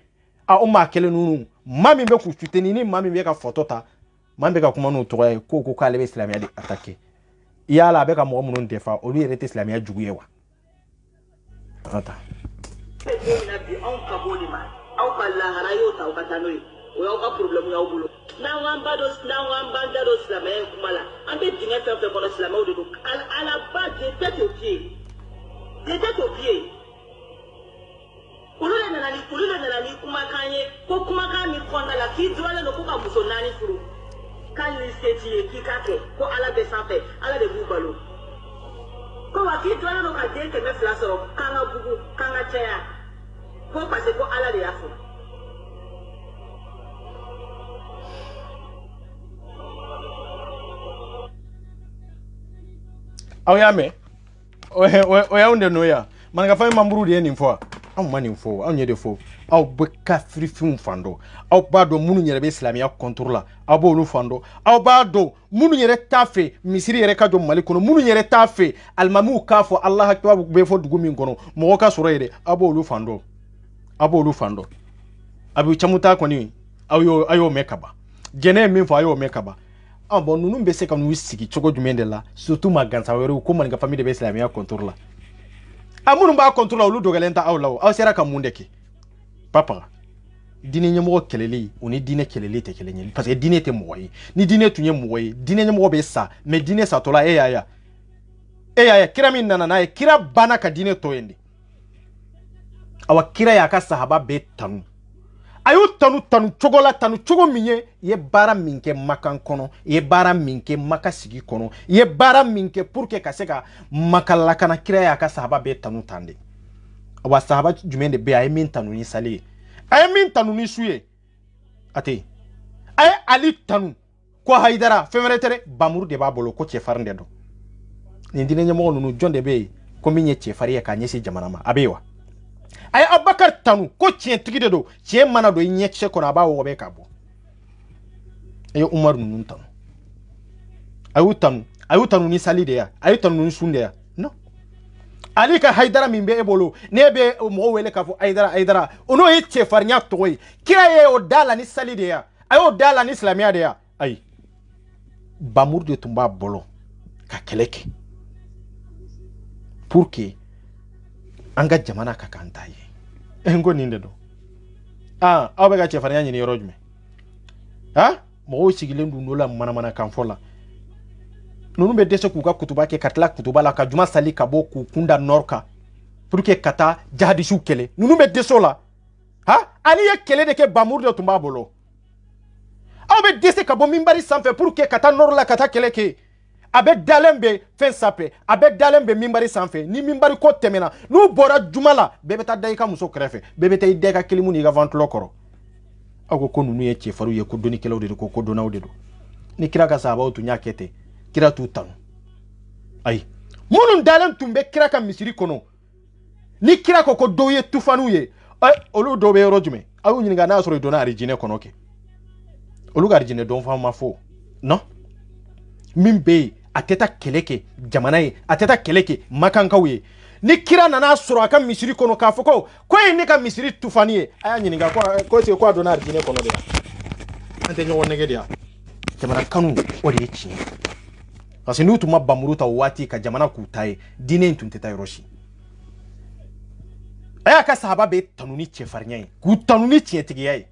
a o ma kele nunu mami be ku tuteni ni mami be ka photota mami be ka kuma no to ko ale be islamia de attaquer yala be ka mo munun defa o lui rete islamia juguye wa ata problème ya obulo na wamba do islamia kumala ambe dinga fe ko islamia de à la base de tête au pied kulule na ni kumakanye ko kumakani konda la kidwala no kuka musonani furu kali seti kikake ko ala de sanfé ala de bubalo ko wa kidwala no ka deke me flaso kanga bugu kanga cheya ko parce ko ala de yafu aw ya me o ya unde no ya man ga fa mamburu de ni fo aw mani fo aw nyede fo aw be kafri fun fando aw ba do munu nyere be islamia contrôle aw bo lu fando aw ba do munu nyere tafe misiri yere ka do mali kono munu nyere tafe almamu kafo allah akbar be fo dugu min kono mo ka soro yede aw bo lu fando abu chamuta koni ayo mekaba jene min fo ayo mekaba bon nunu be se ka nu sigi chogo jumende la surtout magansa wero ko man ga famille de islamia contrôle amunu ba contrôle olu dogalenta awlaw aw sera ka mundeki papa dine nyemo keleli oni dine keleli te kelenye parce que dine te moyi ni dine tunye moyi dine nyemo be sa mais dine sa tola eya kira min nana na kira bana ka dine toyendi awa kira ya ka sahaba be tanu ayo tanu chogola tanu chogo minye ye bara minke makan kono ye bara minke makasigi kono ye bara minke pour que kaseka makala kana kira ya ka sahaba be tanu tande awa sahaba jumende be ay min tanu ni sali ay min tanu ni suye ate ay ali tanu ko haidara femretere bamur de babolo ko che farnde do ni dine nyamo nunu jonde be ko minye che fariya ka nyesi jamanama abewa ay abakar tanu ko cien tigide do cien mana do nyekse ko na ba wo be kabo ay umar nunu tanu ayu tanu ni sali de ya ayu tanu ni sunde ya no ali ka haidara mimbe ebolo nebe mo wele ka fo haidara ono e che farnya toy kira ye o dala ni sali de ya ayo dala ni islamia de ya ay bamur de tumba bolo ka keleke pour que anga jamana ka kantaye ngo ninde do abe ga che farnya ni yorojme mo sigilendu nola mana kan fola nunu be dese ku ka kutuba ke katla kutuba la ka juma sali ka bo ku kunda norka pour que kata jihadisu kele nunu be desola ali ye kele de ke bamur de tumba bolo abe dese ka bo mimbari sanfe pour que kata norla kata kele ke abe dalembe fen sape abe dalembe mimbari sanfe ni mimbari ko temena nu bora jumala bebe ta dai ka muso krefe bebe ta ide ka kilimu ni ga vantlo koro ago ko nunu ye che faru ye ko doni kelo de ko dona o de do ni kira ka sahaba to nyakete kira tu tanu ay munun dalen tumbe kira ka misiri kono ni kira ko doye tufanu ye ay olu do be rojume ayu nyinga na soro dona origine kono ke olu ga origine don fa ma fo no mimbe ateta keleke jamana ye ateta keleke makankawe ni kira nana soro aka misiri kono ka foko ko ni ka misiri tufani ye aya nyinga ko se ko dona origine kono de ante nyo wonege dia jamana kanu o de chi parce que nous tuma bamuruta wati ka jamana kutaye dine ntunteta yoroshi aya ka sahaba be tanuni che farnyai ku tanuni che tigiyai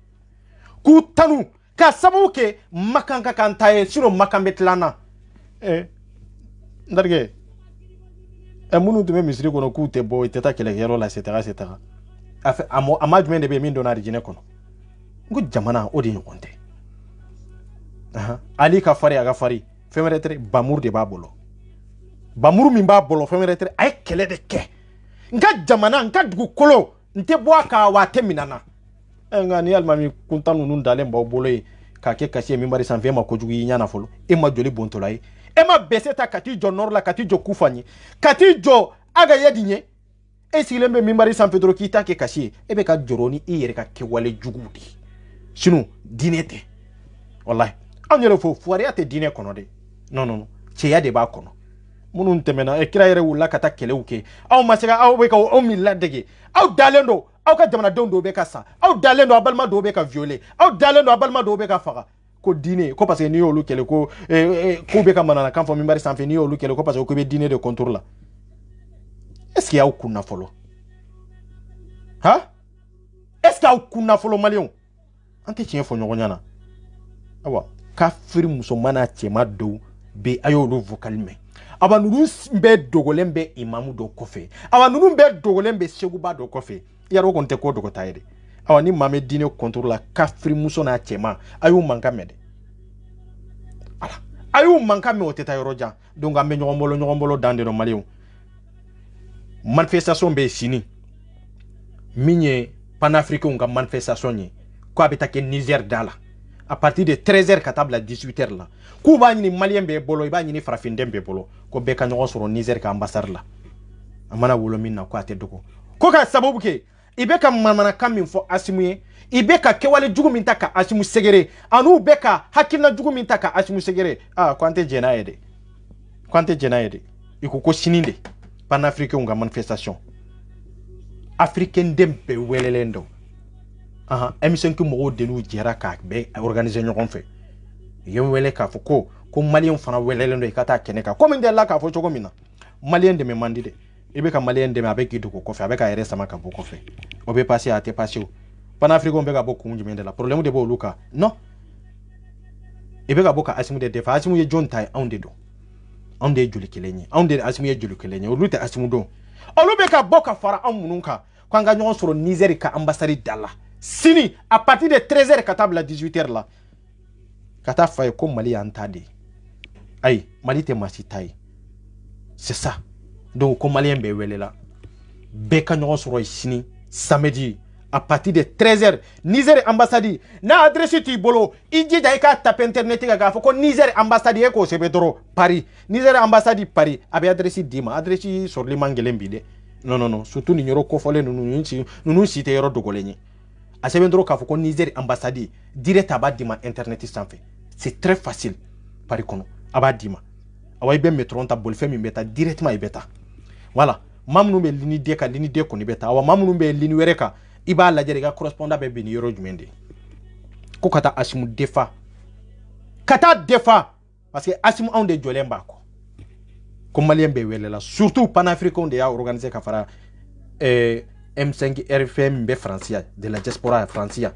ku tanu ka sabuke makanka kantaye siro makambetlana ndarge munu tume misiri kono ku te bo iteta kele yero la etc. Afa amad men de be min donari jine kono ngo jamana odi nyokonte ali ka fari aga fari femeretre bamur de babolo bamuru min babolo femeretre ay kele de ke nga jamana nga dugu kolo nte bo aka wa teminana nga ni almami kuntanu nun dalen ba bolo ka ke kasi mi mari sanfe ma ko jugi nyana folo e ma joli bontolay e ma beseta kati jo nor la kati jo kufani kati jo aga yedinye e silembe mi mari sanfe dro kita ke kasi e be ka joroni e yere ka ke wale jugudi sinu dinete wallahi anyelo fo fuari ate dine kono de non cheya de ba kono munun temena e kira yere wula kata keleuke aw masega aw be ka o milladege aw dalendo aw ka jamana dondo be ka sa aw dalendo abalma do be ka violer aw dalendo abalma do be ka faga ko dine ko parce que ni yolu kele ko ko be ka manana kan fo mi bari sanfe ni yolu kele ko parce que ko be dine de contour là est-ce qu'il y a kunna folo est-ce qu'il y a kunna folo malion ante tien fo nyogo nyana awa kafiri musomana chema do be ayo do vocal me aba nunu mbe dogolembe imamu do kofe aba nunu mbe dogolembe seguba do kofe yaro konte ko dogo tayede awa ni mame dine contrôle la kafri muso na chema ayu manka mede ala ayu manka me oteta yoroja donc ambe nyogombolo dande no malion manifestation be sini minye panafricain nga manifestation ni ko abita ke Niger dala à partir de 13h katabla 18h là ku ba ni malien be bolo ba ni farafindem be bolo ko be ka nyogo soro Niger ka ambassade la amana wolo minna ko ate doko ko ka sababu ke ibe ka mamana kamin fo asimuye ibe ka kewale jugu min taka asimu segere anu be ka hakina jugu min taka asimu segere kwante jena yede iko ko sininde panafricain nga manifestation africain dembe welelendo émission ki mo de nu jera ka be organiser ñokon fe yem wele ka fo ko malien fana welele ndo ikata keneka ko min de la ka fo chogo mina malien de me mandide ibe ka malien de me avec ki ko fe avec ka resa maka ko fe o be passer à te passer panafrique on be ka bokku ngi mende la problème de bo luka non ibe ka boka asimu de defa asimu ye jontai onde do onde juli kelenyi onde asimu ye juli kelenyi o lute asimu do o lu be ka boka fara amununka kwanga ñon soro Niger ka ambassade dalla sini à partir de 13h katable à 18h là kata faye ko Mali antade ay Mali te masitaye c'est ça donc ko Malien be wele la be ka ñon soro sini samedi à partir de 13h Niger ambassade na adresse ti bolo iji dai ka tap internet ga fo ko Niger ambassade ko se bedro Paris Niger ambassade Paris abi adresse dima adresse sur le mangelembi de non surtout ni ñoro ko fole nunu cité yoro dogolenyi a sebendro ka fo ko Niger ambassade direct abadima internet sanfe c'est très facile par kono abadima away be metron ta bol femi beta directement e beta voilà mamnu be lini de ko ni beta awa mamnu be lini wereka iba la jere ga correspondant be bini yoro jumende ko kata asimu defa parce que asimu onde jolemba ko malien be welela surtout panafricain de ya organiser ka fara M5 RFM be Francia de la diaspora Francia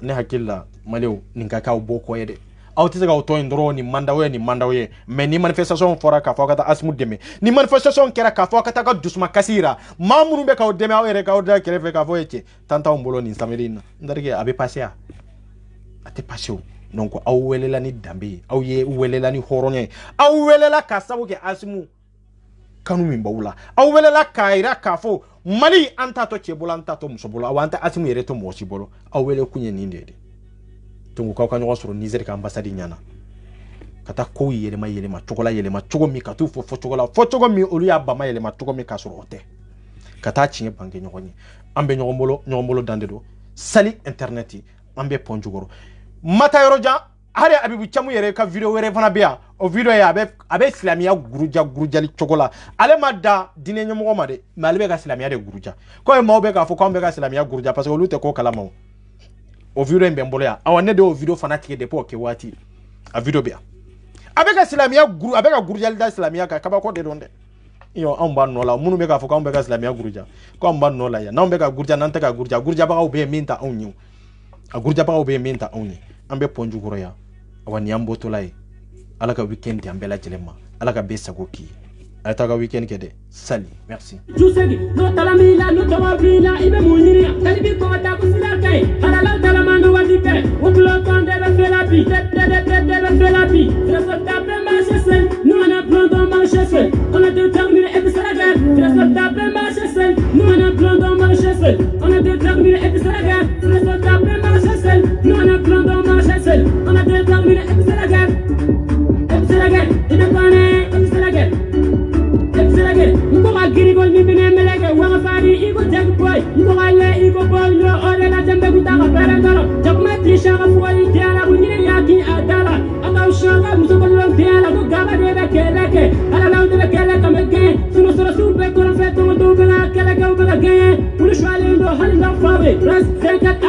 ne hakilla maleu ninka ka boko yede awti ga auto indro ni mandawe mais ni manifestation fora ka fokata asmu deme ni manifestation kera ka fokata ka dusma kasira mamuru be ka deme awere ka oda kelefe ka foyete tanta mbolo ni samelina ndarige abe passé ate passé donc aw welela ni dambe aw ye welela ni horonye aw welela ka sabuke asmu kanu min bawula aw welela kaira kafo Mali anta to chebola anta to musobolo awanta asimu yere to mosibolo aw wele kunye ni ndede tungu ka kanyo soro Niger ka ambassade nyana kata ko yele ma chogo mi katu fo chogo mi olu ya ba ma yele ma chogo mi ka soro hote kata chinye bange nyogoni ambe nyombolo dandedo sali internet ambe ponjugoro mata yoroja hari abibu chamu yere ka video were fana bia o video ya abe islamia guruja li chogola ale madda dine nyomo ma de malbe ka islamia de guruja ko e mawbe ka fo ko ambe ka islamia guruja parce que o lute ko kala maw o video mbembolo ya awane de o video fanatique de po ke wati a video bia abe ka islamia abe ka guruja da islamia ka kaba ko de donde yo amba no la munu be ka fo ko ambe ka islamia guruja ko amba no la ya na ambe ka guruja nanta ka guruja ba ka be minta onyu a guruja ba ka be minta onyu ambe ponju goro ya awani ambo to lai ala ka weekend di an bɛɛ lajɛlen ma ala ka bɛɛ sago k'i ye a ye taa ka weekend kɛ dɛ sali merci jusegi no talamila no tawabila ibe muniri kalibi ko ta kusila kai halala talamando wadike wulo konde be felapi de felapi ça tape marche seul nous on a plein de marche seul on a déterminé et c'est la guerre ça tape marche seul nous on a plein de marche seul on a déterminé et c'est la guerre ça tape marche seul nous on a plein de marche seul on a déterminé et c'est la guerre il est pas né c'est la guerre Nkoka girigol ni bine meleke wanga fari iko jag boy nkoka le iko boy no ore la tembe kutaka perengalo jakma trisha ka fuwa idiala kunire yaki adala aka ushanga musokolo diala ko gaba debe keleke ala la debe keleke meke suno sura sube kono feto mo dube la keleke ubela geye pulu shwale ndo hali ndo fawe ras 54